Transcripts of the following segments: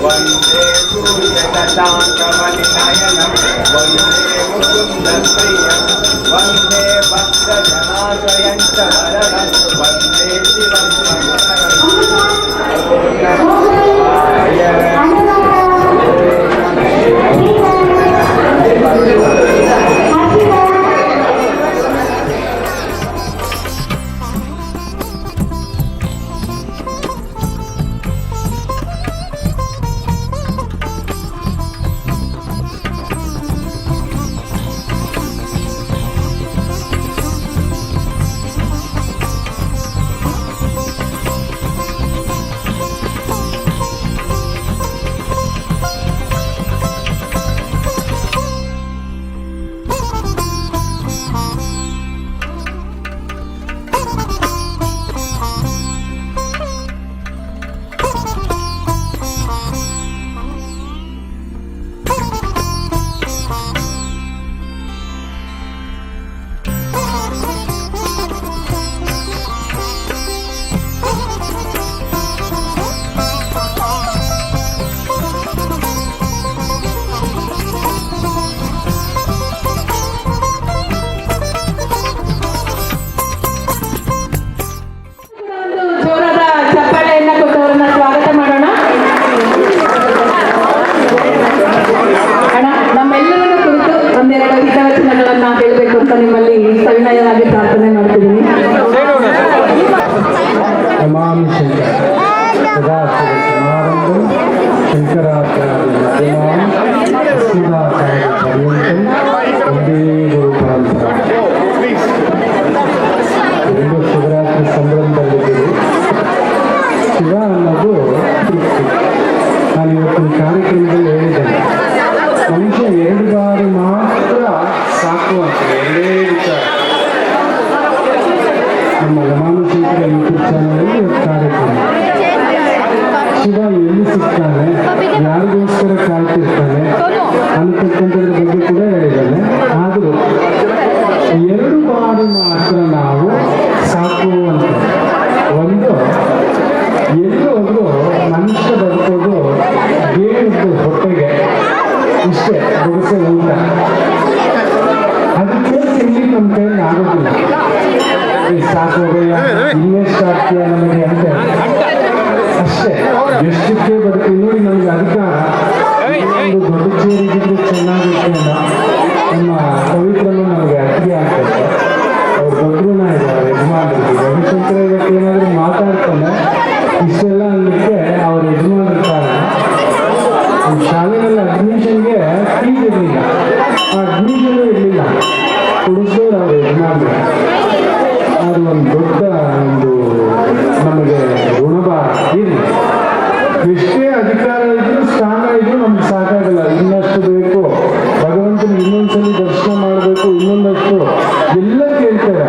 वंदे सूर्यशशाङ्कमणिनयनं वंदे मुकुन्दप्रियं वंदे भक्तजनाश्रयं च वरदं वंदे शिवं ನಿಮ್ಮಲ್ಲಿ ಸವಿನಯವಾಗಿ ಪ್ರಾರ್ಥನೆ ಮಾಡ್ತಿದ್ದೀನಿ. ನಮಾಮಿ ಎಂದು ಶಿವರಾತ್ರಿ ಸಂಭ್ರಮದಲ್ಲಿದ್ದೀರಿ. ಶಿವ ಅನ್ನೋದು ತೃಪ್ತಿ. ನಾನು ಇವತ್ತಿನ ಕಾರ್ಯಕ್ರಮದಲ್ಲಿ ಹೇಳಿದ್ದೇನೆ, ಮನುಷ್ಯ 2 ಬಾರಿ ಮಾತ್ರ ಸಾಕು ಅಂತ ಎರಡೇ ವಿಚಾರ. ನಮ್ಮ ರಮಾನುಶಂಕರ ಯೂಟ್ಯೂಬ್ ಚಾನಲಲ್ಲಿ ಕಾರ್ಯಕ್ರಮ. ಶಿವ ಎಲ್ಲಿ ಸಿಗ್ತಾನೆ, ಯಾರಿಗೋಸ್ಕರ ಕಾಯ್ತಿರ್ತಾನೆ ಅಂತಕ್ಕಂಥದ್ರ ಬಗ್ಗೆ ಕೂಡ ಹೇಳಿದ್ದಾನೆ. ಆದರೂ 2 ಬಾರಿ ಮಾತ್ರ ನಾವು ಸಾಕು ಅಂತ. ಒಂದು, ಎಲ್ಲಿ ಹೋದ್ರು ಮನುಷ್ಯ ಬದುಕೋದು ಬೇಡಿದ್ದು ಹೊಟ್ಟೆಗೆ, ಇಷ್ಟೇ ಬೊಗಸೆ ಊಟ. ಅದಕ್ಕೆ ತಿನ್ಲಿಕ್ಕೆ ನಮ್ಮ ಕೈಯಲ್ಲಿ ಆಗೋದಿಲ್ಲ. ಸಾಕು ಇನ್ವೆಸ್ಟ್ ಆಗ್ತೀಯ ನಮಗೆ ಅಂತ ಅಷ್ಟೇ. ಎಷ್ಟಕ್ಕೆ ಬರ್ತೀವಿ ನೋಡಿ, ನಮಗೆ ಅಧಿಕಾರ ಒಂದು ದೊಡ್ಡ ಚೇರಿಗಿದ್ರೆ ಚೆನ್ನಾಗಿರ್ತೇನೆ. ನಮ್ಮ ಪವಿತ್ರನು ನಮಗೆ ಅತಿಗೆ ಆಗ್ತದೆ. ಅವ್ರು ದೊಡ್ಡನ ಇದ್ದಾರೆ ಯಜಮಾನರಿಗೆ. ರವಿಶಂಕರ ಇವತ್ತು ಏನಾದರೂ ಮಾತಾಡ್ತಾನೆ ಇಷ್ಟೆಲ್ಲ ಅನ್ನಲಿಕ್ಕೆ ಅವ್ರ ಯಜಮಾನಿರ್ತಾರೆ. ಶಾಲೆಯಲ್ಲಿ ಅಡ್ಮಿಷನ್ಗೆ ಫೀಸ್ ಇರಲಿಲ್ಲ, ಅಡ್ಮಿಷನ್ ಇರಲಿಲ್ಲ, ಕೊಡಿಸೋರು ಅವ್ರ ಯಜಮಾನರು. ಅದು ಒಂದು ದೊಡ್ಡ ನಮಗೆ ಋಣಭಾರ. ಇರಲಿ, ಎಷ್ಟೇ ಅಧಿಕಾರ ಇದ್ರೂ ಸ್ಥಾನ ಇದ್ರೂ ನಮ್ಗೆ ಸಾಕಾಗಲ್ಲ. ಇನ್ನಷ್ಟು ಬೇಕು, ಭಗವಂತನ ಇನ್ನೊಂದ್ಸಲಿ ದರ್ಶನ ಮಾಡಬೇಕು, ಇನ್ನೊಂದಷ್ಟು ಎಲ್ಲ ಕೇಳ್ತಾರೆ.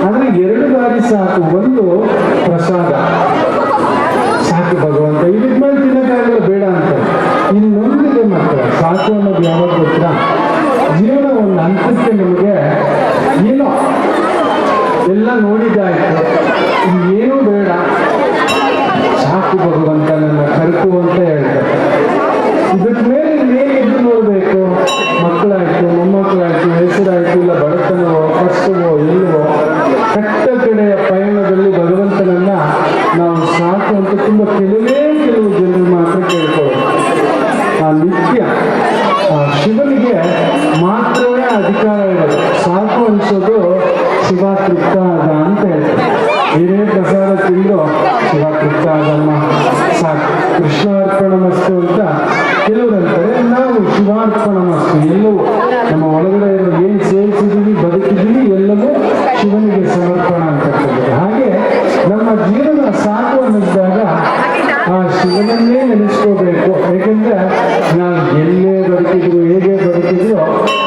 ಆದರೆ 2 ಬಾರಿ ಸಾಕು. ಒಂದು ಪ್ರಸಾದ ಸಾಕು ಭಗವಂತ, ಇದ್ಮೇಲೆ ತಿನ್ನಕ್ಕಾಗಲ್ಲ ಬೇಡ ಅಂತ. ಇನ್ನೊಂದಿದೆ ಮಾತ್ರ ಸಾಕು ಅನ್ನೋದು ಯಾವಾಗ ಗೊತ್ತಾ? ಜೀವನ ಒಂದು ಹಂತಕ್ಕೆ ನಮಗೆ ಏನೋ ನೋಡಿದ್ದಾಯ್ತು, ಇನ್ನೇನೂ ಬೇಡ, ಸಾಕು ಭಗವಂತ ನನ್ನ ಕರ್ಕು ಅಂತ ಹೇಳ್ತಾರೆ. ಇದಕ್ಕೆ ಮೇಲೆ ಇನ್ನೇನಿದ್ದು ನೋಡಬೇಕು? ಮಕ್ಕಳಾಯ್ತು, ಮೊಮ್ಮಕ್ಕಳಾಯ್ತು, ಹೆಸರಾಯ್ತು, ಇಲ್ಲ ಬಡತನವೋ ಕಷ್ಟವೋ ಇಲ್ಲವೋ, ಕಟ್ಟ ಕಡೆಯ ಪಯಣದಲ್ಲಿ ಭಗವಂತನನ್ನ ನಾವು ಸಾಕು ಅಂತ ತುಂಬ ಕೆಲವು ಜನರು ಮಾತ್ರ ಕೇಳ್ಕೊಳ್ಳೋದು. ಆ ನಿತ್ಯ ಆ ಶಿವನಿಗೆ ಮಾತ್ರವೇ ಅಧಿಕಾರ ಇರೋದು. ಸಾಕು ಅನಿಸೋದು ಶಿವ ತೃಪ್ತ ಆದ ಅಂತ ಹೇಳ್ತಾರೆ. ಏನೇ ಪ್ರಸಾದ ತಿಂದು ಶಿವ ತೃಪ್ತ ಆದಮ್ಮ, ಸಾಕು, ಕೃಷ್ಣಾರ್ಪಣ ಮಸ್ತು ಅಂತ ಕೆಲವರಂತಾರೆ. ನಾವು ಶಿವಾರ್ಪಣ ಮಸ್ತು, ಎಲ್ಲವೂ ನಮ್ಮ ಒಳಗಡೆ ಇರೋ ಏನು ಸೇರಿಸಿದೀವಿ, ಬದುಕಿದೀವಿ, ಎಲ್ಲವೂ ಶಿವನಿಗೆ ಸಮರ್ಪಣ ಅಂತಕ್ಕಂಥದ್ದು. ಹಾಗೆ ನಮ್ಮ ಜೀವನ ಸಾಕು ಅನ್ನಿಸಿದಾಗ ಆ ಶಿವನನ್ನೇ ನೆನೆಸ್ಕೋಬೇಕು. ಏಕೆಂದ್ರೆ ನಾವು ಎಲ್ಲೇ ಬದುಕಿದ್ರು, ಹೇಗೆ ಬದುಕಿದ್ರು,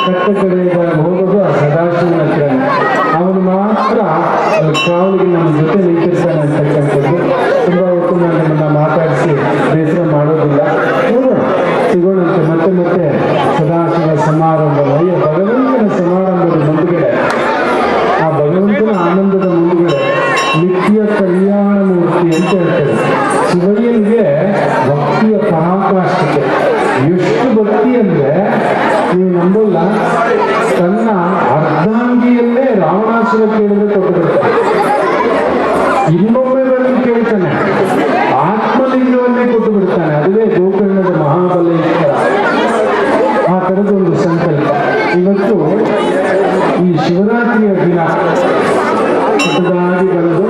ಕಟ್ಟ ಕಡೆಯದಾಗ ಹೋಗೋದು ಆ ಸದಾಶಿವನ ಹತ್ರ. ಅವನು ಮಾತ್ರ ಕಾವಲಿಗೆ ನಮ್ಮ ಜೊತೆ ನಿಂತಿರ್ತಾನೆ ಅಂತಕ್ಕಂಥದ್ದು. ತುಂಬ ಹೊತ್ತು ನಾನು ನಿಮ್ಮನ್ನ ಮಾತಾಡಿಸಿ ಬೇಸರ ಮಾಡೋದಿಲ್ಲ. ಸಿಗೋಣಂತೆ ಮತ್ತೆ ಸದಾಶಿವ ಸಮಾರಂಭ, ಭಗವಂತನ ಸಮಾರಂಭದ ಮುಂದುಗಡೆ, ಆ ಭಗವಂತನ ಆನಂದದ ಮುಂದುಗಡೆ ನಿತ್ಯ ಕಲ್ಯಾಣ ಮೂರ್ತಿ ಅಂತ ಹೇಳ್ತಾರೆ. ಶಿವಯ್ಯನಿಗೆ ಭಕ್ತಿಯ ಪರಾಕಾಷ್ಠತೆ ಎಷ್ಟು ಭಕ್ತಿ ಅಂದ್ರೆ ನೀವು ನಂಬಲ್ಲ, ತನ್ನ ಅರ್ಧಾಂಗಿಯಲ್ಲೇ ರಾವಣಾಸುರ ಕೇಳಿದ್ರೆ ಕೊಟ್ಟಿರ್ತಾರೆ. ಇನ್ನೊಮ್ಮೆ ಬಂದು ಕೇಳ್ತಾನೆ, ಆತ್ಮಲಿಂಗವನ್ನೇ ಕೊಟ್ಟು ಬಿಡ್ತಾನೆ. ಅದುವೇ ಗೋಕರ್ಣದ ಮಹಾಬಲೇಶ್ವರ. ಆ ಥರದೊಂದು ಸಂಕಲ್ಪ. ಇವತ್ತು ಈ ಶಿವರಾತ್ರಿಯ ದಿನ ಪುಟ್ಟದಾಗಿ ಬಂದು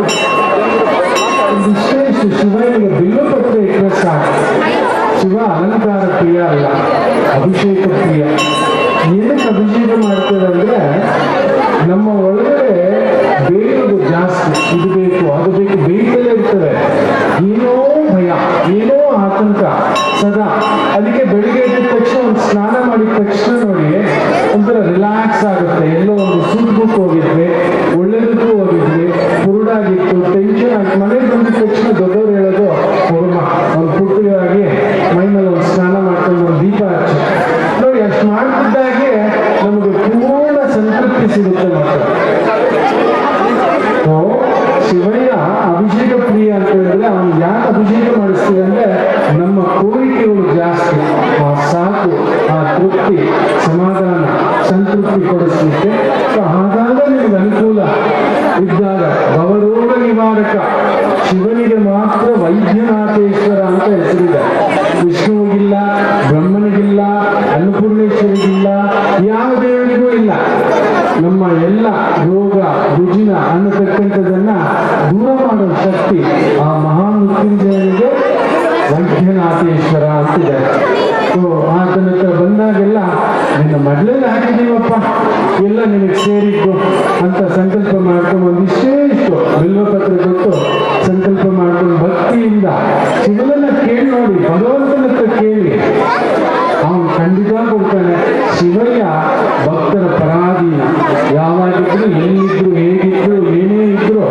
ವಿಶೇಷ ಶಿವನಿಗೆ ಬಿಲ್ಲುಪತ್ರ ಇಟ್ಟರೆ ಸಾಕು. ಶಿವ ಅಲಂಕಾರ ಪ್ರಿಯ ಅಲ್ಲ, ಅಭಿಷೇಕ ಪ್ರಿಯ. ಏನಕ್ಕೆ ಅಭಿಷೇಕ ಮಾಡ್ತೇವೆ ಅಂದ್ರೆ ನಮ್ಮ ಒಳಗಡೆ ಬೇಯೋದು ಜಾಸ್ತಿ, ಇದು ಬೇಕು ಅದು ಬೇಕು, ಬೇಯ್ತಲೇ ಇರ್ತವೆ. ಏನೋ ಭಯ, ಏನೋ ಆತಂಕ ಸದಾ. ಅದಕ್ಕೆ ಬೆಳಿಗ್ಗೆ ಎದ್ದ ತಕ್ಷಣ ಒಂದು ಸ್ನಾನ ಮಾಡಿದ ತಕ್ಷಣ ನೋಡಿ ಒಂಥರ ರಿಲ್ಯಾಕ್ಸ್ ಆಗುತ್ತೆ. ಎಲ್ಲೋ ಒಂದು ಸುತ್ತಕ್ಕೆ ಹೋಗಿದ್ವಿ, ಒಳ್ಳೆದಕ್ಕೂ ಹೋಗಿದ್ವಿ, ಕುರುಡಾಗಿತ್ತು, ಟೆನ್ಷನ್ ಆಗಿ ಮನೆಗೆ ಬಂದಿದ ತಕ್ಷಣ ದೊಡ್ಡವ್ರು ಹೇಳೋದು, ಹೋಗಮ್ಮ ಒಂದು ಪುಟ್ಟಿಯಾಗಿ ಮೈನಲ್ಲಿ ಒಂದು ಸ್ನಾನ ಮಾಡ್ಕೊಂಡು ಒಂದು ದೀಪ ಹಚ್ಚಿ ನೋಡಿ. ಅಷ್ಟು ಮಾಡ್ತಿದ್ದಾಗೆ ನಮಗೆ ಪೂರ್ಣ ಸಂತೃಪ್ತಿ ಸಿಗುತ್ತೆ. ಮತ್ತೆ ಶಿವಯ್ಯ ಅಭಿಷೇಕ ಪ್ರಿಯ ಅಂತ ಹೇಳಿದ್ರೆ ಅವನು ಯಾಕೆ ಅಭಿಷೇಕ ಮಾಡಿಸ್ತೀವಿ ಅಂದ್ರೆ ನಮ್ಮ ಕೋರಿಕೆಗಳು ಜಾಸ್ತಿ, ಆ ಸಾಕು, ಆ ತೃಪ್ತಿ, ಸಮಾಧಾನ, ಸಂತೃಪ್ತಿ ಕೊಡಿಸ್ಲಿಕ್ಕೆ. ಹಾಗಾಗ ನಿಮ್ಗೆ ಅನುಕೂಲ ಇದ್ದಾಗ ಭವರೋಗ ನಿವಾರಕ ಶಿವನಿಗೆ ಮಾತ್ರ ವೈದ್ಯನಾಥೇಶ್ವರ ಅಂತ ಹೆಸರಿದೆ. ವಿಷ್ಣುವಿಗಿಲ್ಲ, ಬ್ರಹ್ಮನಿಗಿಲ್ಲ, ಅನ್ನಪೂರ್ಣೇಶ್ವರಿಗಿಲ್ಲ, ಯಾವ ದೇವರಿಗೂ ಇಲ್ಲ. ನಮ್ಮ ಎಲ್ಲ ರೋಗ ರುಜಿನ ಅನ್ನತಕ್ಕಂಥದನ್ನ ದೂರ ಮಾಡೋ ಶಕ್ತಿ ಆ ಮಹಾಮೃತ್ಯುಂಜಯನಿಗೆ ವೈದ್ಯನಾಥೇಶ್ವರ ಅಂತಿದೆ. ಆತನ ಹತ್ರ ಬಂದಾಗೆಲ್ಲ ನಿನ್ನ ಮಡ್ಲಲ್ಲಿ ಹಾಕಿದೀವಪ್ಪ, ಎಲ್ಲ ನಿನಗೆ ಸೇರಿದ್ದು ಅಂತ ಸಂಕಲ್ಪ ಮಾಡ್ಕೊಂಡು ಒಂದಿಷ್ಟೇ ಇಷ್ಟು ಬಿಲ್ವಪತ್ರ ಕೊಟ್ಟು ಸಂಕಲ್ಪ ಮಾಡ್ಕೊಂಡು ಭಕ್ತಿಯಿಂದ ಶಿವನನ್ನ ಕೇಳಿ ನೋಡಿ, ಭಗವಂತನ ಹತ್ರ ಕೇಳಿ, ಅವನು ಖಂಡಿತ ಕೊಡ್ತಾನೆ. ಶಿವಯ್ಯ ಭಕ್ತರ ಪರಾಧೀನ. ಯಾವಾಗಿದ್ರು, ಎಲ್ಲಿದ್ರು, ಹೇಗಿದ್ರು, ಏನೇ ಇದ್ರು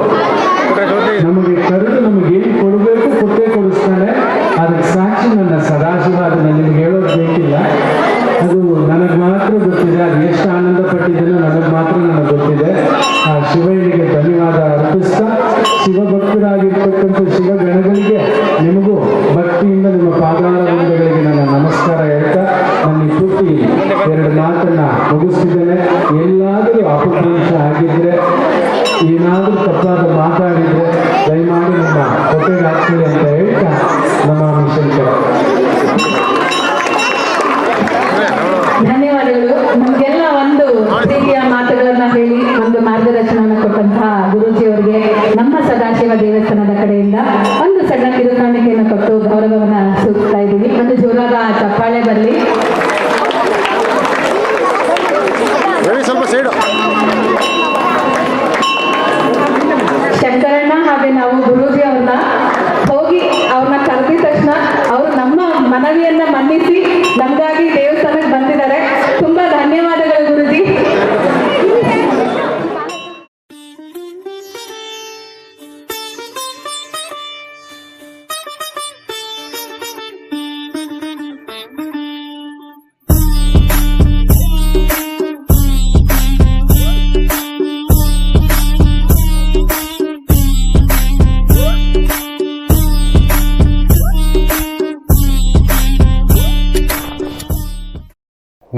ನಮಗೆ ಕರೆದು ನಮಗೆ ಏನು ಕೊಡಬೇಕು ಕೊಟ್ಟೇ ಕೊಡಿಸ್ತಾನೆ. ಅದಕ್ಕೆ ಸಾಕ್ಷಿ ನನ್ನ ಸದಾಶಿವ. ಅದನ್ನ ನಿಮ್ಗೆ ಹೇಳೋದು ಬೇಕಿಲ್ಲ, ಅದು ನನಗೆ ಮಾತ್ರ ಗೊತ್ತಿದೆ. ಅದು ಎಷ್ಟು ಆನಂದ ಪಟ್ಟಿದ್ದೇನೋ ನನಗೆ ಮಾತ್ರ ನನಗೆ ಗೊತ್ತಿದೆ. ಆ ಶಿವಯ್ಯನಿಗೆ ಧನ್ಯವಾದ ಅರ್ಪಿಸ್ತಾ, ಶಿವಭಕ್ತರಾಗಿರ್ತಕ್ಕಂಥ ಶಿವಗಣಗಳಿಗೆ ನಿಮಗೂ ಭಕ್ತಿಯಿಂದ ನಿಮ್ಮ ಪಾದಾರವಿಂದಗಳಿಗೆ ನನ್ನ ನಮಸ್ಕಾರ ಹೇಳ್ತಾ ನನ್ನ ಈ ಪುಟ್ಟಿ ಎರಡು ಮಾತನ್ನ ಮುಗಿಸ್ತಿದ್ದೇನೆ. ಎಲ್ಲಾದರೂ ಅಪಭ್ರಂಶ ಆಗಿದ್ರೆ, ಏನಾದರೂ ತಪ್ಪಾದ ಮಾತಾಡಿದ್ರೆ ದಯಮಾಡಿ ನಿಮ್ಮ ಹೊಟ್ಟೆಗೆ ಹಾಕ್ತೀವಿ ಅಂತ ಹೇಳ್ತಾ ನಮ್ಮ ಶಂಕರ. ಧನ್ಯವಾದಗಳು. ನಮಗೆಲ್ಲ ಒಂದು ಪ್ರೀತಿಯ ಮಾತುಗಳನ್ನ ಹೇಳಿ ಒಂದು ಮಾರ್ಗದರ್ಶನವನ್ನು ಕೊಟ್ಟಂತಹ ಗುರೂಜಿಯವರಿಗೆ ನಮ್ಮ ಸದಾಶಿವ ದೇವಸ್ಥಾನದ ಕಡೆಯಿಂದ ಒಂದು ಸಣ್ಣ ಕಿರುಕಾಣಿಕೆಯನ್ನು ಕೊಟ್ಟು ಗೌರವವನ್ನ ಸೂಚಿಸ್ತಾ ಇದ್ದೀವಿ. ಒಂದು ಜೋರಾದ ಚಪ್ಪಾಳೆ ಬರಲಿ. ಸ್ವಲ್ಪ ಸೈಡು. ಶಂಕರಣ್ಣ ಹಾಗೆ ನಾವು ಗುರೂಜಿ ಅವ್ರನ್ನ ಹೋಗಿ ಅವ್ರನ್ನ ಕರೆದಿದ ತಕ್ಷಣ ಅವರು ನಮ್ಮ ಮನವಿಯನ್ನ ಮನ್ನಿಸಿ ನಮಗಾಗಿ ದೇವಸ್ಥಾನಕ್ಕೆ ಬಂದಿದ್ದಾರೆ. ತುಂಬಾ ಧನ್ಯವಾದಗಳು ಗುರೂಜಿ.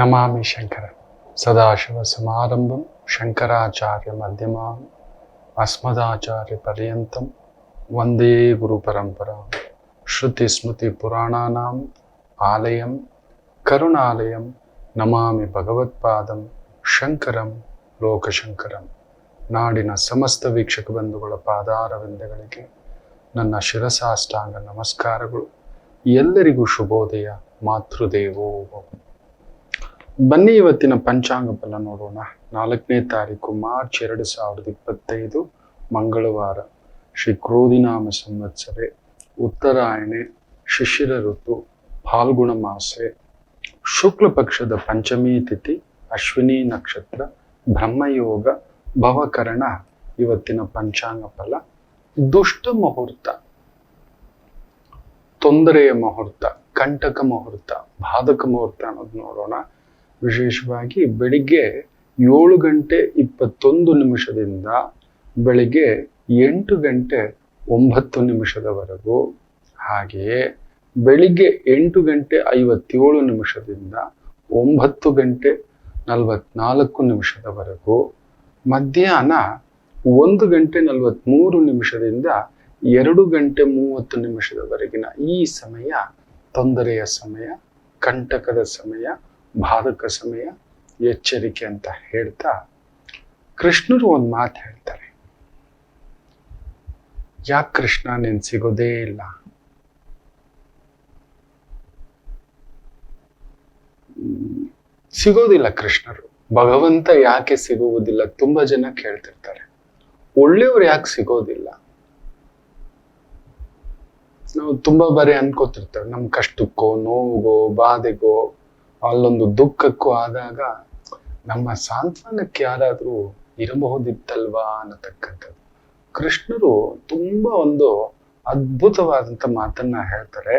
ನಮಾಮಿ ಶಂಕರ ಸದಾಶಿವ ಸಮಾರಂಭಂ ಶಂಕರಾಚಾರ್ಯ ಮಧ್ಯಮಾಂ ಅಸ್ಮದಾಚಾರ್ಯ ಪರ್ಯಂತಂ ವಂದೇ ಗುರು ಪರಂಪರಾ ಶ್ರುತಿ ಸ್ಮೃತಿ ಪುರಾಣಾನಾಂ ಆಲಯಂ ಕರುಣಾಲಯಂ ನಮಾಮಿ ಭಗವತ್ಪಾದಂ ಶಂಕರಂ ಲೋಕಶಂಕರಂ. ನಾಡಿನ ಸಮಸ್ತ ವೀಕ್ಷಕ ಬಂಧುಗಳ ಪಾದಾರವಿಂದಗಳಿಗೆ ನನ್ನ ಶಿರಸಾಷ್ಟಾಂಗ ನಮಸ್ಕಾರಗಳು. ಎಲ್ಲರಿಗೂ ಶುಭೋದಯ. ಮಾತೃದೇವೋ ಭವ. ಬನ್ನಿ ಇವತ್ತಿನ ಪಂಚಾಂಗ ಫಲ ನೋಡೋಣ. 4ನೇ ತಾರೀಕು ಮಾರ್ಚ್ 2025 ಮಂಗಳವಾರ. ಶ್ರೀ ಕ್ರೋಧಿನಾಮ ಸಂವತ್ಸರೆ, ಉತ್ತರಾಯಣೆ, ಶಿಶಿರ ಋತು, ಫಾಲ್ಗುಣ ಮಾಸೆ, ಶುಕ್ಲ ಪಕ್ಷದ ಪಂಚಮಿ ತಿಥಿ, ಅಶ್ವಿನಿ ನಕ್ಷತ್ರ, ಬ್ರಹ್ಮಯೋಗ, ಭವಕರಣ. ಇವತ್ತಿನ ಪಂಚಾಂಗ ಫಲ. ದುಷ್ಟ ಮುಹೂರ್ತ, ತೊಂದರೆಯ ಮುಹೂರ್ತ, ಕಂಟಕ ಮುಹೂರ್ತ, ಬಾಧಕ ಮುಹೂರ್ತ ಅನ್ನೋದು ನೋಡೋಣ. ವಿಶೇಷವಾಗಿ ಬೆಳಿಗ್ಗೆ 7 ಗಂಟೆ 21 ನಿಮಿಷದಿಂದ ಬೆಳಿಗ್ಗೆ 8 ಗಂಟೆ 9 ನಿಮಿಷದವರೆಗೂ, ಹಾಗೆಯೇ ಬೆಳಿಗ್ಗೆ 8 ಗಂಟೆ 57 ನಿಮಿಷದಿಂದ 9 ಗಂಟೆ 44 ನಿಮಿಷದವರೆಗೂ, ಮಧ್ಯಾಹ್ನ 1 ಗಂಟೆ 43 ನಿಮಿಷದಿಂದ 2 ಗಂಟೆ 30 ನಿಮಿಷದವರೆಗಿನ ಈ ಸಮಯ ತೊಂದರೆಯ ಸಮಯ, ಕಂಟಕದ ಸಮಯ, ಬಾಧಕ ಸಮಯ, ಎಚ್ಚರಿಕೆ ಅಂತ ಹೇಳ್ತಾ ಕೃಷ್ಣರು ಒಂದು ಮಾತು ಹೇಳ್ತಾರೆ. ಯಾಕೆ ಕೃಷ್ಣ ನೀನ್ ಸಿಗೋದೇ ಇಲ್ಲ? ಸಿಗೋದಿಲ್ಲ ಕೃಷ್ಣರು. ಭಗವಂತ ಯಾಕೆ ಸಿಗುವುದಿಲ್ಲ? ತುಂಬಾ ಜನ ಕೇಳ್ತಿರ್ತಾರೆ. ಒಳ್ಳೆಯವ್ರು ಯಾಕೆ ಸಿಗೋದಿಲ್ಲ? ನಾವು ತುಂಬಾ ಬಾರಿ ಅನ್ಕೋತಿರ್ತೇವೆ, ನಮ್ ಕಷ್ಟಕ್ಕೋ, ನೋವಿಗೋ, ಬಾಧೆಗೋ, ಅಲ್ಲೊಂದು ದುಃಖಕ್ಕೂ ಆದಾಗ ನಮ್ಮ ಸಾಂತ್ವನಕ್ಕೆ ಯಾರಾದ್ರೂ ಇರಬಹುದಿತ್ತಲ್ವಾ ಅನ್ನತಕ್ಕಂಥದ್ದು. ಕೃಷ್ಣರು ತುಂಬಾ ಒಂದು ಅದ್ಭುತವಾದಂತ ಮಾತನ್ನ ಹೇಳ್ತಾರೆ.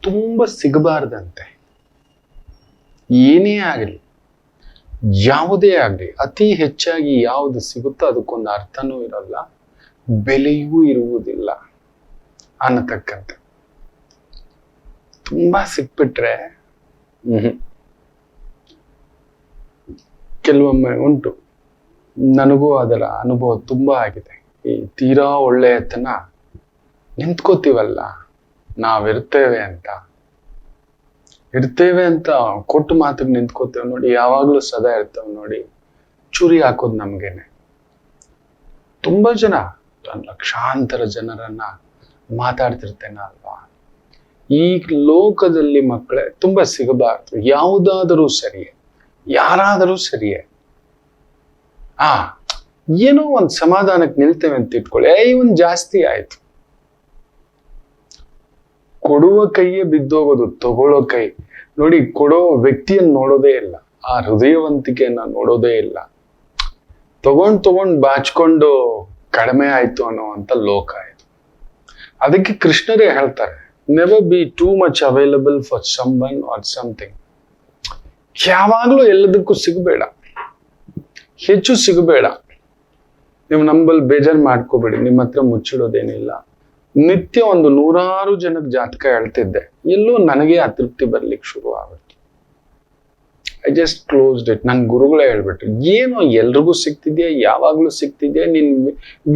ತುಂಬಾ ಸಿಗಬಾರ್ದಂತೆ. ಏನೇ ಆಗಲಿ, ಯಾವುದೇ ಆಗಲಿ, ಅತಿ ಹೆಚ್ಚಾಗಿ ಯಾವುದು ಸಿಗುತ್ತೋ ಅದಕ್ಕೊಂದು ಅರ್ಥನೂ ಇರಲ್ಲ, ಬೆಲೆಯೂ ಇರುವುದಿಲ್ಲ ಅನ್ನತಕ್ಕಂಥ. ತುಂಬಾ ಸಿಕ್ಬಿಟ್ರೆ ಕೆಲವೊಮ್ಮೆ ಉಂಟು. ನನಗೂ ಅದರ ಅನುಭವ ತುಂಬಾ ಆಗಿದೆ. ಈ ತೀರಾ ಒಳ್ಳೆಯತನ ನಿಂತ್ಕೋತೀವಲ್ಲ, ನಾವಿರ್ತೇವೆ ಅಂತ ಕೊಟ್ಟು ಮಾತಿಗೆ ನಿಂತ್ಕೋತೇವೆ ನೋಡಿ, ಯಾವಾಗ್ಲೂ ಸದಾ ಇರ್ತೇವೆ ನೋಡಿ. ಚುರಿ ಹಾಕೋದು ನಮ್ಗೇನೆ. ತುಂಬಾ ಜನ, ಲಕ್ಷಾಂತರ ಜನರನ್ನ ಮಾತಾಡ್ತಿರ್ತೇನೆ ಅಲ್ವಾ. ಈ ಲೋಕದಲ್ಲಿ ಮಕ್ಕಳೇ ತುಂಬಾ ಸಿಗಬಾರ್ದು. ಯಾವುದಾದರೂ ಸರಿಯೇ, ಯಾರಾದರೂ ಸರಿಯೇ, ಏನೋ ಒಂದ್ ಸಮಾಧಾನಕ್ಕೆ ನಿಲ್ತೇವೆ ಅಂತ ಇಟ್ಕೊಳ್ಳಿ. ಇವನ್ ಜಾಸ್ತಿ ಆಯ್ತು. ಕೊಡುವ ಕೈಯೇ ಬಿದ್ದೋಗೋದು, ತಗೊಳ್ಳೋ ಕೈ ನೋಡಿ. ಕೊಡೋ ವ್ಯಕ್ತಿಯನ್ನು ನೋಡೋದೇ ಇಲ್ಲ, ಆ ಹೃದಯವಂತಿಕೆಯನ್ನ ನೋಡೋದೇ ಇಲ್ಲ. ತಗೊಂಡ್ ಬಾಚ್ಕೊಂಡು ಕಡಿಮೆ ಆಯ್ತು ಅನ್ನೋವಂಥ ಲೋಕ ಇದು. ಅದಕ್ಕೆ ಕೃಷ್ಣರೇ ಹೇಳ್ತಾರೆ, never be too much available for someone or something. ಯಾವಾಗ್ಲೂ ಎಲ್ಲದಕ್ಕೂ ಸಿಗಬೇಡ, ಹೆಚ್ಚು ಸಿಗಬೇಡ. ನೀವು ನಂಬಲ್ಲಿ ಬೇಜಾರು ಮಾಡ್ಕೋಬೇಡಿ, ನಿಮ್ಮ ಹತ್ರ ಮುಚ್ಚಿಡೋದೇನಿಲ್ಲ. ನಿತ್ಯ ಒಂದು 100 ಜನಕ್ಕೆ ಜಾತಕ ಹೇಳ್ತಿದ್ದೆ, ಎಲ್ಲೋ ನನಗೆ ಅತೃಪ್ತಿ ಬರ್ಲಿಕ್ಕೆ ಶುರು ಆಗುತ್ತೆ. I just closed it. ನನ್ ಗುರುಗಳೇ ಹೇಳ್ಬಿಟ್ರು, ಏನೋ ಎಲ್ರಿಗೂ ಸಿಗ್ತಿದ್ಯಾ, ಯಾವಾಗ್ಲೂ ಸಿಗ್ತಿದ್ಯಾ, ನಿನ್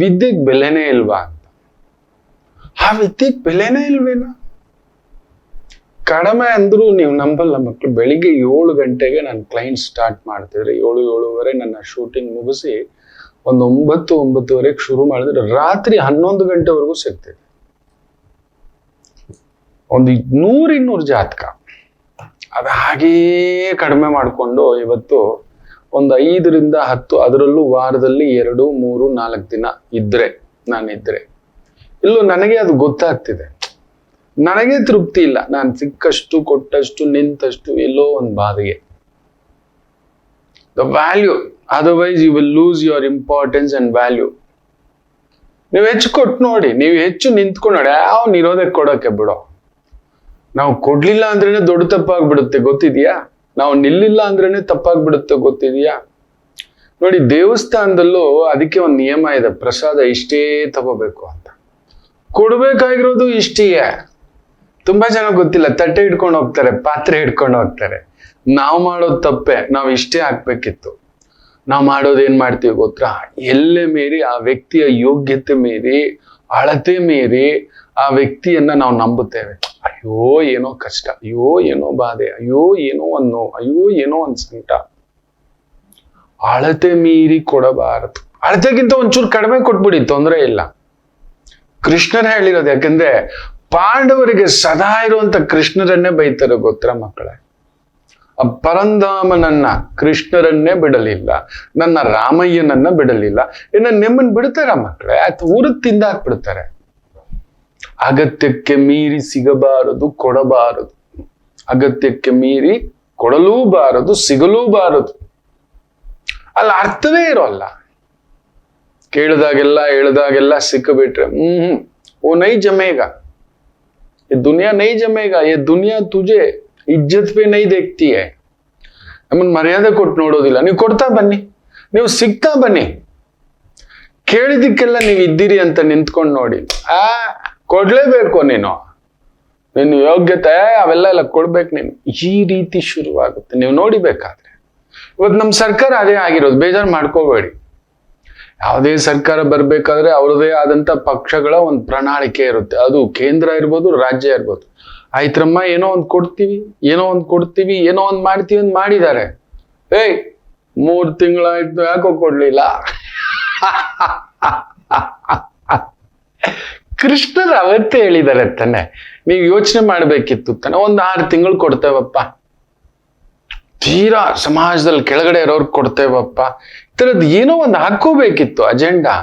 ವಿದ್ಯೆಗೆ ಬೆಲೆನೇ ಇಲ್ವಾ ಅಂತ. ಆ ವಿದ್ಯೆಗೆ ಬೆಲೆನೇ ಇಲ್ವೇನೋ? ಕಡಿಮೆ ಅಂದ್ರೂ ನೀವು ನಂಬಲ್ಲ ಮಕ್ಕಳು. ಬೆಳಿಗ್ಗೆ 7 ಗಂಟೆಗೆ ನಾನು ಕ್ಲೈಂಟ್ ಸ್ಟಾರ್ಟ್ ಮಾಡ್ತಿದ್ರೆ 7-7:30 ನನ್ನ ಶೂಟಿಂಗ್ ಮುಗಿಸಿ ಒಂದು 9-9:30 ಶುರು ಮಾಡಿದ್ರೆ ರಾತ್ರಿ 11 ಗಂಟೆವರೆಗೂ ಸಿಗ್ತಿದೆ. ಒಂದು 100-200 ಜಾತಕ. ಅದು ಹಾಗೇ ಕಡಿಮೆ ಮಾಡಿಕೊಂಡು ಇವತ್ತು ಒಂದು 5ರಿಂದ 10, ಅದರಲ್ಲೂ ವಾರದಲ್ಲಿ 2, 3, 4 ದಿನ ನಾನಿದ್ರೆ ಇಲ್ಲೂ ನನಗೆ ಅದು ಗೊತ್ತಾಗ್ತಿದೆ. ನನಗೆ ತೃಪ್ತಿ ಇಲ್ಲ. ನಾನು ಸಿಕ್ಕಷ್ಟು, ಕೊಟ್ಟಷ್ಟು, ನಿಂತಷ್ಟು ಎಲ್ಲೋ ಒಂದು ಬಾಧೆಗೆ. The value, otherwise you will lose your importance and value. ನೀವು ಹೆಚ್ಚು ಕೊಟ್ಟು ನೋಡಿ, ನೀವು ಹೆಚ್ಚು ನಿಂತ್ಕೊಂಡು ನೋಡಿ, ಯಾವ ನಿರೋಧಕ್ಕೆ ಕೊಡೋಕೆ ಬಿಡೋ. ನಾವು ಕೊಡ್ಲಿಲ್ಲ ಅಂದ್ರೇನೆ ದೊಡ್ಡ ತಪ್ಪಾಗ್ಬಿಡುತ್ತೆ, ಗೊತ್ತಿದ್ಯಾ? ನಾವು ನಿಲ್ಲಿಲ್ಲ ಅಂದ್ರೇನೆ ತಪ್ಪಾಗ್ಬಿಡುತ್ತೆ, ಗೊತ್ತಿದ್ಯಾ? ನೋಡಿ, ದೇವಸ್ಥಾನದಲ್ಲೂ ಅದಕ್ಕೆ ಒಂದು ನಿಯಮ ಇದೆ, ಪ್ರಸಾದ ಇಷ್ಟೇ ತಗೋಬೇಕು ಅಂತ. ಕೊಡ್ಬೇಕಾಗಿರೋದು ಇಷ್ಟೇ. ತುಂಬಾ ಜನ ಗೊತ್ತಿಲ್ಲ, ತಟ್ಟೆ ಹಿಡ್ಕೊಂಡು ಹೋಗ್ತಾರೆ, ಪಾತ್ರೆ ಹಿಡ್ಕೊಂಡು ಹೋಗ್ತಾರೆ. ನಾವು ಮಾಡೋದು ತಪ್ಪೆ, ನಾವು ಇಷ್ಟೇ ಹಾಕ್ಬೇಕಿತ್ತು. ನಾವು ಮಾಡೋದು ಏನ್ ಮಾಡ್ತೀವಿ ಗೊತ್ತಾ? ಎಲ್ಲೇ ಮೀರಿ ಆ ವ್ಯಕ್ತಿಯ ಯೋಗ್ಯತೆ ಮೀರಿ, ಅಳತೆ ಮೀರಿ ಆ ವ್ಯಕ್ತಿಯನ್ನ ನಾವು ನಂಬುತ್ತೇವೆ. ಅಯ್ಯೋ ಏನೋ ಕಷ್ಟ, ಅಯ್ಯೋ ಏನೋ ಬಾಧೆ, ಅಯ್ಯೋ ಏನೋ ಒಂದ್ ನೋವು, ಅಯ್ಯೋ ಏನೋ ಒಂದ್ ಸಂಕಟ. ಅಳತೆ ಮೀರಿ ಕೊಡಬಾರದು. ಅಳತೆಗಿಂತ ಒಂಚೂರು ಕಡಿಮೆ ಕೊಟ್ಬಿಡಿ, ತೊಂದರೆ ಇಲ್ಲ. ಕೃಷ್ಣರೇ ಹೇಳಿರೋದು. ಯಾಕಂದ್ರೆ ಪಾಂಡವರಿಗೆ ಸದಾ ಇರುವಂತ ಕೃಷ್ಣರನ್ನೇ ಬೈತಾರೆ ಗೊತ್ತಾ ಮಕ್ಕಳೇ? ಆ ಪರಂಧಾಮನನ್ನ, ಕೃಷ್ಣರನ್ನೇ ಬಿಡಲಿಲ್ಲ, ನನ್ನ ರಾಮಯ್ಯನನ್ನ ಬಿಡಲಿಲ್ಲ. ಇನ್ನು ನಿಮ್ಮನ್ನ ಬಿಡ್ತಾರ ಮಕ್ಕಳೇ? ಅಥವಾ ಊರಿಗೆ ತಿಂದಾಕ್ಬಿಡ್ತಾರೆ. ಅಗತ್ಯಕ್ಕೆ ಮೀರಿ ಸಿಗಬಾರದು, ಕೊಡಬಾರದು. ಅಗತ್ಯಕ್ಕೆ ಮೀರಿ ಕೊಡಲೂಬಾರದು, ಸಿಗಲೂಬಾರದು. ಅಲ್ಲ ಅರ್ಥವೇ ಇರೋಲ್ಲ. ಕೇಳಿದಾಗೆಲ್ಲ ಹೇಳ್ದಾಗೆಲ್ಲ ಸಿಕ್ಕಬಿಟ್ರೆ वो नहीं जमेगा, ये दुनिया नहीं जमेगा, ये दुनिया तुझे इज्जत पे नहीं देखती है. ನಮ್ಮನ್ನ ಮರ್ಯಾದೆ ಕೊಟ್ಟು ನೋಡೋದಿಲ್ಲ. ನೀವು ಕೊಡ್ತಾ ಬನ್ನಿ, ನೀವು ಸಿಗ್ತಾ ಬನ್ನಿ. ಕೇಳಿದಕ್ಕೆಲ್ಲ ನೀವು ಇದ್ದೀರಿ ಅಂತ ನಿಂತ್ಕೊಂಡು ನೋಡಿ. ಕೊಡ್ಲೇಬೇಕು, ನಿನ್ನ ಯೋಗ್ಯತೆ ಅವೆಲ್ಲ ಎಲ್ಲ ಕೊಡ್ಬೇಕು ನೀನು. ಈ ರೀತಿ ಶುರುವಾಗುತ್ತೆ. ನೀವು ನೋಡಿಬೇಕಾದ್ರೆ ಇವತ್ತು ನಮ್ಮ ಸರ್ಕಾರ ಅದೇ ಆಗಿರೋದು. ಬೇಜಾರು ಮಾಡ್ಕೋಬೇಡಿ. ಯಾವುದೇ ಸರ್ಕಾರ ಬರ್ಬೇಕಾದ್ರೆ ಅವ್ರದೇ ಆದಂತ ಪಕ್ಷಗಳ ಒಂದು ಪ್ರಣಾಳಿಕೆ ಇರುತ್ತೆ. ಅದು ಕೇಂದ್ರ ಇರ್ಬೋದು, ರಾಜ್ಯ ಇರ್ಬೋದು. ಆಯ್ತ್ರಮ್ಮ, ಏನೋ ಒಂದ್ ಕೊಡ್ತೀವಿ, ಏನೋ ಒಂದ್ ಕೊಡ್ತೀವಿ, ಏನೋ ಒಂದ್ ಮಾಡ್ತೀವಿ ಅಂತ ಮಾಡಿದ್ದಾರೆ. 3 ತಿಂಗಳಾಯ್ತು ಯಾಕೋ ಕೊಡ್ಲಿಲ್ಲ. ಕೃಷ್ಣರು ಅವತ್ತೇ ಹೇಳಿದ್ದಾರೆ ತಾನೆ, ನೀವು ಯೋಚನೆ ಮಾಡ್ಬೇಕಿತ್ತು ತಾನೆ. 6 ತಿಂಗಳು ಕೊಡ್ತೇವಪ್ಪ, ತೀರಾ ಸಮಾಜದಲ್ಲಿ ಕೆಳಗಡೆ ಇರೋರ್ಗೆ ಕೊಡ್ತೇವಪ್ಪ. ಈ ತರದ್ ಏನೋ ಒಂದು ಹಾಕೋಬೇಕಿತ್ತು ಅಜೆಂಡಾ.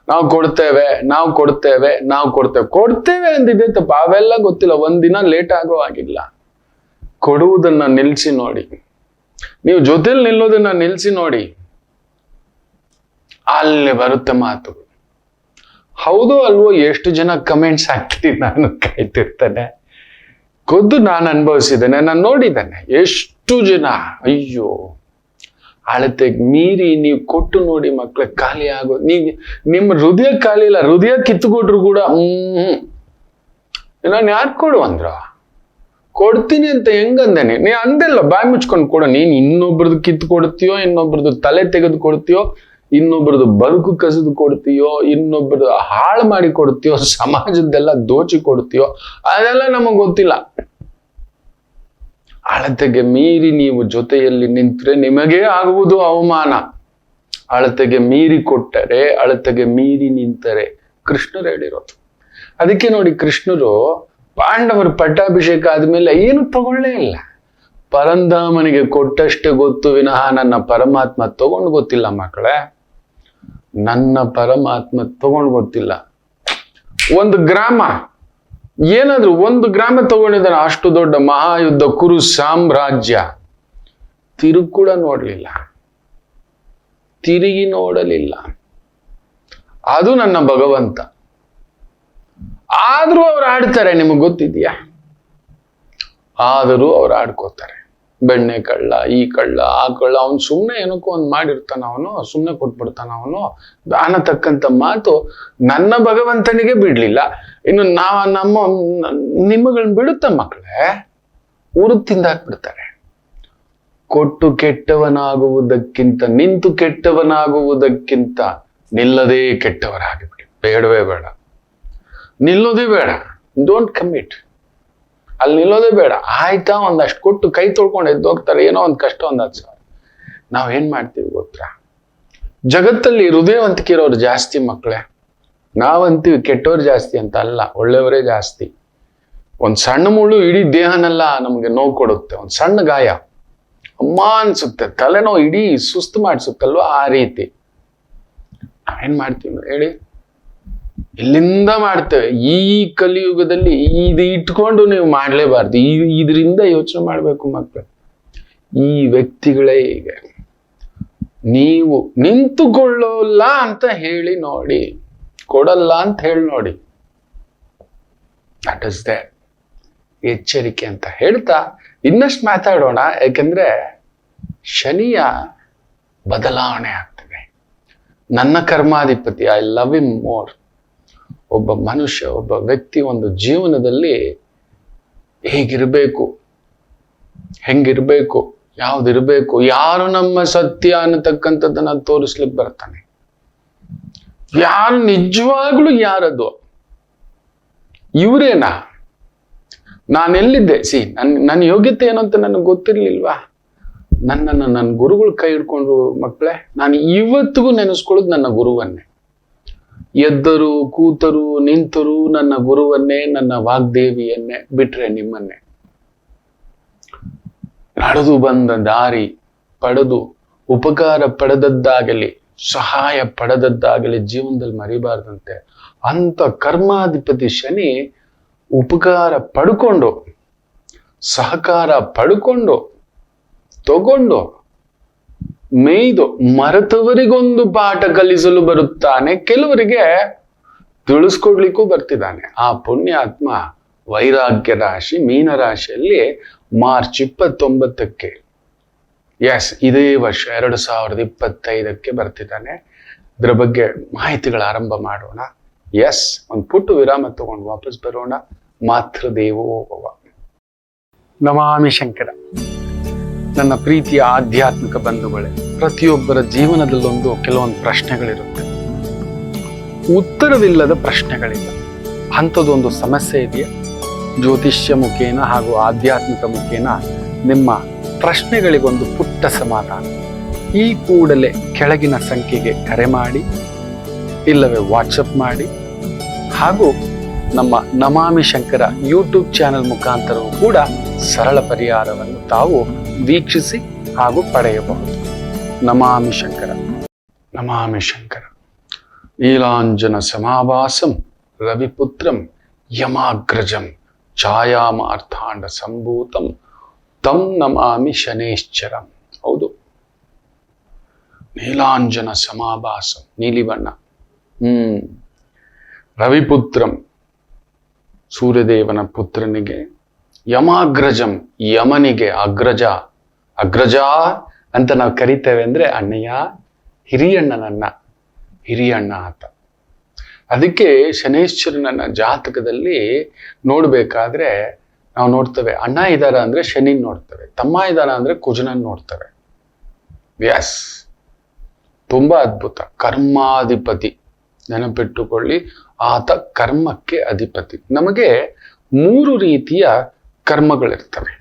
ನಾವು ಕೊಡ್ತೇವೆ, ನಾವು ಕೊಡ್ತೇವೆ, ನಾವು ಕೊಡ್ತೇವೆ ಅಂದಿದೆ ತಪ್ಪ. ಅವೆಲ್ಲ ಗೊತ್ತಿಲ್ಲ. ಒಂದಿನ ಲೇಟ್ ಆಗೋ ಆಗಿಲ್ಲ. ಕೊಡುವುದನ್ನ ನಿಲ್ಸಿ ನೋಡಿ, ನೀವು ಜೊತೆಲಿ ನಿಲ್ಲೋದನ್ನ ನಿಲ್ಸಿ ನೋಡಿ, ಅಲ್ಲಿ ಬರುತ್ತೆ ಮಾತು. ಹೌದು ಅಲ್ವೋ? ಎಷ್ಟು ಜನ ಕಮೆಂಟ್ಸ್ ಹಾಕ್ತೀನಿ, ನಾನು ಕಾಯ್ತಿರ್ತಾನೆ. ಖುದ್ದು ನಾನು ಅನುಭವಿಸಿದ್ದೇನೆ, ನಾನು ನೋಡಿದ್ದೇನೆ. ಎಷ್ಟು ಜನ ಅಯ್ಯೋ ಅಳತೆಗೆ ಮೀರಿ ನೀವು ಕೊಟ್ಟು ನೋಡಿ ಮಕ್ಕಳ ಖಾಲಿ ಆಗೋ. ನಿಮ್ಮ ಹೃದಯ ಖಾಲಿ ಇಲ್ಲ, ಹೃದಯ ಕಿತ್ತುಕೊಟ್ರು ಕೂಡ ನಾನು ಯಾರು ಕೊಡು ಅಂದ್ರ? ಕೊಡ್ತೀನಿ ಅಂತ ಹೆಂಗಂದೇನೆ? ನೀ ಅಂದೆಲ್ಲ ಬಾಯಿ ಮುಚ್ಕೊಂಡು ಕೊಡು. ನೀನ್ ಇನ್ನೊಬ್ರದ್ದು ಕಿತ್ತು ಕೊಡ್ತೀಯೋ, ಇನ್ನೊಬ್ರದ್ದು ತಲೆ ತೆಗೆದು ಕೊಡ್ತೀಯೋ, ಇನ್ನೊಬ್ರದ್ದು ಬದುಕು ಕಸಿದು ಕೊಡ್ತೀಯೋ, ಇನ್ನೊಬ್ರದ್ದು ಹಾಳು ಮಾಡಿ ಕೊಡ್ತೀಯೋ, ಸಮಾಜದ್ದೆಲ್ಲ ದೋಚಿ ಕೊಡ್ತೀಯೋ, ಅದೆಲ್ಲ ನಮಗ್ ಗೊತ್ತಿಲ್ಲ. ಅಳತೆಗೆ ಮೀರಿ ನೀವು ಜೊತೆಯಲ್ಲಿ ನಿಂತರೆ ನಿಮಗೇ ಆಗುವುದು ಅವಮಾನ. ಅಳತೆಗೆ ಮೀರಿ ಕೊಟ್ಟರೆ, ಅಳತೆಗೆ ಮೀರಿ ನಿಂತರೆ. ಕೃಷ್ಣರು ಹೇಳಿರೋದು. ಅದಕ್ಕೆ ನೋಡಿ, ಕೃಷ್ಣರು ಪಾಂಡವರು ಪಟ್ಟಾಭಿಷೇಕ ಆದ್ಮೇಲೆ ಏನು ತಗೊಳ್ಳೇ ಇಲ್ಲ. ಪರಂಧಾಮನಿಗೆ ಕೊಟ್ಟಷ್ಟೇ ಗೊತ್ತು ವಿನಃ ನನ್ನ ಪರಮಾತ್ಮ ತಗೊಂಡು ಗೊತ್ತಿಲ್ಲ ಮಕ್ಕಳೇ. ನನ್ನ ಪರಮಾತ್ಮ ತಗೊಂಡು ಗೊತ್ತಿಲ್ಲ. 1 ಗ್ರಾಮ ಏನಾದ್ರು 1 ಗ್ರಾಮ ತಗೊಂಡಿದ್ದಾನೆ. ಅಷ್ಟು ದೊಡ್ಡ ಮಹಾಯುದ್ಧ, ಕುರು ಸಾಮ್ರಾಜ್ಯ. ತಿರುಗಿ ಕೂಡ ನೋಡ್ಲಿಲ್ಲ, ತಿರುಗಿ ನೋಡಲಿಲ್ಲ. ಅದು ನನ್ನ ಭಗವಂತ. ಆದ್ರೂ ಅವ್ರು ಆಡ್ತಾರೆ, ನಿಮಗ್ ಗೊತ್ತಿದ್ಯಾ? ಆದರೂ ಅವ್ರು ಆಡ್ಕೋತಾರೆ. ಬೆಣ್ಣೆ ಕಳ್ಳ, ಈ ಕಳ್ಳ, ಆ ಕಳ್ಳ. ಅವನು ಸುಮ್ಮನೆ ಏನಕ್ಕೋ ಒಂದು ಮಾಡಿರ್ತಾನ, ಅವನು ಸುಮ್ಮನೆ ಕೊಟ್ಬಿಡ್ತಾನ. ಅವನು ಅನ್ನತಕ್ಕಂಥ ಮಾತು ನನ್ನ ಭಗವಂತನಿಗೆ ಬಿಡ್ಲಿಲ್ಲ, ಇನ್ನು ನಿಮ್ಮಗಳನ್ನ ಬಿಡುತ್ತ ಮಕ್ಕಳೇ? ಊರಿಗೆ ತಿಂದಾಕ್ಬಿಡ್ತಾರೆ. ಕೊಟ್ಟು ಕೆಟ್ಟವನಾಗುವುದಕ್ಕಿಂತ, ನಿಂತು ಕೆಟ್ಟವನಾಗುವುದಕ್ಕಿಂತ ನಿಲ್ಲದೇ ಕೆಟ್ಟವರಾಗಿಬಿಡಿ. ಬೇಡವೇ ಬೇಡ, ನಿಲ್ಲೋದೇ ಬೇಡ. Don't commit. ಅಲ್ಲಿ ನಿಲ್ಲೋದೇ ಬೇಡ. ಆಯ್ತಾ, ಒಂದಷ್ಟು ಕೊಟ್ಟು ಕೈ ತೊಳ್ಕೊಂಡು ಎದ್ದೋಗ್ತಾರೆ. ಏನೋ ಒಂದು ಕಷ್ಟ, 10 ಸಾವಿರ. ನಾವೇನ್ ಮಾಡ್ತೀವಿ ಗೊತ್ತಾ? ಜಗತ್ತಲ್ಲಿ ಹೃದಯವಂತಿಕೆ ಇರೋರು ಜಾಸ್ತಿ ಮಕ್ಕಳೇ. ನಾವಂತೀವಿ ಕೆಟ್ಟವ್ರು ಜಾಸ್ತಿ ಅಂತ. ಅಲ್ಲ, ಒಳ್ಳೆಯವರೇ ಜಾಸ್ತಿ. ಒಂದ್ ಸಣ್ಣ ಮುಳ್ಳು ಇಡೀ ದೇಹನೆಲ್ಲ ನಮ್ಗೆ ನೋವು ಕೊಡುತ್ತೆ. ಒಂದ್ ಸಣ್ಣ ಗಾಯ ಅಮ್ಮ ಅನ್ಸುತ್ತೆ, ತಲೆನೋವು ಇಡೀ ಸುಸ್ತು ಮಾಡಿಸುತ್ತಲ್ವ, ಆ ರೀತಿ. ನಾವೇನ್ ಮಾಡ್ತೀವಿ ಹೇಳಿ? ಇಲ್ಲಿಂದ ಮಾಡ್ತೇವೆ. ಈ ಕಲಿಯುಗದಲ್ಲಿ ಇದು ಇಟ್ಕೊಂಡು ನೀವು ಮಾಡ್ಲೇಬಾರ್ದು. ಇದರಿಂದ ಯೋಚನೆ ಮಾಡ್ಬೇಕು ಮಕ್ಕಳು. ಈ ವ್ಯಕ್ತಿಗಳೇ ಹೀಗೆ. ನೀವು ನಿಂತುಕೊಳ್ಳೋಲ್ಲ ಅಂತ ಹೇಳಿ ನೋಡಿ, ಕೊಡಲ್ಲ ಅಂತ ಹೇಳಿ ನೋಡಿ. ದಟ್ ಇಸ್ ದ ಎಚ್ಚರಿಕೆ ಅಂತ ಹೇಳ್ತಾ ಇನ್ನಷ್ಟು ಮಾತಾಡೋಣ. ಯಾಕೆಂದ್ರೆ ಶನಿಯ ಬದಲಾವಣೆ ಆಗ್ತದೆ. ನನ್ನ ಕರ್ಮಾಧಿಪತಿ, ಐ ಲವ್ ಹಿಮ್ ಮೋರ್. ಒಬ್ಬ ಮನುಷ್ಯ, ಒಬ್ಬ ವ್ಯಕ್ತಿ ಒಂದು ಜೀವನದಲ್ಲಿ ಹೇಗಿರಬೇಕು, ಹೆಂಗಿರ್ಬೇಕು, ಯಾವ್ದಿರ್ಬೇಕು, ಯಾರು ನಮ್ಮ ಸತ್ಯ ಅನ್ನತಕ್ಕಂಥದ್ದನ್ನ ತೋರಿಸ್ಲಿಕ್ಕೆ ಬರ್ತಾನೆ. ಯಾರು ನಿಜವಾಗ್ಲೂ ಯಾರದು, ಇವರೇನಾ? ನಾನೆಲ್ಲಿದ್ದೆ? ನನ್ನ ಯೋಗ್ಯತೆ ಏನು ಅಂತ ನನಗೆ ಗೊತ್ತಿರ್ಲಿಲ್ವಾ? ನನ್ನನ್ನು ನನ್ನ ಗುರುಗಳು ಕೈ ಹಿಡ್ಕೊಂಡ್ರು ಮಕ್ಕಳೇ. ನಾನು ಇವತ್ತಿಗೂ ನೆನೆಸ್ಕೊಳ್ಳೋದು ನನ್ನ ಗುರುವನ್ನೇ. ಎದ್ದರು, ಕೂತರು, ನಿಂತರು ನನ್ನ ಗುರುವನ್ನೇ, ನನ್ನ ವಾಗ್ದೇವಿಯನ್ನೇ, ಬಿಟ್ರೆ ನಿಮ್ಮನ್ನೇ. ನಡೆದು ಬಂದ ದಾರಿ ಪಡೆದು ಉಪಕಾರ ಪಡೆದದ್ದಾಗಲಿ ಸಹಾಯ ಪಡೆದದ್ದಾಗಲಿ ಜೀವನದಲ್ಲಿ ಮರಿಬಾರ್ದಂತೆ. ಅಂತ ಕರ್ಮಾಧಿಪತಿ ಶನಿ ಉಪಕಾರ ಪಡ್ಕೊಂಡು, ಸಹಕಾರ ಪಡ್ಕೊಂಡು, ತಗೊಂಡು, ಮೇಯ್ದು ಮರೆತವರಿಗೊಂದು ಪಾಠ ಕಲಿಸಲು ಬರುತ್ತಾನೆ, ಕೆಲವರಿಗೆ ತಿಳಿಸ್ಕೊಡ್ಲಿಕ್ಕೂ ಬರ್ತಿದ್ದಾನೆ. ಆ ಪುಣ್ಯಾತ್ಮ ವೈರಾಗ್ಯ ರಾಶಿ ಮೀನರಾಶಿಯಲ್ಲಿ ಮಾರ್ಚ್ 29ಕ್ಕೆ, ಎಸ್ ಇದೇ ವರ್ಷ 2025ಕ್ಕೆ ಬರ್ತಿದ್ದಾನೆ. ಇದರ ಬಗ್ಗೆ ಮಾಹಿತಿಗಳ ಆರಂಭ ಮಾಡೋಣ. ಎಸ್, ಒಂದು ಪುಟ್ಟು ವಿರಾಮ ತಗೊಂಡು ವಾಪಸ್ ಬರೋಣ. ಮಾತೃದೇವೋ ಭವ. ನಮಾಮಿ ಶಂಕರ. ನನ್ನ ಪ್ರೀತಿಯ ಆಧ್ಯಾತ್ಮಿಕ ಬಂಧುಗಳೇ, ಪ್ರತಿಯೊಬ್ಬರ ಜೀವನದಲ್ಲೊಂದು ಕೆಲವೊಂದು ಪ್ರಶ್ನೆಗಳಿರುತ್ತೆ, ಉತ್ತರವಿಲ್ಲದ ಪ್ರಶ್ನೆಗಳಿಲ್ಲ. ಅಂಥದ್ದೊಂದು ಸಮಸ್ಯೆ ಇದೆಯಾ? ಜ್ಯೋತಿಷ್ಯ ಮುಖೇನ ಹಾಗೂ ಆಧ್ಯಾತ್ಮಿಕ ಮುಖೇನ ನಿಮ್ಮ ಪ್ರಶ್ನೆಗಳಿಗೊಂದು ಪುಟ್ಟ ಸಮಾಧಾನ. ಈ ಕೂಡಲೇ ಕೆಳಗಿನ ಸಂಖ್ಯೆಗೆ ಕರೆ ಮಾಡಿ, ಇಲ್ಲವೇ ವಾಟ್ಸಪ್ ಮಾಡಿ, ಹಾಗೂ ನಮ್ಮ ನಮಾಮಿ ಶಂಕರ ಯೂಟ್ಯೂಬ್ ಚಾನೆಲ್ ಮುಖಾಂತರವೂ ಕೂಡ ಸರಳ ಪರಿಹಾರವನ್ನು ತಾವು ವೀಕ್ಷಿಸಿ ಹಾಗೂ ಪಡೆಯಬಹುದು. ನಮಾಮಿ ಶಂಕರ. ನಮಾಮಿ ಶಂಕರ. ನೀಲಾಂಜನ ಸಮಾಭಾಸಂ ರವಿಪುತ್ರಂ ಯಮಾಗ್ರಜಂ ಛಾಯಾಮಾರ್ಥಾಂಡ ಸಂಭೂತಂ ತಂ ನಮಾಮಿ ಶನೇಶ್ಚರಂ. ಹೌದು, ನೀಲಾಂಜನ ಸಮಾಭಾಸಂ, ನೀಲಿ ಬಣ್ಣ. ರವಿಪುತ್ರಂ, ಸೂರ್ಯದೇವನ ಪುತ್ರನಿಗೆ, ಯಮಾಗ್ರಜಂ, ಯಮನಿಗೆ ಅಗ್ರಜ. ಅಗ್ರಜ ಅಂತ ನಾವು ಕರಿತೇವೆ ಅಂದ್ರೆ ಅಣ್ಣಯ್ಯ, ಹಿರಿಯಣ್ಣನನ್ನ, ಹಿರಿಯಣ್ಣ ಅಂತ. ಅದಕ್ಕೆ ಶನೇಶ್ವರನ ಜಾತಕದಲ್ಲಿ ನೋಡ್ಬೇಕಾದ್ರೆ ನಾವು ನೋಡ್ತೇವೆ, ಅಣ್ಣ ಇದ್ದಾರ ಅಂದ್ರೆ ಶನಿ ನೋಡ್ತೇವೆ, ತಮ್ಮ ಇದ್ದಾರ ಅಂದ್ರೆ ಕುಜನನ್ ನೋಡ್ತೇವೆ. ಎಸ್, ತುಂಬಾ ಅದ್ಭುತ. ಕರ್ಮಾಧಿಪತಿ ನೆನಪಿಟ್ಟುಕೊಳ್ಳಿ, ಆತ ಕರ್ಮಕ್ಕೆ ಅಧಿಪತಿ. ನಮಗೆ 3 ರೀತಿಯ ಕರ್ಮಗಳಿರ್ತವೆ.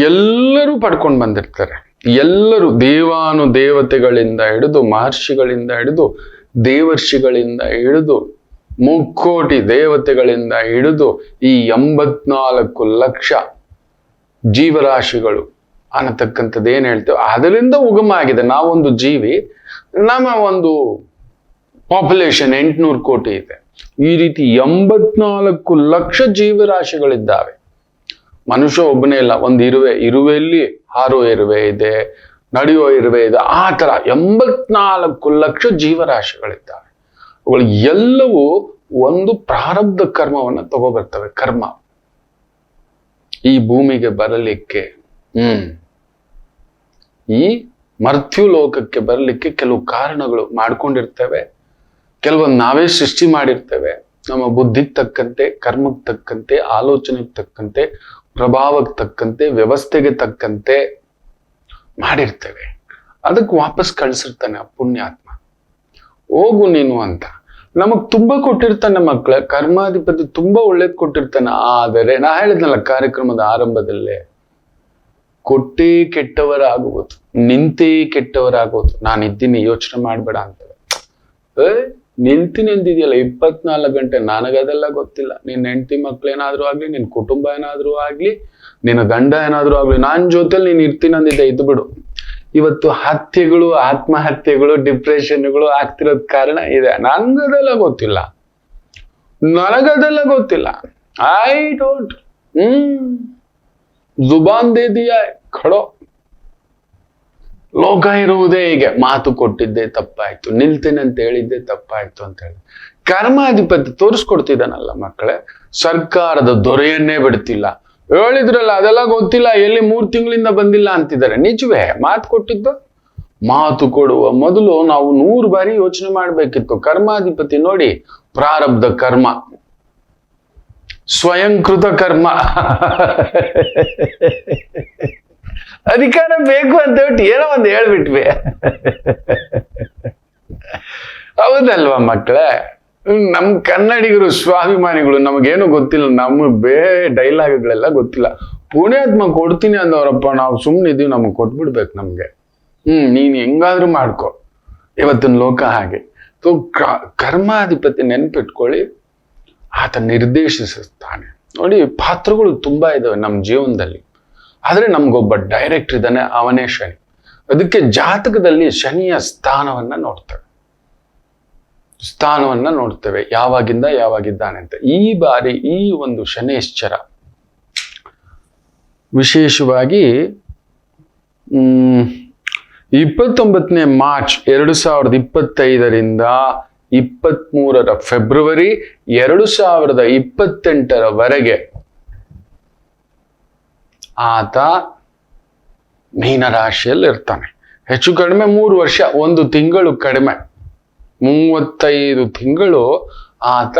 ಎಲ್ಲರೂ ಪಡ್ಕೊಂಡು ಬಂದಿರ್ತಾರೆ. ಎಲ್ಲರೂ ದೇವಾನು ದೇವತೆಗಳಿಂದ ಹಿಡಿದು, ಮಹರ್ಷಿಗಳಿಂದ ಹಿಡಿದು, ದೇವರ್ಷಿಗಳಿಂದ ಹಿಡಿದು, ಮುಕ್ಕೋಟಿ ದೇವತೆಗಳಿಂದ ಹಿಡಿದು, ಈ 84 ಲಕ್ಷ ಜೀವರಾಶಿಗಳು ಅನ್ನತಕ್ಕಂಥದ್ದು ಏನ್ ಹೇಳ್ತೇವೆ, ಅದರಿಂದ ಉಗಮ ಆಗಿದೆ. ನಾವೊಂದು ಜೀವಿ, ನಮ್ಮ ಒಂದು ಪಾಪ್ಯುಲೇಷನ್ 800 ಕೋಟಿ ಇದೆ. ಈ ರೀತಿ 84 ಲಕ್ಷ ಜೀವರಾಶಿಗಳಿದ್ದಾವೆ. ಮನುಷ್ಯ ಒಬ್ಬನೇ ಇಲ್ಲ, ಒಂದು ಇರುವೆಯಲ್ಲಿ ಹಾರೋ ಇರುವೆ ಇದೆ, ನಡೆಯೋ ಇರುವೆ ಇದೆ. ಆ ತರ 84 ಲಕ್ಷ ಜೀವರಾಶಿಗಳಿದ್ದಾವೆ. ಅವುಗಳು ಎಲ್ಲವೂ ಒಂದು ಪ್ರಾರಬ್ಧ ಕರ್ಮವನ್ನ ತಗೋಬರ್ತವೆ. ಕರ್ಮ ಈ ಭೂಮಿಗೆ ಬರಲಿಕ್ಕೆ, ಈ ಮರ್ತ್ಯು ಲೋಕಕ್ಕೆ ಬರಲಿಕ್ಕೆ ಕೆಲವು ಕಾರಣಗಳು ಮಾಡ್ಕೊಂಡಿರ್ತೇವೆ. ಕೆಲವೊಂದು ನಾವೇ ಸೃಷ್ಟಿ ಮಾಡಿರ್ತೇವೆ. ನಮ್ಮ ಬುದ್ಧಿಗೆ ತಕ್ಕಂತೆ, ಕರ್ಮಕ್ಕೆ ತಕ್ಕಂತೆ, ಆಲೋಚನೆಗೆ ತಕ್ಕಂತೆ, ಪ್ರಭಾವಕ್ಕೆ ತಕ್ಕಂತೆ, ವ್ಯವಸ್ಥೆಗೆ ತಕ್ಕಂತೆ ಮಾಡಿರ್ತೇವೆ. ಅದಕ್ಕೆ ವಾಪಸ್ ಕಳಿಸಿರ್ತಾನೆ ಆ ಪುಣ್ಯಾತ್ಮ, ಹೋಗು ನೀನು ಅಂತ. ನಮಗ್ ತುಂಬಾ ಕೊಟ್ಟಿರ್ತಾನೆ ಮಕ್ಕಳ. ಕರ್ಮಾಧಿಪತಿ ತುಂಬಾ ಒಳ್ಳೇದ್ ಕೊಟ್ಟಿರ್ತಾನೆ. ಆದರೆ ನಾ ಹೇಳಿದ್ನಲ್ಲ ಕಾರ್ಯಕ್ರಮದ ಆರಂಭದಲ್ಲೇ, ಕೊಟ್ಟೇ ಕೆಟ್ಟವರಾಗುವುದು, ನಿಂತೇ ಕೆಟ್ಟವರಾಗುವುದು. ನಾನಿದ್ದೀನಿ, ಯೋಚನೆ ಮಾಡ್ಬೇಡ ಅಂತೇವೆ. ನಿಲ್ತೀನಿ ಅಂದಿದೆಯಲ್ಲ 24 ಗಂಟೆ, ನನಗದೆಲ್ಲ ಗೊತ್ತಿಲ್ಲ. ನಿನ್ನ ಹೆಂಡತಿ ಮಕ್ಳೇನಾದ್ರೂ ಆಗ್ಲಿ, ನಿನ್ ಕುಟುಂಬ ಏನಾದ್ರೂ ಆಗ್ಲಿ, ನಿನ್ನ ಗಂಡ ಏನಾದ್ರೂ ಆಗ್ಲಿ, ನಾನ್ ಜೊತೆಲಿ ನೀನ್ ಇರ್ತೀನಿ ಅಂದಿದ್ದೆ, ಇದ್ದು ಬಿಡು. ಇವತ್ತು ಹತ್ಯೆಗಳು, ಆತ್ಮಹತ್ಯೆಗಳು, ಡಿಪ್ರೆಷನ್ಗಳು ಆಗ್ತಿರೋದ್ ಕಾರಣ ಇದೆ. ನನಗದೆಲ್ಲ ಗೊತ್ತಿಲ್ಲ, ನನಗದೆಲ್ಲ ಗೊತ್ತಿಲ್ಲ. ಐ ಡೋಂಟ್ ಜುಬಾನ್ ದೇ ದಿಯಾ ಖಡೋ. ಲೋಕ ಇರುವುದೇ ಹೀಗೆ. ಮಾತು ಕೊಟ್ಟಿದ್ದೆ ತಪ್ಪಾಯ್ತು, ನಿಲ್ತೇನೆ ಅಂತ ಹೇಳಿದ್ದೆ ತಪ್ಪಾಯ್ತು ಅಂತ ಹೇಳಿ ಕರ್ಮಾಧಿಪತಿ ತೋರಿಸ್ಕೊಡ್ತಿದ್ದಾನಲ್ಲ ಮಕ್ಕಳೇ. ಸರ್ಕಾರದ ದೊರೆಯನ್ನೇ ಬಿಡ್ತಿಲ್ಲ. ಹೇಳಿದ್ರಲ್ಲ ಅದೆಲ್ಲ ಗೊತ್ತಿಲ್ಲ, ಎಲ್ಲಿ 3 ತಿಂಗಳಿಂದ ಬಂದಿಲ್ಲ ಅಂತಿದ್ದಾರೆ. ನಿಜವೇ? ಮಾತು ಕೊಟ್ಟಿದ್ದು? ಮಾತು ಕೊಡುವ ಮೊದಲು ನಾವು 100 ಬಾರಿ ಯೋಚನೆ ಮಾಡ್ಬೇಕಿತ್ತು. ಕರ್ಮಾಧಿಪತಿ ನೋಡಿ ಪ್ರಾರಬ್ಧ ಕರ್ಮ, ಸ್ವಯಂಕೃತ ಕರ್ಮ. ಅಧಿಕಾರ ಬೇಕು ಅಂತ ಹೇಳ್ಬಿಟ್ಟು ಏನೋ ಒಂದು ಹೇಳ್ಬಿಟ್ವಿ. ಹೌದಲ್ವಾ ಮಕ್ಕಳೇ? ನಮ್ ಕನ್ನಡಿಗರು ಸ್ವಾಭಿಮಾನಿಗಳು, ನಮಗೇನು ಗೊತ್ತಿಲ್ಲ, ನಮಗೆ ಡೈಲಾಗ್ಗಳೆಲ್ಲ ಗೊತ್ತಿಲ್ಲ. ಪುಣ್ಯಾತ್ಮ ಕೊಡ್ತೀನಿ ಅಂದವರಪ್ಪ, ನಾವು ಸುಮ್ಮನಿದ್ದೀವಿ, ನಮಗೆ ಕೊಟ್ಬಿಡ್ಬೇಕು ನಮ್ಗೆ. ನೀನ್ ಹೆಂಗಾದ್ರೂ ಮಾಡ್ಕೊ. ಇವತ್ತಿನ ಲೋಕ ಹಾಗೆ. ಕರ್ಮಾಧಿಪತಿ ನೆನ್ಪಿಟ್ಕೊಳ್ಳಿ, ಆತ ನಿರ್ದೇಶಿಸುತ್ತಾನೆ. ನೋಡಿ, ಪಾತ್ರಗಳು ತುಂಬಾ ಇದಾವೆ ನಮ್ಮ ಜೀವನದಲ್ಲಿ, ಆದ್ರೆ ನಮ್ಗೊಬ್ಬ ಡೈರೆಕ್ಟರ್ ಇದ್ದಾನೆ, ಅವನೇ ಶನಿ. ಅದಕ್ಕೆ ಜಾತಕದಲ್ಲಿ ಶನಿಯ ಸ್ಥಾನವನ್ನ ನೋಡ್ತೇವೆ, ಯಾವಾಗಿದ್ದಾನೆ ಅಂತ. ಈ ಬಾರಿ ಈ ಒಂದು ಶನೇಶ್ಚರ ವಿಶೇಷವಾಗಿ 29ನೇ ಮಾರ್ಚ್ 2025ರಿಂದ 23ರ ಫೆಬ್ರವರಿ 2028ರವರೆಗೆ ಆತ ಮೀನರಾಶಿಯಲ್ಲಿ ಇರ್ತಾನೆ. ಹೆಚ್ಚು ಕಡಿಮೆ 3 ವರ್ಷ, 1 ತಿಂಗಳು ಕಡಿಮೆ, 35 ತಿಂಗಳು ಆತ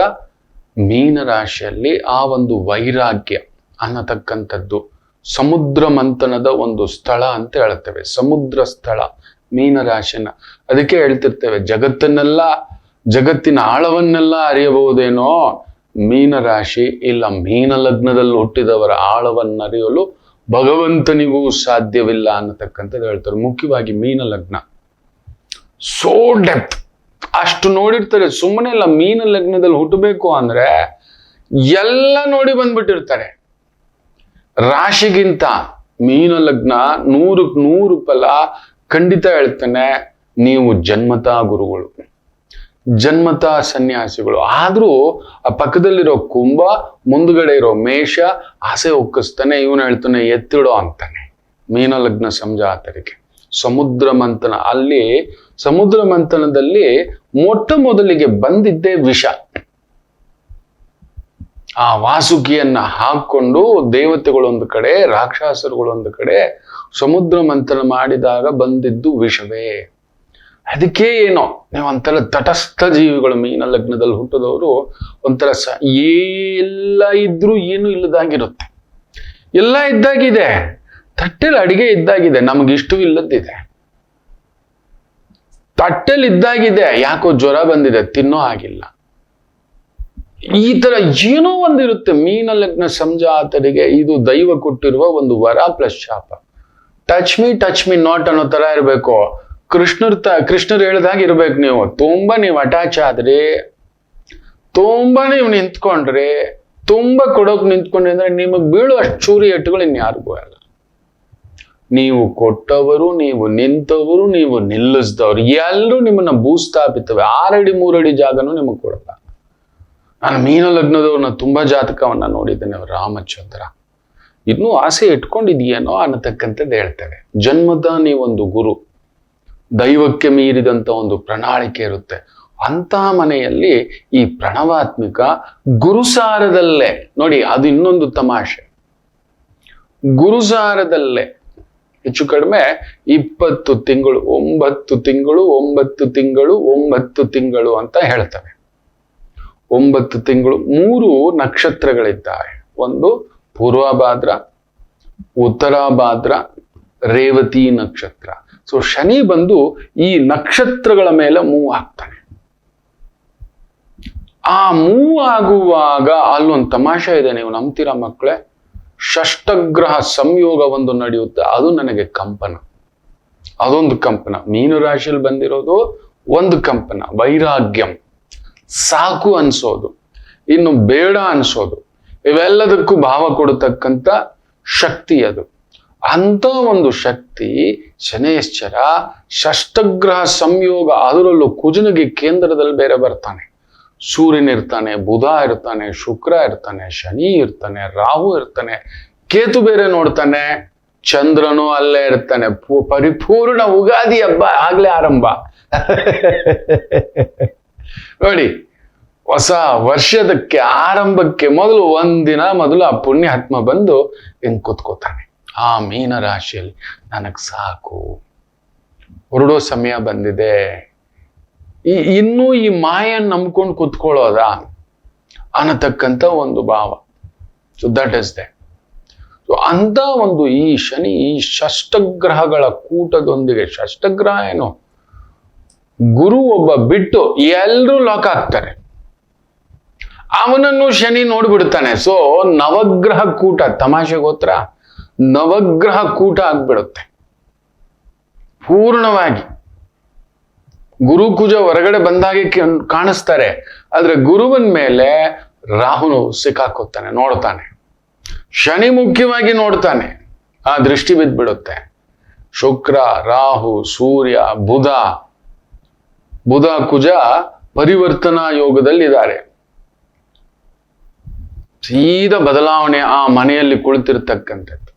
ಮೀನರಾಶಿಯಲ್ಲಿ ಆ ಒಂದು ವೈರಾಗ್ಯ ಅನ್ನತಕ್ಕಂಥದ್ದು ಸಮುದ್ರ ಮಂಥನದ ಒಂದು ಸ್ಥಳ ಅಂತ ಹೇಳ್ತೇವೆ. ಸಮುದ್ರ ಸ್ಥಳ ಮೀನರಾಶಿನ. ಅದಕ್ಕೆ ಹೇಳ್ತಿರ್ತೇವೆ, ಜಗತ್ತಿನ ಆಳವನ್ನೆಲ್ಲ ಅರಿಯಬಹುದೇನೋ, ಮೀನರಾಶಿ ಇಲ್ಲ ಮೀನ ಲಗ್ನದಲ್ಲಿ ಹುಟ್ಟಿದವರ ಆಳವನ್ನರಿಯಲು ಭಗವಂತನಿಗೂ ಸಾಧ್ಯವಿಲ್ಲ ಅನ್ನತಕ್ಕಂಥದ್ದು ಹೇಳ್ತಾರೆ. ಮುಖ್ಯವಾಗಿ ಮೀನ ಲಗ್ನ ಸೋ ಡೆಪ್ತ್ ಅಷ್ಟು ನೋಡಿರ್ತಾರೆ. ಸುಮ್ಮನೆ ಇಲ್ಲ, ಮೀನ ಲಗ್ನದಲ್ಲಿ ಹುಟ್ಟಬೇಕು ಅಂದ್ರೆ ಎಲ್ಲ ನೋಡಿ ಬಂದ್ಬಿಟ್ಟಿರ್ತಾರೆ. ರಾಶಿಗಿಂತ ಮೀನ ಲಗ್ನ 100ಕ್ಕೆ 100 ಫಲ. ಖಂಡಿತ ಹೇಳ್ತಾನೆ, ನೀವು ಜನ್ಮತಾ ಗುರುಗಳು, ಜನ್ಮತಾ ಸನ್ಯಾಸಿಗಳು. ಆದ್ರೂ ಆ ಪಕ್ಕದಲ್ಲಿರೋ ಕುಂಭ, ಮುಂದ್ಗಡೆ ಇರೋ ಮೇಷ ಆಸೆ ಒಕ್ಕಿಸ್ತಾನೆ. ಇವನು ಹೇಳ್ತಾನೆ ಎತ್ತಿಡೋ ಅಂತಾನೆ. ಮೀನ ಲಗ್ನ ಸಂಜಾತರಿಗೆ ಸಮುದ್ರ ಮಂಥನ. ಅಲ್ಲಿ ಸಮುದ್ರ ಮಂಥನದಲ್ಲಿ ಮೊಟ್ಟ ಮೊದಲಿಗೆ ಬಂದಿದ್ದೇ ವಿಷ. ಆ ವಾಸುಕಿಯನ್ನ ಹಾಕೊಂಡು ದೇವತೆಗಳೊಂದು ಕಡೆ, ರಾಕ್ಷಸರುಗಳೊಂದು ಕಡೆ ಸಮುದ್ರ ಮಂಥನ ಮಾಡಿದಾಗ ಬಂದಿದ್ದು ವಿಷವೇ. ಅದಕ್ಕೆ ಏನೋ ನೀವು ಒಂಥರ ತಟಸ್ಥ ಜೀವಿಗಳು, ಮೀನ ಲಗ್ನದಲ್ಲಿ ಹುಟ್ಟಿದವರು ಒಂಥರ ಎಲ್ಲ ಇದ್ರೂ ಏನು ಇಲ್ಲದಾಗಿರುತ್ತೆ. ಎಲ್ಲ ಇದ್ದಾಗಿದೆ, ತಟ್ಟೆಲಿ ಅಡಿಗೆ ಇದ್ದಾಗಿದೆ, ನಮಗಿಷ್ಟು ಇಲ್ಲದಿದೆ. ತಟ್ಟೆಲಿ ಇದ್ದಾಗಿದೆ, ಯಾಕೋ ಜ್ವರ ಬಂದಿದೆ, ತಿನ್ನೋ ಆಗಿಲ್ಲ. ಈ ತರ ಏನೋ ಒಂದಿರುತ್ತೆ. ಮೀನ ಲಗ್ನ ಸಂಜಾತರಿಗೆ ಇದು ದೈವ ಕೊಟ್ಟಿರುವ ಒಂದು ವರ ಪ್ಲಸ್ ಶಾಪ. ಟಚ್ ಮೀ ನಾಟ್ ಅನ್ನೋ ತರ ಇರ್ಬೇಕು. ಕೃಷ್ಣರು ಹೇಳ್ದಾಗ ಇರ್ಬೇಕು. ನೀವು ಅಟ್ಯಾಚ್ ಆದ್ರಿ, ತುಂಬಾ ನೀವು ನಿಂತ್ಕೊಂಡ್ರಿ, ತುಂಬಾ ಕೊಡೋಕ್ ನಿಂತ್ಕೊಂಡ್ರಿ ಅಂದ್ರೆ ನಿಮಗ್ ಬೀಳು ಅಷ್ಟು ಚೂರಿ ಎಟ್ಟುಗಳು ಇನ್ಯಾರಿಗೂ ಅಲ್ಲ. ನೀವು ಕೊಟ್ಟವರು, ನೀವು ನಿಂತವರು, ನೀವು ನಿಲ್ಲಿಸಿದವರು ಎಲ್ಲರೂ ನಿಮ್ಮನ್ನ ಭೂಸ್ಥಾಪಿತವೆ. 6 ಅಡಿ 3 ಅಡಿ ಜಾಗನೂ ನಿಮಗ್ ಕೊಡಲ್ಲ. ನಾನು ಮೀನ ಲಗ್ನದವ್ರನ್ನ ತುಂಬಾ ಜಾತಕವನ್ನ ನೋಡಿದ್ದೇನೆ. ರಾಮಚಂದ್ರ ಇನ್ನೂ ಆಸೆ ಇಟ್ಕೊಂಡಿದೆಯೇನೋ ಅನ್ನತಕ್ಕಂಥದ್ದು ಹೇಳ್ತೇವೆ. ಜನ್ಮದ ನೀವೊಂದು ಗುರು, ದೈವಕ್ಕೆ ಮೀರಿದಂತ ಒಂದು ಪ್ರಣಾಳಿಕೆ ಇರುತ್ತೆ. ಅಂತಹ ಮನೆಯಲ್ಲಿ ಈ ಪ್ರಣವಾತ್ಮಿಕ ಗುರುಸಾರದಲ್ಲೇ ನೋಡಿ, ಅದು ಇನ್ನೊಂದು ತಮಾಷೆ. ಗುರುಸಾರದಲ್ಲೇ ಹೆಚ್ಚು ಕಡಿಮೆ 20 ತಿಂಗಳು, 9 ತಿಂಗಳು 9 ತಿಂಗಳು 9 ತಿಂಗಳು ಅಂತ ಹೇಳ್ತವೆ. 9 ತಿಂಗಳು 3 ನಕ್ಷತ್ರಗಳಿದ್ದಾವೆ. ಒಂದು ಪೂರ್ವಭಾದ್ರ, ಉತ್ತರಾಭಾದ್ರ, ರೇವತಿ ನಕ್ಷತ್ರ. ಸೊ ಶನಿ ಬಂದು ಈ ನಕ್ಷತ್ರಗಳ ಮೇಲೆ ಮೂವ್ ಆಗ್ತಾನೆ. ಆ ಮೂವ್ ಆಗುವಾಗ ಅಲ್ಲೊಂದು ತಮಾಷೆ ಇದೆ, ನೀವು ನಂಬ್ತೀರಾ ಮಕ್ಕಳೇ? ಷಷ್ಟಗ್ರಹ ಸಂಯೋಗ ಒಂದು ನಡೆಯುತ್ತೆ. ಅದು ನನಗೆ ಕಂಪನ, ಅದೊಂದು ಕಂಪನ. ಮೀನು ರಾಶಿಯಲ್ಲಿ ಬಂದಿರೋದು ಒಂದು ಕಂಪನ, ವೈರಾಗ್ಯಂ, ಸಾಕು ಅನ್ಸೋದು, ಇನ್ನು ಬೇಡ ಅನ್ಸೋದು, ಇವೆಲ್ಲದಕ್ಕೂ ಭಾವ ಕೊಡತಕ್ಕಂಥ ಶಕ್ತಿ ಅದು. ಅಂತ ಒಂದು ಶಕ್ತಿ ಶನೇಶ್ಚರ ಷಷ್ಟಗ್ರಹ ಸಂಯೋಗ. ಅದರಲ್ಲೂ ಕುಜನಿಗೆ ಕೇಂದ್ರದಲ್ಲಿ ಬೇರೆ ಬರ್ತಾನೆ. ಸೂರ್ಯನ ಇರ್ತಾನೆ, ಬುಧ ಇರ್ತಾನೆ, ಶುಕ್ರ ಇರ್ತಾನೆ, ಶನಿ ಇರ್ತಾನೆ, ರಾಹು ಇರ್ತಾನೆ, ಕೇತು ಬೇರೆ ನೋಡ್ತಾನೆ, ಚಂದ್ರನು ಅಲ್ಲೇ ಇರ್ತಾನೆ. ಪರಿಪೂರ್ಣ ಉಗಾದಿ ಹಬ್ಬ ಆಗ್ಲೇ ಆರಂಭ. ನೋಡಿ, ಹೊಸ ವರ್ಷದಕ್ಕೆ ಆರಂಭಕ್ಕೆ ಮೊದಲು ಒಂದಿನ ಮೊದಲು ಆ ಪುಣ್ಯಾತ್ಮ ಬಂದು ಹಿಂಗ್ ಕೂತ್ಕೋತಾನೆ ಆ ಮೀನ ರಾಶಿಯಲ್ಲಿ. ನನಗ್ ಸಾಕು, ಹೊರಡೋ ಸಮಯ ಬಂದಿದೆ, ಇನ್ನೂ ಈ ಮಾಯನ್ ನಂಬ್ಕೊಂಡು ಕುತ್ಕೊಳ್ಳೋದ ಅನ್ನತಕ್ಕಂಥ ಒಂದು ಭಾವ. So that is they. So ಅಂತ ಒಂದು ಈ ಶನಿ ಈ ಷಷ್ಟಗ್ರಹಗಳ ಕೂಟದೊಂದಿಗೆ, ಷಷ್ಟಗ್ರಹ ಏನು, ಗುರು ಒಬ್ಬ ಬಿಟ್ಟು ಎಲ್ರೂ ಲಾಕ್ ಆಗ್ತಾರೆ, ಅವನನ್ನು ಶನಿ ನೋಡ್ಬಿಡ್ತಾನೆ. ಸೊ ನವಗ್ರಹ ಕೂಟ, ತಮಾಷೆ ಗೋತ್ರ ನವಗ್ರಹ ಕೂಟ ಆಗ್ಬಿಡುತ್ತೆ ಪೂರ್ಣವಾಗಿ. ಗುರು ಕುಜ ಹೊರಗಡೆ ಬಂದಾಗೆ ಕಾಣಿಸ್ತಾರೆ, ಆದ್ರೆ ಗುರುವಿನ ಮೇಲೆ ರಾಹುನು ಸಿಕ್ಕಾಕೋತಾನೆ, ನೋಡ್ತಾನೆ. ಶನಿ ಮುಖ್ಯವಾಗಿ ನೋಡ್ತಾನೆ, ಆ ದೃಷ್ಟಿ ಬಿದ್ದ್ಬಿಡುತ್ತೆ. ಶುಕ್ರ, ರಾಹು, ಸೂರ್ಯ, ಬುಧ ಕುಜ ಪರಿವರ್ತನಾ ಯೋಗದಲ್ಲಿದ್ದಾರೆ. ಸೀದಾ ಬದಲಾವಣೆ ಆ ಮನೆಯಲ್ಲಿ ಕುಳಿತಿರ್ತಕ್ಕಂಥದ್ದು.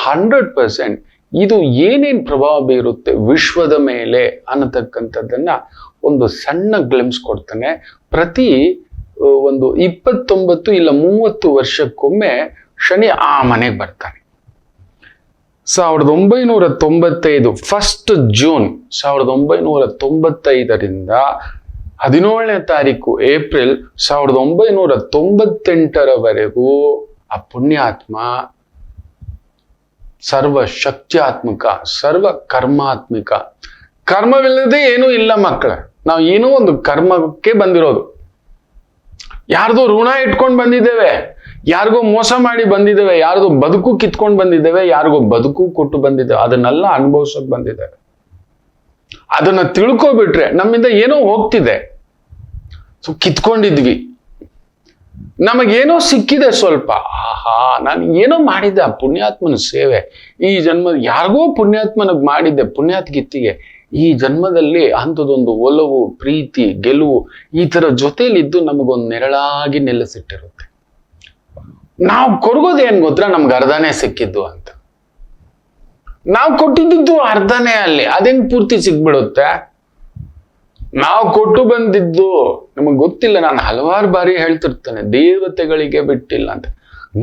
100% ಇದು ಏನೇನ್ ಪ್ರಭಾವ ಬೀರುತ್ತೆ ವಿಶ್ವದ ಮೇಲೆ ಅನ್ನತಕ್ಕಂಥದ್ದನ್ನ ಒಂದು ಸಣ್ಣ ಗ್ಲಿಮ್ಸ್ ಕೊಡ್ತಾನೆ. ಪ್ರತಿ ಒಂದು 29 ಇಲ್ಲ 30 ವರ್ಷಕ್ಕೊಮ್ಮೆ ಶನಿ ಆ ಮನೆಗೆ ಬರ್ತಾನೆ. 1995 1 ಜೂನ್ 1995ರಿಂದ 17ನೇ ತಾರೀಕು ಏಪ್ರಿಲ್ 1998ರವರೆಗೂ ಆ ಪುಣ್ಯಾತ್ಮ ಸರ್ವ ಶಕ್ತ್ಯಾತ್ಮಕ, ಸರ್ವ ಕರ್ಮಾತ್ಮಿಕ. ಕರ್ಮವಿಲ್ಲದೆ ಏನೂ ಇಲ್ಲ ಮಕ್ಕಳ. ನಾವು ಏನೋ ಒಂದು ಕರ್ಮಕ್ಕೆ ಬಂದಿರೋದು. ಯಾರ್ದೋ ಋಣ ಇಟ್ಕೊಂಡು ಬಂದಿದ್ದೇವೆ, ಯಾರಿಗೋ ಮೋಸ ಮಾಡಿ ಬಂದಿದ್ದೇವೆ, ಯಾರ್ದೋ ಬದುಕು ಕಿತ್ಕೊಂಡು ಬಂದಿದ್ದೇವೆ, ಯಾರಿಗೋ ಬದುಕು ಕೊಟ್ಟು ಬಂದಿದ್ದೇವೆ, ಅದನ್ನೆಲ್ಲ ಅನುಭವಿಸೋಕೆ ಬಂದಿದ್ದೇವೆ. ಅದನ್ನ ತಿಳ್ಕೊಬಿಟ್ರೆ ನಮ್ಮಿಂದ ಏನೋ ಹೋಗ್ತಿದೆ. ಸೊ ಕಿತ್ಕೊಂಡಿದ್ವಿ, ನಮಗೇನೋ ಸಿಕ್ಕಿದೆ ಸ್ವಲ್ಪ. ಆಹಾ, ನಾನು ಏನೋ ಮಾಡಿದ್ದೆ ಆ ಪುಣ್ಯಾತ್ಮನ ಸೇವೆ ಈ ಜನ್ಮ, ಯಾರಿಗೋ ಪುಣ್ಯಾತ್ಮನಿಗೆ ಮಾಡಿದ್ದೆ, ಪುಣ್ಯಾತ್ಗಿತ್ತಿಗೆ ಈ ಜನ್ಮದಲ್ಲಿ ಅಂಥದೊಂದು ಒಲವು, ಪ್ರೀತಿ, ಗೆಲುವು ಈ ತರ ಜೊತೆಲಿದ್ದು ನಮಗೊಂದು ನೆರಳಾಗಿ ನೆಲೆಸಿಟ್ಟಿರುತ್ತೆ. ನಾವು ಕೊರಗೋದೇನ್ ಗೊತ್ತಾ, ನಮ್ಗೆ ಅರ್ಧನೇ ಸಿಕ್ಕಿದ್ದು ಅಂತ. ನಾವು ಕೊಟ್ಟಿದ್ದು ಅರ್ಧನೇ, ಅಲ್ಲಿ ಅದೇಂಗ್ ಪೂರ್ತಿ ಸಿಗ್ಬಿಡುತ್ತೆ. ನಾವು ಕೊಟ್ಟು ಬಂದಿದ್ದು ನಮಗ್ ಗೊತ್ತಿಲ್ಲ. ನಾನು ಹಲವಾರು ಬಾರಿ ಹೇಳ್ತಿರ್ತೇನೆ, ದೇವತೆಗಳಿಗೆ ಬಿಟ್ಟಿಲ್ಲ ಅಂತ.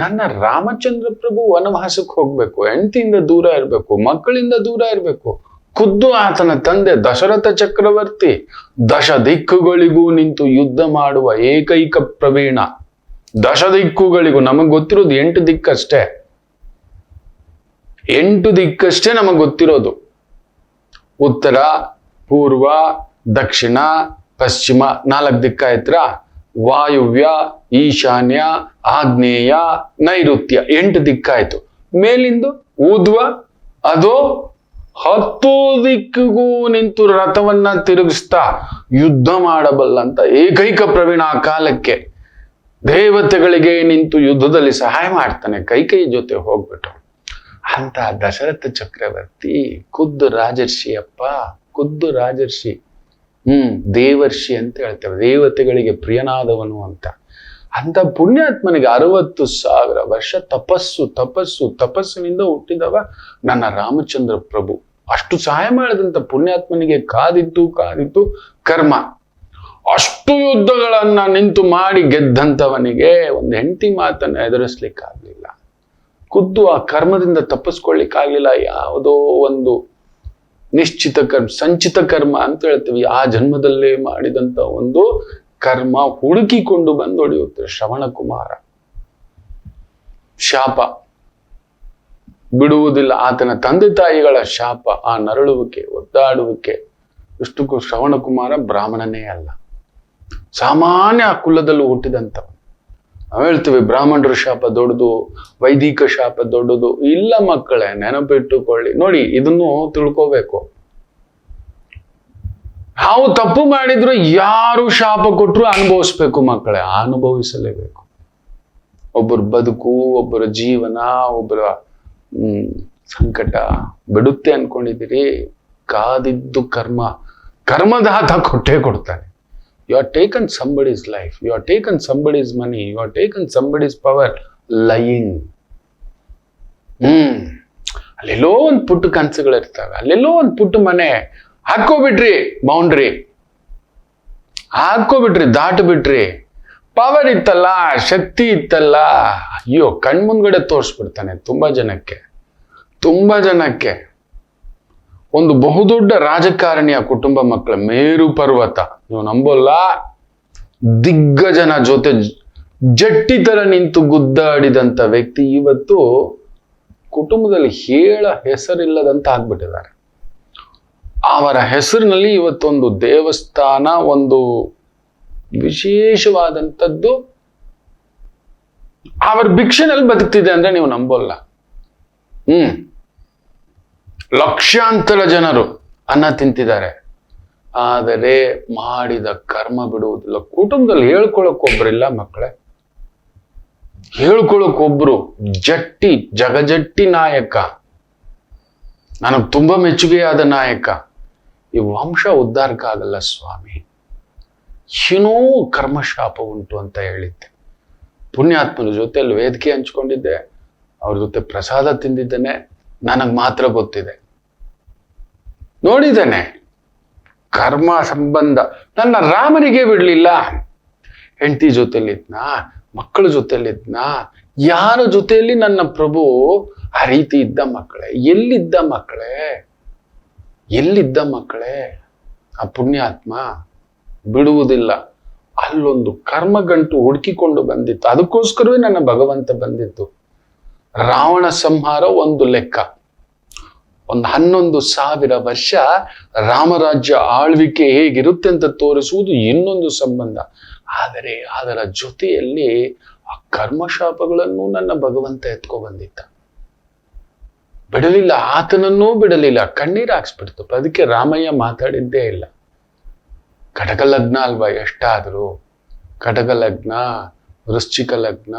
ನನ್ನ ರಾಮಚಂದ್ರ ಪ್ರಭು ವನವಾಸಕ್ಕೆ ಹೋಗ್ಬೇಕು, ಹೆಂಡತಿಯಿಂದ ದೂರ ಇರ್ಬೇಕು, ಮಕ್ಕಳಿಂದ ದೂರ ಇರ್ಬೇಕು. ಖುದ್ದು ಆತನ ತಂದೆ ದಶರಥ ಚಕ್ರವರ್ತಿ ದಶ ದಿಕ್ಕುಗಳಿಗೂ ನಿಂತು ಯುದ್ಧ ಮಾಡುವ ಏಕೈಕ ಪ್ರವೀಣ. ದಶ ದಿಕ್ಕುಗಳಿಗೂ ನಮಗ್ ಗೊತ್ತಿರೋದು 8 ದಿಕ್ಕಷ್ಟೇ. 8 ದಿಕ್ಕಷ್ಟೇ ನಮಗ್ ಗೊತ್ತಿರೋದು. ಉತ್ತರ, ಪೂರ್ವ, ದಕ್ಷಿಣ, ಪಶ್ಚಿಮ 4 ದಿಕ್ಕಾಯ್ತ್ರ. ವಾಯುವ್ಯ, ಈಶಾನ್ಯ, ಆಗ್ನೇಯ, ನೈಋತ್ಯ 8 ದಿಕ್ಕಾಯ್ತು. ಮೇಲಿಂದು ಊರ್ಧ್ವ, ಅದೋ 10 ದಿಕ್ಕಿಗೂ ನಿಂತು ರಥವನ್ನ ತಿರುಗಿಸ್ತಾ ಯುದ್ಧ ಮಾಡಬಲ್ಲಂತ ಏಕೈಕ ಪ್ರವೀಣ. ಆ ಕಾಲಕ್ಕೆ ದೇವತೆಗಳಿಗೆ ನಿಂತು ಯುದ್ಧದಲ್ಲಿ ಸಹಾಯ ಮಾಡ್ತಾನೆ, ಕೈಕೈ ಜೊತೆ ಹೋಗ್ಬಿಟ್ಟು. ಅಂತ ದಶರಥ ಚಕ್ರವರ್ತಿ ಖುದ್ದು ರಾಜರ್ಷಿ ಅಪ್ಪ, ಖುದ್ದು ರಾಜರ್ಷಿ. ದೇವರ್ಷಿ ಅಂತ ಹೇಳ್ತೇವೆ, ದೇವತೆಗಳಿಗೆ ಪ್ರಿಯನಾದವನು ಅಂತ. ಅಂತ ಪುಣ್ಯಾತ್ಮನಿಗೆ 60,000 ವರ್ಷ ತಪಸ್ಸಿನಿಂದ ಹುಟ್ಟಿದವ ನನ್ನ ರಾಮಚಂದ್ರ ಪ್ರಭು. ಅಷ್ಟು ಸಹಾಯ ಮಾಡಿದಂತ ಪುಣ್ಯಾತ್ಮನಿಗೆ ಕಾದಿತ್ತು ಕರ್ಮ. ಅಷ್ಟು ಯುದ್ಧಗಳನ್ನ ನಿಂತು ಮಾಡಿ ಗೆದ್ದಂಥವನಿಗೆ ಒಂದು ಹೆಂಡತಿ ಮಾತನ್ನ ಎದುರಿಸ್ಲಿಕ್ಕಾಗ್ಲಿಲ್ಲ. ಖುದ್ದು ಆ ಕರ್ಮದಿಂದ ತಪ್ಪಿಸ್ಕೊಳ್ಳಿಕ್ಕಾಗ್ಲಿಲ್ಲ. ಯಾವುದೋ ಒಂದು ನಿಶ್ಚಿತ ಕರ್ಮ, ಸಂಚಿತ ಕರ್ಮ ಅಂತ ಹೇಳ್ತೀವಿ, ಆ ಜನ್ಮದಲ್ಲೇ ಮಾಡಿದಂತ ಒಂದು ಕರ್ಮ ಹುಡುಕಿಕೊಂಡು ಬಂದು ಹೊಡೆಯುತ್ತೆ. ಶ್ರವಣ ಕುಮಾರ ಶಾಪ ಬಿಡುವುದಿಲ್ಲ. ಆತನ ತಂದೆ ತಾಯಿಗಳ ಶಾಪ, ಆ ನರಳುವಿಕೆ, ಒದ್ದಾಡುವಿಕೆ. ಇಷ್ಟಕ್ಕೂ ಶ್ರವಣ ಕುಮಾರ ಬ್ರಾಹ್ಮಣನೇ ಅಲ್ಲ, ಸಾಮಾನ್ಯ ಕುಲದಲ್ಲೂ ಹುಟ್ಟಿದಂಥವ. ನಾವು ಹೇಳ್ತೀವಿ ಬ್ರಾಹ್ಮಣರ ಶಾಪ ದೊಡ್ಡದು, ವೈದಿಕ ಶಾಪ ದೊಡ್ಡದು. ಇಲ್ಲ ಮಕ್ಕಳೇ, ನೆನಪಿಟ್ಟುಕೊಳ್ಳಿ. ನೋಡಿ, ಇದನ್ನು ತಿಳ್ಕೋಬೇಕು. ನಾವು ತಪ್ಪು ಮಾಡಿದ್ರು ಯಾರು ಶಾಪ ಕೊಟ್ಟರು ಅನುಭವಿಸ್ಬೇಕು ಮಕ್ಕಳೇ, ಅನುಭವಿಸಲೇಬೇಕು. ಒಬ್ಬರ ಬದುಕು, ಒಬ್ಬರ ಜೀವನ, ಒಬ್ಬರ ಸಂಕಟ ಬಿಡುತ್ತೆ ಅನ್ಕೊಂಡಿದ್ದೀರಿ? ಕಾದಿದ್ದು ಕರ್ಮದಾತ ಕೊಟ್ಟೇ ಕೊಡ್ತಾನೆ. You are taken somebody's life, you are taken somebody's money, you are taken somebody's power, lying. ಅಲ್ಲೆಲ್ಲೋ ಒಂದು ಪುಟ್ಟ ಕನಸುಗಳಿರ್ತವೆ, ಅಲ್ಲೆಲ್ಲೋ ಒಂದು ಪುಟ್ಟ ಮನೆ ಹಾಕೋಬಿಟ್ರಿ, ಬೌಂಡ್ರಿ ಹಾಕೋಬಿಟ್ರಿ, ದಾಟಬಿಟ್ರಿ. ಪವರ್ ಇತ್ತಲ್ಲ, ಶಕ್ತಿ ಇತ್ತಲ್ಲ, ಅಯ್ಯೋ ಕಣ್ಮುಂದ್ಗಡೆ ತೋರಿಸ್ಬಿಡ್ತಾನೆ ತುಂಬಾ ಜನಕ್ಕೆ. ಒಂದು ಬಹುದೊಡ್ಡ ರಾಜಕಾರಣಿಯ ಕುಟುಂಬ ಮಕ್ಕಳ ಮೇರು ಪರ್ವತ, ನೀವು ನಂಬೋಲ್ಲ, ದಿಗ್ಗಜನ ಜೊತೆ ಜಟ್ಟಿ ತರ ನಿಂತು ಗುದ್ದಾಡಿದಂತ ವ್ಯಕ್ತಿ ಇವತ್ತು ಕುಟುಂಬದಲ್ಲಿ ಹೇಳ ಹೆಸರಿಲ್ಲದಂತ ಆಗ್ಬಿಟ್ಟಿದ್ದಾರೆ. ಅವರ ಹೆಸರಿನಲ್ಲಿ ಇವತ್ತೊಂದು ದೇವಸ್ಥಾನ, ಒಂದು ವಿಶೇಷವಾದಂಥದ್ದು ಅವರ ಭಿಕ್ಷೆನಲ್ಲಿ ಬದುಕ್ತಿದೆ ಅಂದ್ರೆ ನೀವು ನಂಬೋಲ್ಲ. ಲಕ್ಷಾಂತರ ಜನರು ಅನ್ನ ತಿಂತಿದ್ದಾರೆ, ಆದರೆ ಮಾಡಿದ ಕರ್ಮ ಬಿಡುವುದಿಲ್ಲ. ಕುಟುಂಬದಲ್ಲಿ ಹೇಳ್ಕೊಳಕ್ಕೊಬ್ರಿಲ್ಲ ಮಕ್ಕಳೇ, ಹೇಳ್ಕೊಳಕ್ಕೊಬ್ರು ಜಟ್ಟಿ, ಜಗಜಟ್ಟಿ ನಾಯಕ, ನನಗೆ ತುಂಬಾ ಮೆಚ್ಚುಗೆಯಾದ ನಾಯಕ. ಈ ವಂಶ ಉದ್ಧಾರಕ್ಕಾಗಲ್ಲ ಸ್ವಾಮಿ, ಏನೋ ಕರ್ಮಶಾಪ ಉಂಟು ಅಂತ ಹೇಳಿದ್ದೆ. ಪುಣ್ಯಾತ್ಮನ ಜೊತೆಯಲ್ಲಿ ವೇದಿಕೆ ಹಂಚ್ಕೊಂಡಿದ್ದೆ, ಅವ್ರ ಜೊತೆ ಪ್ರಸಾದ ತಿಂದಿದ್ದೇನೆ, ನನಗ್ ಮಾತ್ರ ಗೊತ್ತಿದೆ, ನೋಡಿದ್ದೇನೆ. ಕರ್ಮ ಸಂಬಂಧ ನನ್ನ ರಾಮನಿಗೆ ಬಿಡ್ಲಿಲ್ಲ. ಹೆಂಡತಿ ಜೊತೆಲಿದ್ನ, ಮಕ್ಕಳ ಜೊತೆಲಿದ್ನ, ಯಾರ ಜೊತೆಯಲ್ಲಿ ನನ್ನ ಪ್ರಭು ಆ ರೀತಿ ಇದ್ದ ಮಕ್ಕಳೇ? ಎಲ್ಲಿದ್ದ ಮಕ್ಕಳೇ? ಎಲ್ಲಿದ್ದ ಮಕ್ಕಳೇ? ಆ ಪುಣ್ಯಾತ್ಮ ಬಿಡುವುದಿಲ್ಲ. ಅಲ್ಲೊಂದು ಕರ್ಮಗಂಟು ಹುಡುಕಿಕೊಂಡು ಬಂದಿತ್ತು. ಅದಕ್ಕೋಸ್ಕರವೇ ನನ್ನ ಭಗವಂತ ಬಂದಿತ್ತು. ರಾವಣ ಸಂಹಾರ ಒಂದು ಲೆಕ್ಕ, ಒಂದು 11,000 ವರ್ಷ ರಾಮರಾಜ್ಯ ಆಳ್ವಿಕೆ ಹೇಗಿರುತ್ತೆ ಅಂತ ತೋರಿಸುವುದು ಇನ್ನೊಂದು ಸಂಬಂಧ. ಆದರೆ ಅದರ ಜೊತೆಯಲ್ಲಿ ಆ ಕರ್ಮಶಾಪಗಳನ್ನು ನನ್ನ ಭಗವಂತ ಎತ್ಕೊ ಬಂದಿದ್ದ. ಬಿಡಲಿಲ್ಲ, ಆತನನ್ನೂ ಬಿಡಲಿಲ್ಲ, ಕಣ್ಣೀರು ಹಾಕ್ಸ್ಬಿಡ್ತು. ಅದಕ್ಕೆ ರಾಮಯ್ಯ ಮಾತಾಡಿದ್ದೇ ಇಲ್ಲ. ಕಟಕ ಲಗ್ನ ಅಲ್ವಾ ಎಷ್ಟಾದ್ರು, ಕಟಕ ಲಗ್ನ, ವೃಶ್ಚಿಕ ಲಗ್ನ,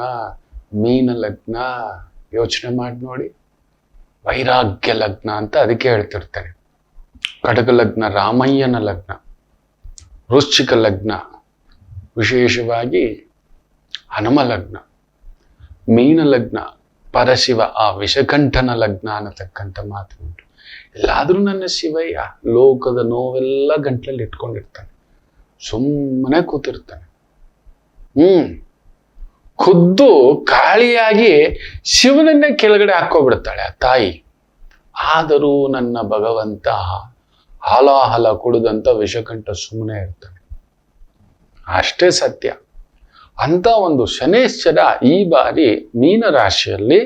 ಮೀನ ಲಗ್ನ, ಯೋಚನೆ ಮಾಡಿ ನೋಡಿ. ವೈರಾಗ್ಯ ಲಗ್ನ ಅಂತ ಅದಕ್ಕೆ ಹೇಳ್ತಿರ್ತಾನೆ. ಕಟಕ ಲಗ್ನ ರಾಮಯ್ಯನ ಲಗ್ನ, ವೃಶ್ಚಿಕ ಲಗ್ನ ವಿಶೇಷವಾಗಿ ಹನುಮ ಲಗ್ನ, ಮೀನ ಲಗ್ನ ಪರಶಿವ, ಆ ವಿಷಕಂಠನ ಲಗ್ನ ಅನ್ನತಕ್ಕಂಥ ಮಾತು ಉಂಟು. ಎಲ್ಲಾದ್ರೂ ನನ್ನ ಶಿವಯ್ಯ ಲೋಕದ ನೋವೆಲ್ಲ ಗಂಟ್ಲಲ್ಲಿ ಇಟ್ಕೊಂಡಿರ್ತಾನೆ, ಸುಮ್ಮನೆ ಕೂತಿರ್ತಾನೆ. ಖುದ್ದು ಕಾಳಿಯಾಗಿ ಶಿವನನ್ನೇ ಕೆಳಗಡೆ ಹಾಕೋಬಿಡ್ತಾಳೆ ಆ ತಾಯಿ. ಆದರೂ ನನ್ನ ಭಗವಂತ ಹಾಲಾಹಲ ಕುಡಿದಂತ ವಿಷಕಂಠ ಸುಮ್ಮನೆ ಇರ್ತಾನೆ. ಅಷ್ಟೇ ಸತ್ಯ. ಅಂತ ಒಂದು ಶನೇಶ್ವರ ಈ ಬಾರಿ ಮೀನ ರಾಶಿಯಲ್ಲಿ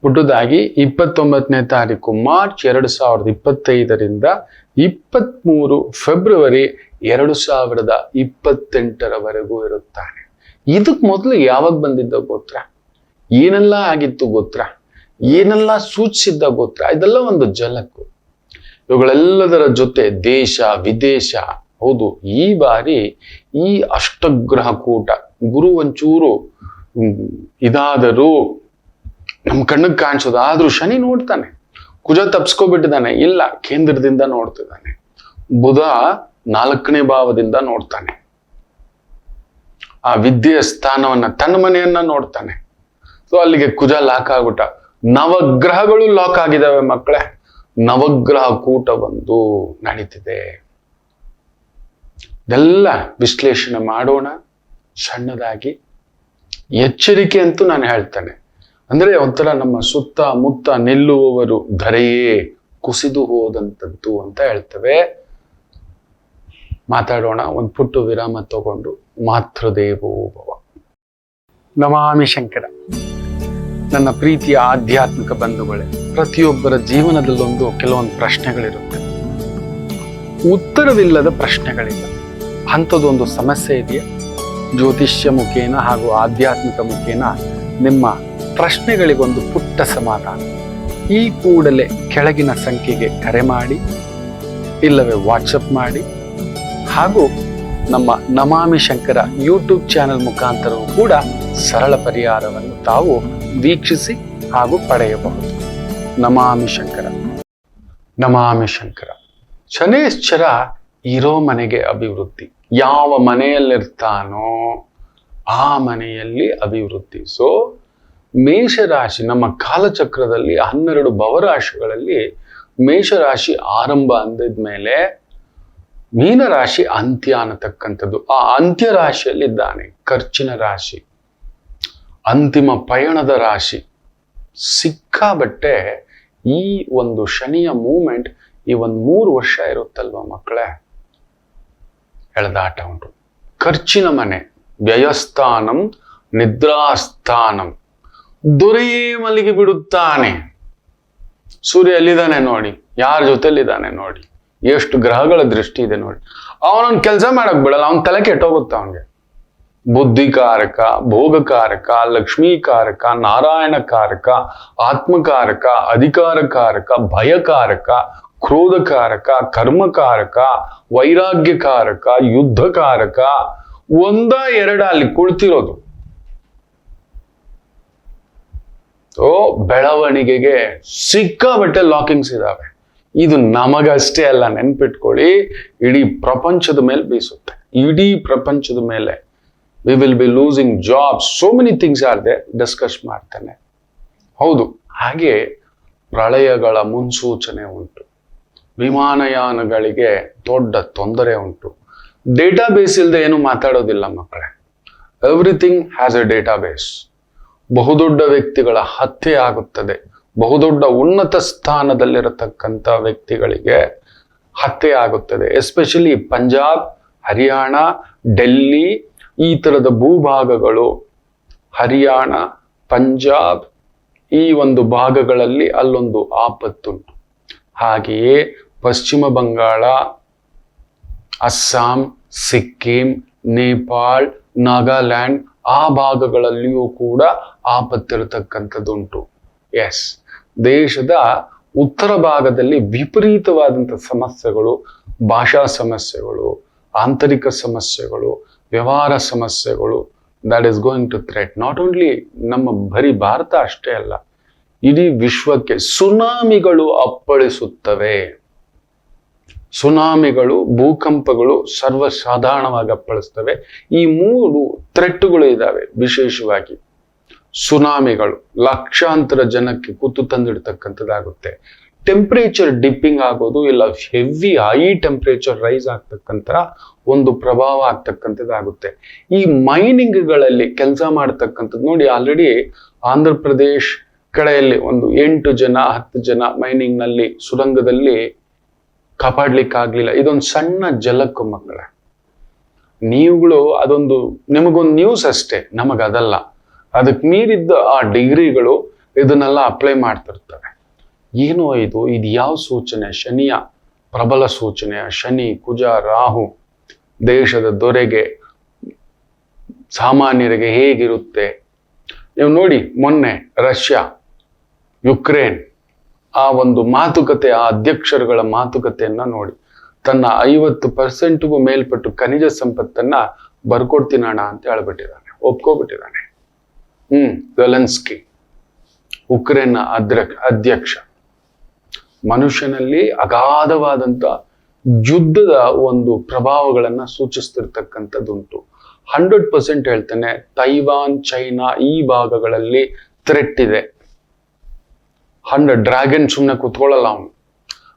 ಹುಟ್ಟುದಾಗಿ 29ನೇ ತಾರೀಕು ಮಾರ್ಚ್ 2025ರಿಂದ 23 ಫೆಬ್ರವರಿ 2028ರವರೆಗೂ ಇರುತ್ತಾನೆ. ಇದಕ್ ಮೊದಲು ಯಾವಾಗ ಬಂದಿದ್ದ ಗೋತ್ರ, ಏನೆಲ್ಲ ಆಗಿತ್ತು ಗೋತ್ರ, ಏನೆಲ್ಲ ಸೂಚಿಸಿದ್ದ ಗೋತ್ರ, ಇದೆಲ್ಲ ಒಂದು ಝಲಕ್ಕು. ಇವುಗಳೆಲ್ಲದರ ಜೊತೆ ದೇಶ ವಿದೇಶ. ಹೌದು, ಈ ಬಾರಿ ಈ ಅಷ್ಟಗ್ರಹ ಕೂಟ ಗುರು ಒಂಚೂರು ಇದಾದರೂ ನಮ್ಮ ಕಣ್ಣಿಗೆ ಕಾಣಿಸೋದು, ಆದ್ರೂ ಶನಿ ನೋಡ್ತಾನೆ. ಕುಜ ತಪ್ಸ್ಕೊಬಿಟ್ಟಿದ್ದಾನೆ, ಇಲ್ಲ ಕೇಂದ್ರದಿಂದ ನೋಡ್ತಿದ್ದಾನೆ. ಬುಧ 4ನೇ ಭಾವದಿಂದ ನೋಡ್ತಾನೆ. ಆ ವಿದ್ಯೆಯ ಸ್ಥಾನವನ್ನ, ತನ್ನ ಮನೆಯನ್ನ ನೋಡ್ತಾನೆ. ಸೊ ಅಲ್ಲಿಗೆ ಕುಜ ಲಾಕ್ ಆಗ್ಬಿಟ್ಟ. ನವಗ್ರಹಗಳು ಲಾಕ್ ಆಗಿದಾವೆ ಮಕ್ಕಳೇ. ನವಗ್ರಹ ಕೂಟ ಒಂದು ನಡೀತಿದೆ. ಇದೆಲ್ಲ ವಿಶ್ಲೇಷಣೆ ಮಾಡೋಣ ಸಣ್ಣದಾಗಿ. ಎಚ್ಚರಿಕೆ ಅಂತೂ ನಾನು ಹೇಳ್ತೇನೆ. ಅಂದ್ರೆ ಒಂಥರ ನಮ್ಮ ಸುತ್ತ ಮುತ್ತ ನಿಲ್ಲುವವರು ಧರೆಯೇ ಕುಸಿದು ಹೋದಂಥದ್ದು ಅಂತ ಹೇಳ್ತೇವೆ. ಮಾತಾಡೋಣ, ಒಂದು ಪುಟ್ಟು ವಿರಾಮ ತಗೊಂಡು. ಮಾತೃದೇವೋ ಭವ. ನಮಾಮಿ ಶಂಕರ. ನನ್ನ ಪ್ರೀತಿಯ ಆಧ್ಯಾತ್ಮಿಕ ಬಂಧುಗಳೇ, ಪ್ರತಿಯೊಬ್ಬರ ಜೀವನದಲ್ಲೊಂದು ಕೆಲವೊಂದು ಪ್ರಶ್ನೆಗಳಿರುತ್ತೆ, ಉತ್ತರವಿಲ್ಲದ ಪ್ರಶ್ನೆಗಳಿಲ್ಲ. ಅಂಥದ್ದೊಂದು ಸಮಸ್ಯೆ ಇದೆಯಾ? ಜ್ಯೋತಿಷ್ಯ ಮುಖೇನ ಹಾಗೂ ಆಧ್ಯಾತ್ಮಿಕ ಮುಖೇನ ನಿಮ್ಮ ಪ್ರಶ್ನೆಗಳಿಗೊಂದು ಪುಟ್ಟ ಸಮಾಧಾನ. ಈ ಕೂಡಲೇ ಕೆಳಗಿನ ಸಂಖ್ಯೆಗೆ ಕರೆ ಮಾಡಿ, ಇಲ್ಲವೇ ವಾಟ್ಸಪ್ ಮಾಡಿ, ಹಾಗೂ ನಮ್ಮ ನಮಾಮಿ ಶಂಕರ ಯೂಟ್ಯೂಬ್ ಚಾನೆಲ್ ಮುಖಾಂತರವೂ ಕೂಡ ಸರಳ ಪರಿಹಾರವನ್ನು ತಾವು ವೀಕ್ಷಿಸಿ ಹಾಗೂ ಪಡೆಯಬಹುದು. ನಮಾಮಿ ಶಂಕರ. ನಮಾಮಿ ಶಂಕರ. ಶನೇಶ್ವರ ಇರೋ ಮನೆಗೆ ಅಭಿವೃದ್ಧಿ. ಯಾವ ಮನೆಯಲ್ಲಿರ್ತಾನೋ ಆ ಮನೆಯಲ್ಲಿ ಅಭಿವೃದ್ಧಿ. ಸೊ ಮೇಷರಾಶಿ ನಮ್ಮ ಕಾಲಚಕ್ರದಲ್ಲಿ 12 ಭವರಾಶಿಗಳಲ್ಲಿ ಮೇಷರಾಶಿ ಆರಂಭ ಅಂದಿದ್ಮೇಲೆ ಮೀನರಾಶಿ ಅಂತ್ಯ ಅನ್ನತಕ್ಕಂಥದ್ದು. ಆ ಅಂತ್ಯ ರಾಶಿಯಲ್ಲಿದ್ದಾನೆ. ಖರ್ಚಿನ ರಾಶಿ, ಅಂತಿಮ ಪಯಣದ ರಾಶಿ. ಸಿಕ್ಕಾಬಟ್ಟೆ ಈ ಒಂದು ಶನಿಯ ಮೂವ್ಮೆಂಟ್ ಈ ಒಂದು 3 ವರ್ಷ ಇರುತ್ತಲ್ವ ಮಕ್ಕಳೇ, ಎಳೆದಾಟ ಉಂಟು. ಖರ್ಚಿನ ಮನೆ, ವ್ಯಯಸ್ಥಾನಂ, ನಿದ್ರಾಸ್ಥಾನಂ, ದೊರೆಯೇ ಮಲಗಿ ಬಿಡುತ್ತಾನೆ. ಸೂರ್ಯ ಎಲ್ಲಿದ್ದಾನೆ ನೋಡಿ, ಯಾರ ಜೊತೆಲಿದ್ದಾನೆ ನೋಡಿ, ಎಷ್ಟು ಗ್ರಹಗಳ ದೃಷ್ಟಿ ಇದೆ ನೋಡಿ. ಅವನೊಂದು ಕೆಲಸ ಮಾಡಕ್ ಬಿಡಲ್ಲ, ಅವನ ತಲೆ ಕೆಟ್ಟೋಗುತ್ತೆ. ಅವನಿಗೆ ಬುದ್ಧಿಕಾರಕ, ಭೋಗಕಾರಕ, ಲಕ್ಷ್ಮೀಕಾರಕ, ನಾರಾಯಣಕಾರಕ, ಆತ್ಮಕಾರಕ, ಅಧಿಕಾರಕಾರಕ, ಭಯಕಾರಕ, ಕ್ರೋಧಕಾರಕ, ಕರ್ಮಕಾರಕ, ವೈರಾಗ್ಯಕಾರಕ, ಯುದ್ಧಕಾರಕ, 1 2 ಅಲ್ಲಿ ಕುಳಿತಿರೋದು. ಬೆಳವಣಿಗೆಗೆ ಸಿಕ್ಕಾಬಟ್ಟೆ ಲಾಕಿಂಗ್ಸ್ ಇದಾವೆ. ಇದು ನಮಗಷ್ಟೇ ಅಲ್ಲ, ನೆನ್ಪಿಟ್ಕೊಳ್ಳಿ, ಇಡೀ ಪ್ರಪಂಚದ ಮೇಲೆ ಬೀಸುತ್ತೆ. ಇಡೀ ಪ್ರಪಂಚದ ಮೇಲೆ we will be losing jobs, so many things are they, discuss ಮಾಡ್ತೇನೆ. ಹೌದು, ಹಾಗೆ ಪ್ರಳಯಗಳ ಮುನ್ಸೂಚನೆ ಉಂಟು. ವಿಮಾನಯಾನಗಳಿಗೆ ದೊಡ್ಡ ತೊಂದರೆ ಉಂಟು. ಡೇಟಾಬೇಸ್ ಇಲ್ಲದೆ ಏನು ಮಾತಾಡೋದಿಲ್ಲ ಮಕ್ಕಳೇ. Everything has A database. ಬಹುದೊಡ್ಡ ವ್ಯಕ್ತಿಗಳ ಹತ್ಯೆ ಆಗುತ್ತದೆ. ಬಹುದೊಡ್ಡ ಉನ್ನತ ಸ್ಥಾನದಲ್ಲಿರತಕ್ಕಂಥ ವ್ಯಕ್ತಿಗಳಿಗೆ ಹತ್ಯೆ ಆಗುತ್ತದೆ. ಎಸ್ಪೆಷಲಿ ಪಂಜಾಬ್, ಹರಿಯಾಣ, ಡೆಲ್ಲಿ ಈ ತರದ ಭೂಭಾಗಗಳು, ಹರಿಯಾಣ, ಪಂಜಾಬ್ ಈ ಒಂದು ಭಾಗಗಳಲ್ಲಿ ಅಲ್ಲೊಂದು ಆಪತ್ತುಂಟು. ಹಾಗೆಯೇ ಪಶ್ಚಿಮ ಬಂಗಾಳ, ಅಸ್ಸಾಂ, ಸಿಕ್ಕಿಂ, ನೇಪಾಳ್, ನಾಗಾಲ್ಯಾಂಡ್ ಆ ಭಾಗಗಳಲ್ಲಿಯೂ ಕೂಡ ಆಪತ್ತಿರತಕ್ಕಂಥದ್ದುಂಟು. ಎಸ್, ದೇಶದ ಉತ್ತರ ಭಾಗದಲ್ಲಿ ವಿಪರೀತವಾದಂಥ ಸಮಸ್ಯೆಗಳು, ಭಾಷಾ ಸಮಸ್ಯೆಗಳು, ಆಂತರಿಕ ಸಮಸ್ಯೆಗಳು, ವ್ಯವಹಾರ ಸಮಸ್ಯೆಗಳು, that is going to threat not only ನಮ್ಮ ಬರೀ ಭಾರತ ಅಷ್ಟೇ ಅಲ್ಲ, ಇಡೀ ವಿಶ್ವಕ್ಕೆ. ಸುನಾಮಿಗಳು ಅಪ್ಪಳಿಸುತ್ತವೆ. ಸುನಾಮಿಗಳು, ಭೂಕಂಪಗಳು ಸರ್ವಸಾಧಾರಣವಾಗಿ ಅಪ್ಪಳಿಸ್ತವೆ. ಈ 3 ಥ್ರೆಟ್ಗಳು ಇದ್ದಾವೆ. ವಿಶೇಷವಾಗಿ ಸುನಾಮಿಗಳು ಲಕ್ಷಾಂತರ ಜನಕ್ಕೆ ಕುತ್ತು ತಂದಿಡ್ತಕ್ಕಂಥದ್ದಾಗುತ್ತೆ. ಟೆಂಪರೇಚರ್ ಡಿಪ್ಪಿಂಗ್ ಆಗೋದು, ಇಲ್ಲ ಹೆವಿ ಹೈ ಟೆಂಪರೇಚರ್ ರೈಸ್ ಆಗ್ತಕ್ಕಂಥ ಒಂದು ಪ್ರಭಾವ ಆಗ್ತಕ್ಕಂಥದ್ದಾಗುತ್ತೆ. ಈ ಮೈನಿಂಗ್ಗಳಲ್ಲಿ ಕೆಲಸ ಮಾಡ್ತಕ್ಕಂಥದ್ದು ನೋಡಿ, ಆಲ್ರೆಡಿ ಆಂಧ್ರ ಪ್ರದೇಶ್ ಕಡೆಯಲ್ಲಿ ಒಂದು 8 ಜನ 10 ಜನ ಮೈನಿಂಗ್ ನಲ್ಲಿ, ಸುರಂಗದಲ್ಲಿ ಕಾಪಾಡ್ಲಿಕ್ಕಾಗ್ಲಿಲ್ಲ. ಇದೊಂದು ಸಣ್ಣ ಜಲಕ್ಕೂ ಮಕ್ಕಳೇ. ನೀವುಗಳು ಅದೊಂದು ನಿಮಗೊಂದು ನ್ಯೂಸ್ ಅಷ್ಟೇ, ನಮಗದಲ್ಲ. ಅದಕ್ಕೆ ಮೀರಿದ್ದ ಆ ಡಿಗ್ರಿಗಳು ಇದನ್ನೆಲ್ಲ ಅಪ್ಲೈ ಮಾಡ್ತಿರ್ತವೆ. ಏನೋ ಇದು ಯಾವ ಸೂಚನೆ? ಶನಿಯ ಪ್ರಬಲ ಸೂಚನೆ. ಶನಿ, ಕುಜ, ರಾಹು ದೇಶದ ದೊರೆಗೆ, ಸಾಮಾನ್ಯರಿಗೆ ಹೇಗಿರುತ್ತೆ ನೀವು ನೋಡಿ. ಮೊನ್ನೆ ರಷ್ಯಾ, ಯುಕ್ರೇನ್ ಆ ಒಂದು ಮಾತುಕತೆ, ಆ ಅಧ್ಯಕ್ಷರುಗಳ ಮಾತುಕತೆಯನ್ನ ನೋಡಿ. ತನ್ನ 50%ಗೂ ಮೇಲ್ಪಟ್ಟು ಖನಿಜ ಸಂಪತ್ತನ್ನ ಬರ್ಕೊಡ್ತೀನಣ್ಣ ಅಂತ ಹೇಳ್ಬಿಟ್ಟಿದ್ದಾನೆ, ಒಪ್ಕೋಬಿಟ್ಟಿದ್ದಾನೆ. ಝೆಲೆನ್ಸ್ಕಿ, ಉಕ್ರೇನ್ನ ಅಧ್ಯಕ್ಷ. ಮನುಷ್ಯನಲ್ಲಿ ಅಗಾಧವಾದಂತ ಯುದ್ಧದ ಒಂದು ಪ್ರಭಾವಗಳನ್ನ ಸೂಚಿಸ್ತಿರ್ತಕ್ಕಂಥದ್ದುಂಟು. 100% ಹೇಳ್ತೇನೆ, ತೈವಾನ್, ಚೈನಾ ಈ ಭಾಗಗಳಲ್ಲಿ ಥ್ರೆಟ್ ಇದೆ. 100 ಡ್ರ್ಯಾಗನ್ ಸುಮ್ಮನೆ ಕೂತ್ಕೊಳ್ಳಲ್ಲ.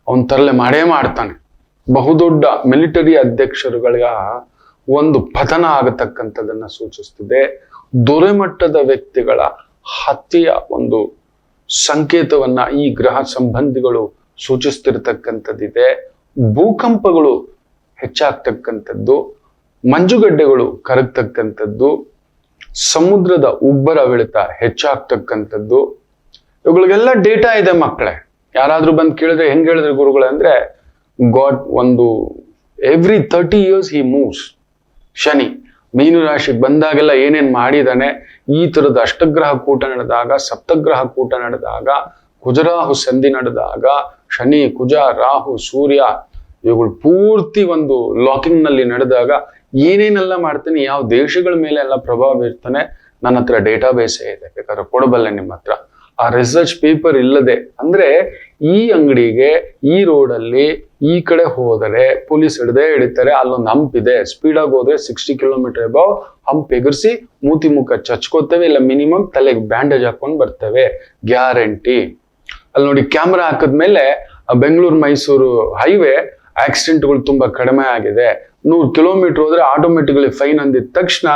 ಅವನ್ ತರಲೆ ಮಾಡೇ ಮಾಡ್ತಾನೆ. ಬಹುದೊಡ್ಡ ಮಿಲಿಟರಿ ಅಧ್ಯಕ್ಷರುಗಳ ಒಂದು ಪತನ ಆಗತಕ್ಕಂಥದ್ದನ್ನ ಸೂಚಿಸ್ತಿದೆ. ದೊರೆಮಟ್ಟದ ವ್ಯಕ್ತಿಗಳ ಹತ್ಯೆಯ ಒಂದು ಸಂಕೇತವನ್ನ ಈ ಗ್ರಹ ಸಂಬಂಧಿಗಳು ಸೂಚಿಸ್ತಿರ್ತಕ್ಕಂಥದ್ದಿದೆ. ಭೂಕಂಪಗಳು ಹೆಚ್ಚಾಗ್ತಕ್ಕಂಥದ್ದು, ಮಂಜುಗಡ್ಡೆಗಳು ಕರಗ್ತಕ್ಕಂಥದ್ದು, ಸಮುದ್ರದ ಉಬ್ಬರವಿಳಿತ ಹೆಚ್ಚಾಗ್ತಕ್ಕಂಥದ್ದು, ಇವುಗಳಿಗೆಲ್ಲ ಡೇಟಾ ಇದೆ ಮಕ್ಕಳೇ. ಯಾರಾದ್ರೂ ಬಂದು ಕೇಳಿದ್ರೆ ಹೆಂಗ್ ಹೇಳಿದ್ರೆ ಗುರುಗಳೇ ಅಂದ್ರೆ, ಗಾಡ್ ಒಂದು ಎವ್ರಿ 30 years ಹಿ ಮೂವ್ಸ್. ಶನಿ ಮೀನು ರಾಶಿಗೆ ಬಂದಾಗೆಲ್ಲ ಏನೇನ್ ಮಾಡಿದಾನೆ, ಈ ತರದ ಅಷ್ಟಗ್ರಹ ಕೂಟ ನಡೆದಾಗ, ಸಪ್ತಗ್ರಹ ಕೂಟ ನಡೆದಾಗ, ಕುಜರಾಹು ಸಂಧಿ ನಡೆದಾಗ, ಶನಿ, ಕುಜ, ರಾಹು, ಸೂರ್ಯ ಇವುಗಳು ಪೂರ್ತಿ ಒಂದು ಲಾಕಿಂಗ್ ನಲ್ಲಿ ನಡೆದಾಗ ಏನೇನೆಲ್ಲ ಮಾಡ್ತಾನೆ, ಯಾವ ದೇಶಗಳ ಮೇಲೆ ಎಲ್ಲ ಪ್ರಭಾವ ಬೀರ್ತಾನೆ, ನನ್ನ ಹತ್ರ ಡೇಟಾಬೇಸೇ ಇದೆ, ಬೇಕಾದ್ರೆ ಕೊಡಬಲ್ಲೆ ನಿಮ್ಮ ಹತ್ರ. ಆ ರಿಸರ್ಚ್ ಪೇಪರ್ ಇಲ್ಲದೆ ಅಂದ್ರೆ ಈ ಅಂಗಡಿಗೆ, ಈ ರೋಡಲ್ಲಿ ಈ ಕಡೆ ಹೋದರೆ ಪೊಲೀಸ್ ಹಿಡಿತಾರೆ. ಅಲ್ಲೊಂದು ಹಂಪ್ ಇದೆ, ಸ್ಪೀಡ್ ಆಗಿ ಹೋದ್ರೆ 60 km ಅಬೌವ್ ಹಂಪ್ ಎಗರ್ಸಿ ಮೂತಿ ಮುಖ ಚಚ್ಕೋತೇವೆ, ಇಲ್ಲ ಮಿನಿಮಮ್ ತಲೆಗೆ ಬ್ಯಾಂಡೇಜ್ ಹಾಕೊಂಡು ಬರ್ತೇವೆ, ಗ್ಯಾರಂಟಿ. ಅಲ್ಲಿ ನೋಡಿ, ಕ್ಯಾಮ್ರಾ ಹಾಕಿದ್ಮೇಲೆ ಬೆಂಗಳೂರು ಮೈಸೂರು ಹೈವೇ ಆಕ್ಸಿಡೆಂಟ್ಗಳು ತುಂಬಾ ಕಡಿಮೆ ಆಗಿದೆ. 100 km ಹೋದ್ರೆ ಆಟೋಮೆಟಿಕಲಿ ಫೈನ್ ಅಂದಿದ ತಕ್ಷಣ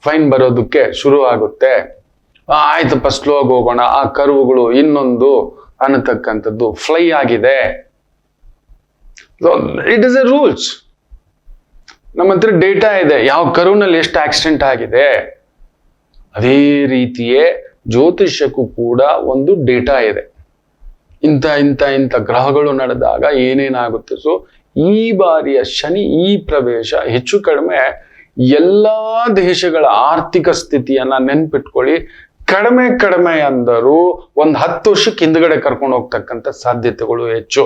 ಫೈನ್ ಬರೋದಕ್ಕೆ ಶುರು ಆಗುತ್ತೆ. ಆಯ್ತಪ್ಪ ಸ್ಲೋ ಆಗಿ ಹೋಗೋಣ, ಆ ಕರ್ವ್ಗಳು ಇನ್ನೊಂದು ಅನ್ನತಕ್ಕಂಥದ್ದು ಫ್ಲೈ ಆಗಿದೆ. It is A rules. ನಮ್ಮ ಹತ್ರ ಡೇಟಾ ಇದೆ, ಯಾವ ಕರುನಲ್ಲಿ ಎಷ್ಟು ಆಕ್ಸಿಡೆಂಟ್ ಆಗಿದೆ. ಅದೇ ರೀತಿಯೇ ಜ್ಯೋತಿಷ್ಯಕ್ಕೂ ಕೂಡ ಒಂದು ಡೇಟಾ ಇದೆ. ಇಂಥ ಗ್ರಹಗಳು ನಡೆದಾಗ ಏನೇನಾಗುತ್ತೆ. ಸೊ ಈ ಬಾರಿಯ ಶನಿ ಈ ಪ್ರವೇಶ ಹೆಚ್ಚು ಕಡಿಮೆ ಎಲ್ಲಾ ದೇಶಗಳ ಆರ್ಥಿಕ ಸ್ಥಿತಿಯನ್ನ ನೆನ್ಪಿಟ್ಕೊಳ್ಳಿ. ಕಡಿಮೆ ಅಂದರೂ 10 ವರ್ಷಕ್ಕೆ ಹಿಂದ್ಗಡೆ ಕರ್ಕೊಂಡು ಹೋಗ್ತಕ್ಕಂಥ ಸಾಧ್ಯತೆಗಳು ಹೆಚ್ಚು.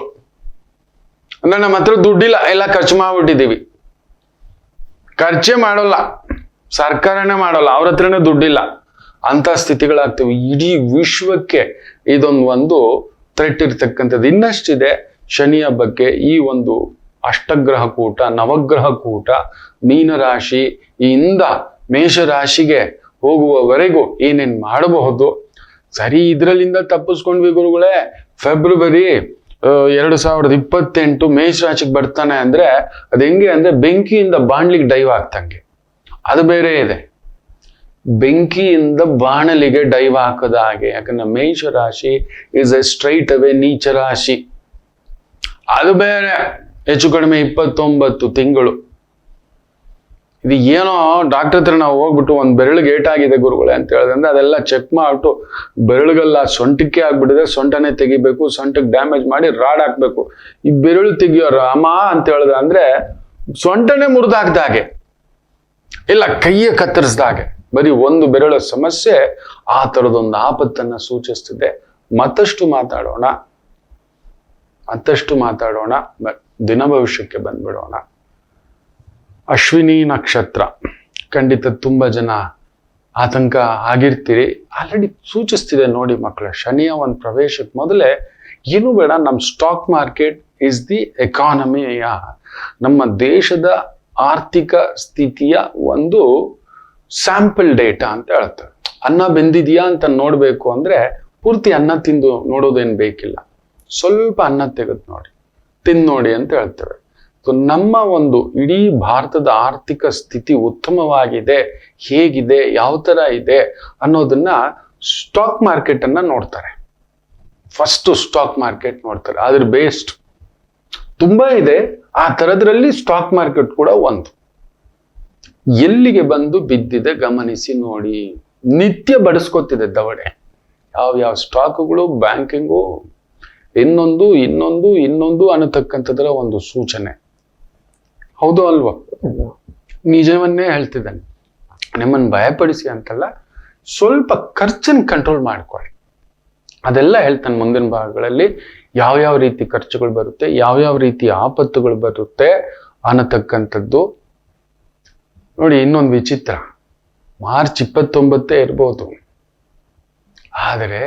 ಅಂದ್ರೆ ನಮ್ಮ ಹತ್ರ ದುಡ್ಡಿಲ್ಲ, ಎಲ್ಲ ಖರ್ಚು ಮಾಡ್ಬಿಟ್ಟಿದೀವಿ. ಖರ್ಚೇ ಮಾಡೋಲ್ಲ, ಸರ್ಕಾರನೇ ಮಾಡೋಲ್ಲ, ಅವ್ರ ಹತ್ರನೇ ದುಡ್ಡಿಲ್ಲ, ಅಂತ ಸ್ಥಿತಿಗಳಾಗ್ತವೆ. ಇಡೀ ವಿಶ್ವಕ್ಕೆ ಒಂದು ಥ್ರೆಟ್ ಇರ್ತಕ್ಕಂಥದ್ದು. ಇನ್ನಷ್ಟಿದೆ ಶನಿಯ ಬಗ್ಗೆ. ಈ ಒಂದು ಅಷ್ಟಗ್ರಹ ಕೂಟ, ನವಗ್ರಹ ಕೂಟ ಮೀನರಾಶಿಯಿಂದ ಮೇಷರಾಶಿಗೆ ಹೋಗುವವರೆಗೂ ಏನೇನ್ ಮಾಡಬಹುದು. ಸರಿ, ಇದ್ರಲ್ಲಿಂದ ತಪ್ಪಿಸ್ಕೊಂಡ್ವಿ ಗುರುಗಳೇ. ಫೆಬ್ರವರಿ 2028 ಮೇಷರಾಶಿಗೆ ಬರ್ತಾನೆ ಅಂದ್ರೆ ಅದ್ ಹೆಂಗೆ ಅಂದ್ರೆ ಬೆಂಕಿಯಿಂದ ಬಾಣ್ಲಿಗೆ ಡೈವ್ ಆಗ್ತಂಗೆ. ಅದು ಬೇರೆ ಇದೆ, ಬೆಂಕಿಯಿಂದ ಬಾಣಲಿಗೆ ಡೈವ್ ಹಾಕದ ಹಾಗೆ. ಯಾಕಂದ್ರೆ ಮೇಷರಾಶಿ ಇಸ್ ಎ ಸ್ಟ್ರೈಟ್ ಅವೇ ನೀಚ ರಾಶಿ. ಅದು ಬೇರೆ, ಹೆಚ್ಚು ಕಡಿಮೆ 29 ತಿಂಗಳು. ಇದು ಏನೋ ಡಾಕ್ಟರ್ ಹತ್ರ ನಾವು ಹೋಗ್ಬಿಟ್ಟು ಒಂದು ಬೆರಳಿಗೆ ಏಟಾಗಿದೆ ಗುರುಗಳೇ ಅಂತ ಹೇಳಿದ್ರೆ ಅದೆಲ್ಲ ಚೆಕ್ ಮಾಡ್ಬಿಟ್ಟು ಬೆರಳಿಗೆಲ್ಲ ಸೊಂಟಕ್ಕೆ ಆಗ್ಬಿಟ್ಟಿದೆ, ಸೊಂಟನೇ ತೆಗಿಬೇಕು, ಸೊಂಟಕ್ಕೆ ಡ್ಯಾಮೇಜ್ ಮಾಡಿ ರಾಡ್ ಹಾಕ್ಬೇಕು. ಈ ಬೆರಳು ತೆಗಿಯೋರು ಅಮ್ಮ ಅಂತ ಹೇಳ್ದ ಅಂದ್ರೆ ಸೊಂಟನೇ ಮುರಿದಾಕ್ದ ಹಾಗೆ, ಇಲ್ಲ ಕೈಯ ಕತ್ತರಿಸ್ದ ಹಾಗೆ. ಬರೀ ಒಂದು ಬೆರಳ ಸಮಸ್ಯೆ ಆ ತರದೊಂದು ಆಪತ್ತನ್ನ ಸೂಚಿಸ್ತಿದೆ. ಮತ್ತಷ್ಟು ಮಾತಾಡೋಣ, ದಿನ ಭವಿಷ್ಯಕ್ಕೆ ಬಂದ್ಬಿಡೋಣ. ಅಶ್ವಿನಿ ನಕ್ಷತ್ರ ಖಂಡಿತ ತುಂಬಾ ಜನ ಆತಂಕ ಆಗಿರ್ತೀರಿ. ಆಲ್ರೆಡಿ ಸೂಚಿಸ್ತಿದೆ ನೋಡಿ ಮಕ್ಕಳ. ಶನಿಯ ಒಂದು ಪ್ರವೇಶಕ್ಕೆ ಮೊದಲೇ ಏನು ಬೇಡ, ನಮ್ಮ ಸ್ಟಾಕ್ ಮಾರ್ಕೆಟ್ ಇಸ್ ದಿ ಎಕಾನಮಿಯ, ನಮ್ಮ ದೇಶದ ಆರ್ಥಿಕ ಸ್ಥಿತಿಯ ಒಂದು ಸ್ಯಾಂಪಲ್ ಡೇಟಾ ಅಂತ ಹೇಳ್ತಾರೆ. ಅನ್ನ ಬೆಂದಿದೆಯಾ ಅಂತ ನೋಡ್ಬೇಕು ಅಂದ್ರೆ ಪೂರ್ತಿ ಅನ್ನ ತಿಂದು ನೋಡೋದೇನು ಬೇಕಿಲ್ಲ, ಸ್ವಲ್ಪ ಅನ್ನ ತೆಗೆದು ನೋಡಿ, ತಿಂದು ನೋಡಿ ಅಂತ ಹೇಳ್ತೇವೆ. ಸೊ ನಮ್ಮ ಒಂದು ಇಡೀ ಭಾರತದ ಆರ್ಥಿಕ ಸ್ಥಿತಿ ಉತ್ತಮವಾಗಿದೆ, ಹೇಗಿದೆ, ಯಾವ ತರ ಇದೆ ಅನ್ನೋದನ್ನ ಸ್ಟಾಕ್ ಮಾರ್ಕೆಟ್ ಅನ್ನ ನೋಡ್ತಾರೆ. ಫಸ್ಟ್ ಸ್ಟಾಕ್ ಮಾರ್ಕೆಟ್ ನೋಡ್ತಾರೆ. ಅದ್ರ ಬೇಸ್ಡ್ ತುಂಬಾ ಇದೆ, ಆ ತರದ್ರಲ್ಲಿ ಸ್ಟಾಕ್ ಮಾರ್ಕೆಟ್ ಕೂಡ ಒಂದು. ಎಲ್ಲಿಗೆ ಬಂದು ಬಿದ್ದಿದೆ ಗಮನಿಸಿ ನೋಡಿ. ನಿತ್ಯ ಬಡಿಸ್ಕೊತಿದೆ ದವಡೆ. ಯಾವ ಸ್ಟಾಕ್ಗಳು, ಬ್ಯಾಂಕಿಂಗು, ಇನ್ನೊಂದು ಅನ್ನತಕ್ಕಂಥದ್ರ ಒಂದು ಸೂಚನೆ. ಹೌದು ಅಲ್ವಾ? ನಿಜವನ್ನೇ ಹೇಳ್ತಿದ್ದಾನೆ. ನಿಮ್ಮನ್ನು ಭಯಪಡಿಸಿ ಅಂತಲ್ಲ, ಸ್ವಲ್ಪ ಖರ್ಚನ್ನು ಕಂಟ್ರೋಲ್ ಮಾಡ್ಕೊಳ್ಳಿ. ಅದೆಲ್ಲ ಹೇಳ್ತಾನೆ ಮುಂದಿನ ಭಾಗಗಳಲ್ಲಿ. ಯಾವ ರೀತಿ ಖರ್ಚುಗಳು ಬರುತ್ತೆ, ಯಾವ ರೀತಿ ಆಪತ್ತುಗಳು ಬರುತ್ತೆ ಅನ್ನತಕ್ಕಂಥದ್ದು. ನೋಡಿ, ಇನ್ನೊಂದು ವಿಚಿತ್ರ, ಮಾರ್ಚ್ 29 ಇರ್ಬೋದು, ಆದರೆ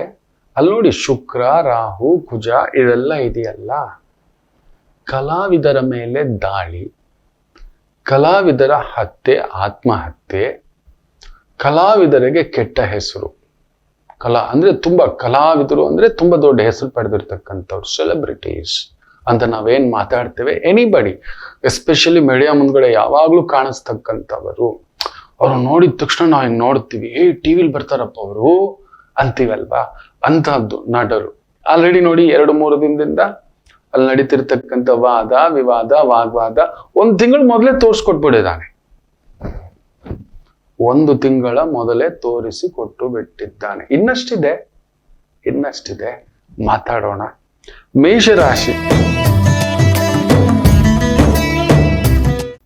ಅಲ್ಲಿ ನೋಡಿ ಶುಕ್ರ, ರಾಹು, ಕುಜ ಇದೆಲ್ಲ ಇದೆಯಲ್ಲ, ಕಲಾವಿದರ ಮೇಲೆ ದಾಳಿ, ಕಲಾವಿದರ ಹತ್ಯೆ, ಆತ್ಮಹತ್ಯೆ, ಕಲಾವಿದರಿಗೆ ಕೆಟ್ಟ ಹೆಸರು. ಕಲಾವಿದರು ಅಂದ್ರೆ ತುಂಬಾ ದೊಡ್ಡ ಹೆಸರು ಪಡೆದಿರ್ತಕ್ಕಂಥವ್ರು, ಸೆಲೆಬ್ರಿಟೀಸ್ ಅಂತ ನಾವೇನ್ ಮಾತಾಡ್ತೇವೆ. ಎನಿಬಡಿ, ಎಸ್ಪೆಷಲಿ ಮೀಡಿಯಾ ಮುಂದ್ಗಡೆ ಯಾವಾಗ್ಲೂ ಕಾಣಿಸ್ತಕ್ಕಂಥವರು. ಅವ್ರು ನೋಡಿದ ತಕ್ಷಣ ನಾವು ಹಿಂಗ್ ನೋಡ್ತೀವಿ, ಟಿವಿಲಿ ಬರ್ತಾರಪ್ಪ ಅವರು ಅಂತೀವಲ್ವಾ, ಅಂತಹದ್ದು ನಟರು. ಆಲ್ರೆಡಿ ನೋಡಿ 2-3 ದಿನದಿಂದ ಅಲ್ಲಿ ನಡೀತಿರ್ತಕ್ಕಂಥ ವಾದ ವಿವಾದ, ವಾಗ್ವಾದ 1 ತಿಂಗಳು ಮೊದಲೇ ತೋರಿಸ್ಕೊಟ್ಬಿಟ್ಟಿದ್ದಾನೆ. 1 ತಿಂಗಳ ಮೊದಲೇ ತೋರಿಸಿ ಕೊಟ್ಟು ಬಿಟ್ಟಿದ್ದಾನೆ. ಇನ್ನಷ್ಟಿದೆ ಮಾತಾಡೋಣ. ಮೇಷರಾಶಿ,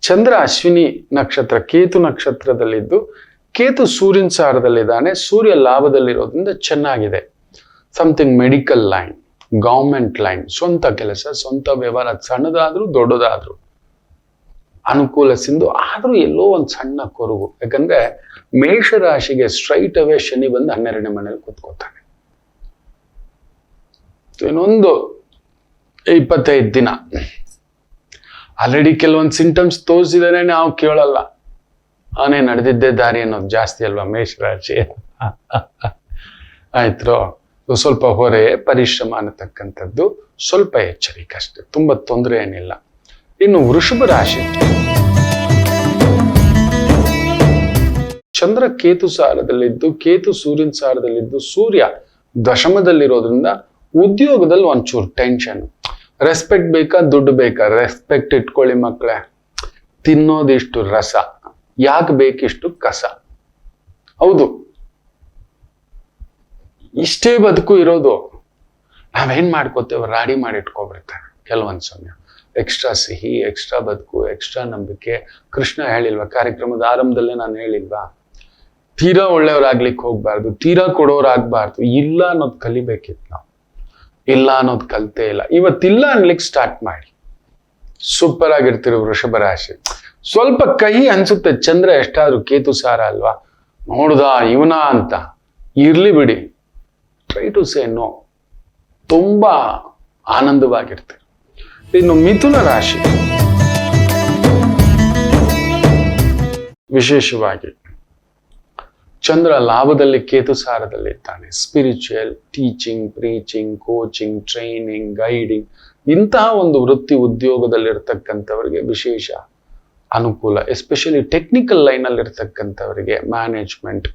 ಚಂದ್ರ ಅಶ್ವಿನಿ ನಕ್ಷತ್ರ, ಕೇತು ನಕ್ಷತ್ರದಲ್ಲಿದ್ದು, ಕೇತು ಸೂರ್ಯನ ಸಾರದಲ್ಲಿದ್ದಾನೆ. ಸೂರ್ಯ ಲಾಭದಲ್ಲಿರೋದ್ರಿಂದ ಚೆನ್ನಾಗಿದೆ. Something medical line, government line, ಸ್ವಂತ ಕೆಲಸ, ಸ್ವಂತ ವ್ಯವಹಾರ, ಸಣ್ಣದಾದ್ರೂ ದೊಡ್ಡದಾದ್ರೂ ಅನುಕೂಲ ಸಿಂಧು. ಆದ್ರೂ ಎಲ್ಲೋ ಒಂದು ಸಣ್ಣ ಕೊರಗು. ಯಾಕಂದ್ರೆ ಮೇಷರಾಶಿಗೆ ಸ್ಟ್ರೈಟ್ ಅವೇ ಶನಿ ಬಂದು 12ನೇ ಮನೇಲಿ ಕೂತ್ಕೋತಾನೆ. ಇನ್ನೊಂದು 25 ದಿನ ಆಲ್ರೆಡಿ ಕೆಲವೊಂದು ಸಿಂಟಮ್ಸ್ ತೋರಿಸಿದಾನೆ, ನಾವು ಕೇಳಲ್ಲ. ಅವನೇ ನಡೆದಿದ್ದೇ ದಾರಿ ಅನ್ನೋದು ಜಾಸ್ತಿ ಅಲ್ವಾ ಮೇಷರಾಶಿ. ಆಯ್ತು, ಸ್ವಲ್ಪ ಹೊರೆ, ಪರಿಶ್ರಮ ಅನ್ನತಕ್ಕಂಥದ್ದು ಸ್ವಲ್ಪ ಎಚ್ಚರಿಕೆ ಅಷ್ಟೇ, ತುಂಬಾ ತೊಂದರೆ ಏನಿಲ್ಲ. ಇನ್ನು ವೃಷಭ ರಾಶಿ, ಚಂದ್ರ ಕೇತು ಸಾರದಲ್ಲಿದ್ದು, ಕೇತು ಸೂರ್ಯನ ಸಾರದಲ್ಲಿದ್ದು, ಸೂರ್ಯ ದಶಮದಲ್ಲಿರೋದ್ರಿಂದ ಉದ್ಯೋಗದಲ್ಲಿ ಒಂಚೂರು ಟೆನ್ಷನ್. ರೆಸ್ಪೆಕ್ಟ್ ಬೇಕಾ, ದುಡ್ಡು ಬೇಕಾ? ರೆಸ್ಪೆಕ್ಟ್ ಇಟ್ಕೊಳ್ಳಿ ಮಕ್ಕಳೇ. ತಿನ್ನೋದಿಷ್ಟು ರಸ, ಯಾಕೆ ಬೇಕಿಷ್ಟು ಕಸ? ಹೌದು, ಇಷ್ಟೇ ಬದುಕು ಇರೋದು. ನಾವೇನ್ ಮಾಡ್ಕೋತೇವೆ, ರಾಡಿ ಮಾಡಿ ಇಟ್ಕೊಬಿಡ್ತಾರೆ ಕೆಲವೊಂದು ಸಮಯ. ಎಕ್ಸ್ಟ್ರಾ ಸಿಹಿ, ಎಕ್ಸ್ಟ್ರಾ ಬದುಕು, ಎಕ್ಸ್ಟ್ರಾ ನಂಬಿಕೆ. ಕೃಷ್ಣ ಹೇಳಿಲ್ವಾ ಕಾರ್ಯಕ್ರಮದ ಆರಂಭದಲ್ಲೇ? ನಾನು ಹೇಳಿಲ್ವಾ, ತೀರಾ ಒಳ್ಳೆಯವ್ರಾಗ್ಲಿಕ್ಕೆ ಹೋಗ್ಬಾರ್ದು, ತೀರಾ ಕೊಡೋರಾಗ್ಬಾರ್ದು. ಇಲ್ಲ ಅನ್ನೋದು ಕಲಿಬೇಕಿತ್ತು ನಾವು. ಇಲ್ಲ ಅನ್ನೋದು ಕಲ್ತೇ ಇಲ್ಲ. ಇವತ್ತಿಲ್ಲ ಅನ್ಲಿಕ್ಕೆ ಸ್ಟಾರ್ಟ್ ಮಾಡಿ. ಸೂಪರ್ ಆಗಿರ್ತೀರಿ ವೃಷಭ ರಾಶಿ. ಸ್ವಲ್ಪ ಕಹಿ ಅನ್ಸುತ್ತೆ, ಚಂದ್ರ ಎಷ್ಟಾದ್ರೂ ಕೇತು ಸಾರ ಅಲ್ವಾ, ನೋಡ್ದ ಇವನ ಅಂತ. ಇರ್ಲಿ ಬಿಡಿ, ಟ್ರೈ ಟು ಸೇ ನೋ. ತುಂಬಾ ಆನಂದವಾಗಿರ್ತೀರಿ. ಇನ್ನು ಮಿಥುನ ರಾಶಿ ವಿಶೇಷವಾಗಿ ಚಂದ್ರ ಲಾಭದಲ್ಲಿ ಕೇತು ಸಾರದಲ್ಲಿ ಇದ್ದಾನೆ. Spiritual, teaching, preaching, coaching, training, guiding, ಇಂತಹ ಒಂದು ವೃತ್ತಿ ಉದ್ಯೋಗದಲ್ಲಿರ್ತಕ್ಕಂಥವರಿಗೆ ವಿಶೇಷ ಅನುಕೂಲ. ಎಸ್ಪೆಷಲಿ ಟೆಕ್ನಿಕಲ್ ಲೈನಲ್ಲಿ ಇರ್ತಕ್ಕಂಥವರಿಗೆ management,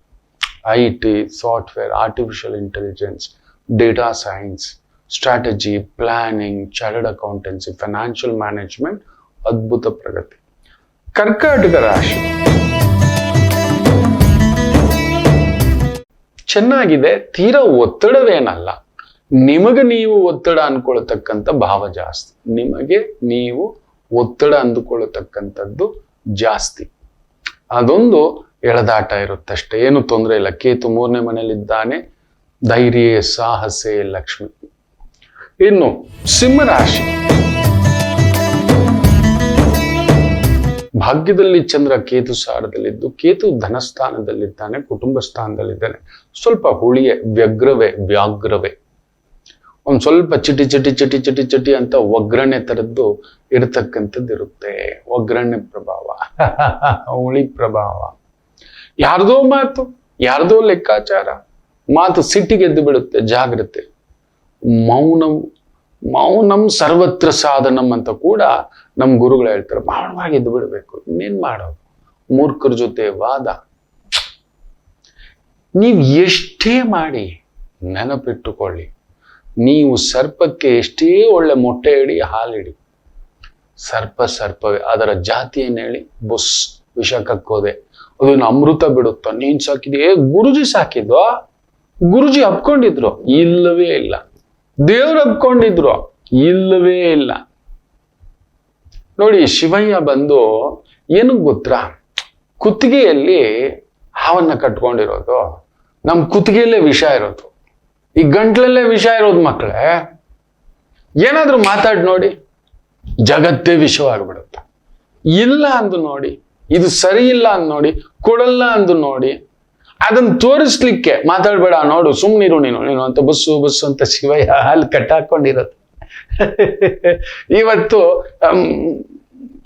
IT, software, artificial intelligence, data science, strategy, planning, chartered accountancy, financial management, ಅದ್ಭುತ ಪ್ರಗತಿ. ಕರ್ಕಾಟಕ ರಾಶಿ ಚೆನ್ನಾಗಿದೆ, ತೀರಾ ಒತ್ತಡವೇನಲ್ಲ. ನಿಮಗೆ ನೀವು ಒತ್ತಡ ಅನ್ಕೊಳ್ತಕ್ಕಂಥ ಭಾವ ಜಾಸ್ತಿ. ನಿಮಗೆ ನೀವು ಒತ್ತಡ ಅಂದುಕೊಳ್ಳತಕ್ಕಂಥದ್ದು ಜಾಸ್ತಿ. ಅದೊಂದು ಎಳೆದಾಟ ಇರುತ್ತಷ್ಟೇ, ಏನು ತೊಂದರೆ ಇಲ್ಲ. ಕೇತು 3ನೇ ಮನೆಯಲ್ಲಿದ್ದಾನೆ. ಧೈರ್ಯ, ಸಾಹಸೆ, ಲಕ್ಷ್ಮಿ. ಇನ್ನು ಸಿಂಹರಾಶಿ ಭಾಗ್ಯದಲ್ಲಿ ಚಂದ್ರ ಕೇತು ಸಾರದಲ್ಲಿದ್ದು, ಕೇತು ಧನಸ್ಥಾನದಲ್ಲಿದ್ದಾನೆ, ಕುಟುಂಬ ಸ್ಥಾನದಲ್ಲಿದ್ದಾನೆ. ಸ್ವಲ್ಪ ಹುಳಿಯೇ, ವ್ಯಾಗ್ರವೇ. ಒಂದ್ ಸ್ವಲ್ಪ ಚಿಟಿ ಅಂತ ಒಗ್ಗರಣೆ ತರದ್ದು ಇರತಕ್ಕಂಥದ್ದು ಇರುತ್ತೆ. ಒಗ್ಗರಣೆ ಪ್ರಭಾವ, ಹುಳಿ ಪ್ರಭಾವ. ಯಾರ್ದೋ ಮಾತು, ಯಾರ್ದೋ ಲೆಕ್ಕಾಚಾರ, ಮಾತು ಸಿಟ್ಟಿಗೆದ್ದು ಬಿಡುತ್ತೆ. ಜಾಗ್ರತೆ. ಮೌನಂ ಸರ್ವತ್ರ ಸಾಧನಂ ಅಂತ ಕೂಡ ನಮ್ ಗುರುಗಳು ಹೇಳ್ತಾರೆ. ಮೌನವಾಗಿ ಎದ್ದು ಬಿಡ್ಬೇಕು. ಇನ್ನೇನ್ ಮಾಡೋದು? ಮೂರ್ಖರ ಜೊತೆ ವಾದ. ನೀವ್ ಎಷ್ಟೇ ಮಾಡಿ ನೆನಪಿಟ್ಟುಕೊಳ್ಳಿ, ನೀವು ಸರ್ಪಕ್ಕೆ ಎಷ್ಟೇ ಒಳ್ಳೆ ಮೊಟ್ಟೆ ಇಡಿ, ಹಾಲಿಡಿ, ಸರ್ಪವೇ. ಅದರ ಜಾತಿಯನ್ನು ಹೇಳಿ ಬುಸ್, ವಿಷ ಕಕ್ಕೋದೆ. ಅದನ್ನ ಅಮೃತ ಬಿಡುತ್ತ. ನೀನ್ ಸಾಕಿದ್ಯೇ? ಗುರುಜಿ ಸಾಕಿದ್ವಾ? ಗುರುಜಿ ಅಪ್ಕೊಂಡಿದ್ರು? ಇಲ್ಲವೇ ಇಲ್ಲ. ದೇವ್ರು ಅಪ್ಕೊಂಡಿದ್ರು? ಇಲ್ಲವೇ ಇಲ್ಲ. ನೋಡಿ, ಶಿವಯ್ಯ ಬಂದು ಏನಕ್ಕೆ ಗೊತ್ತಾ, ಕುತ್ತಿಗೆಯಲ್ಲಿ ಹಾವನ್ನ ಕಟ್ಕೊಂಡಿರೋದು. ನಮ್ ಕುತ್ತಿಗೆಯಲ್ಲೇ ವಿಷ ಇರೋದು, ಈ ಗಂಟ್ಲಲ್ಲೇ ವಿಷ ಇರೋದು. ಮಕ್ಕಳೇ, ಏನಾದ್ರೂ ಮಾತಾಡಿ ನೋಡಿ, ಜಗತ್ತೇ ವಿಷವಾಗ್ಬಿಡುತ್ತೆ. ಇಲ್ಲ ಅಂದು ನೋಡಿ, ಇದು ಸರಿ ಇಲ್ಲ ಅಂದ್ ನೋಡಿ, ಕೊಡಲ್ಲ ಅಂದು ನೋಡಿ, ಅದನ್ನ ತೋರಿಸ್ಲಿಕ್ಕೆ ಮಾತಾಡ್ಬೇಡ, ನೋಡು ಸುಮ್ನಿರು ನೀನು ಅಂತ ಬಸ್ಸು ಅಂತ ಶಿವಯ್ಯ ಅಲ್ಲಿ ಕಟ್ಟಾಕೊಂಡಿರೋದು. ಇವತ್ತು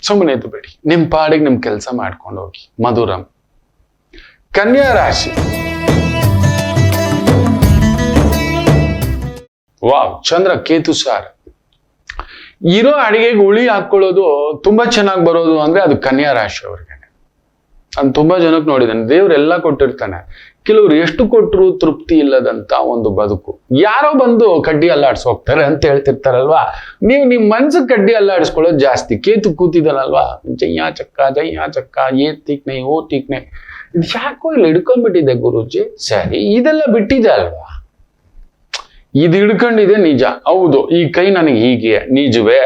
ಸುಮ್ಮನೆ ಇದ್ದು ಬಿಡಿ, ನಿಮ್ ಪಾಡಿಗೆ ನಿಮ್ ಕೆಲಸ ಮಾಡ್ಕೊಂಡು ಹೋಗಿ. ಮಧುರಂ. ಕನ್ಯಾ ರಾಶಿ ವಾವ್, ಚಂದ್ರ ಕೇತು ಸಾರ. ಇರೋ ಅಡಿಗೆಗೆ ಹುಳಿ ಹಾಕೊಳ್ಳೋದು ತುಂಬಾ ಚೆನ್ನಾಗಿ ಬರೋದು ಅಂದ್ರೆ ಅದು ಕನ್ಯಾ ರಾಶಿ ಅವ್ರಿಗೆ. ನಾನು ತುಂಬಾ ಜನಕ್ಕೆ ನೋಡಿದ್ದೇನೆ. ದೇವ್ರೆಲ್ಲ ಕೊಟ್ಟಿರ್ತಾನೆ, ಕೆಲವ್ರು ಎಷ್ಟು ಕೊಟ್ಟರು ತೃಪ್ತಿ ಇಲ್ಲದಂತ ಒಂದು ಬದುಕು. ಯಾರೋ ಬಂದು ಕಡ್ಡಿ ಅಲ್ಲಾಡ್ಸ್ ಹೋಗ್ತಾರೆ ಅಂತ ಹೇಳ್ತಿರ್ತಾರಲ್ವಾ, ನೀವು ನಿಮ್ ಮನ್ಸಿಗೆ ಕಡ್ಡಿ ಅಲ್ಲಾಡಿಸ್ಕೊಳ್ಳೋದು ಜಾಸ್ತಿ. ಕೇತು ಕೂತಿದ್ದಾನಲ್ವಾ, ಜಯ್ಯ ಚಕ್ಕ ಏ ತೀಕ್ನೆ ಓ ತೀಕ್ನೆ, ಇದು ಯಾಕೋ ಇಲ್ಲಿ ಹಿಡ್ಕೊಂಡ್ಬಿಟ್ಟಿದೆ ಗುರುಜಿ. ಸರಿ, ಇದೆಲ್ಲ ಬಿಟ್ಟಿದೆ ಅಲ್ವಾ, ಇದು ಹಿಡ್ಕೊಂಡಿದೆ ನಿಜ. ಹೌದು, ಈ ಕೈ ನನಗೆ ಹೀಗೆ ನಿಜವೇ.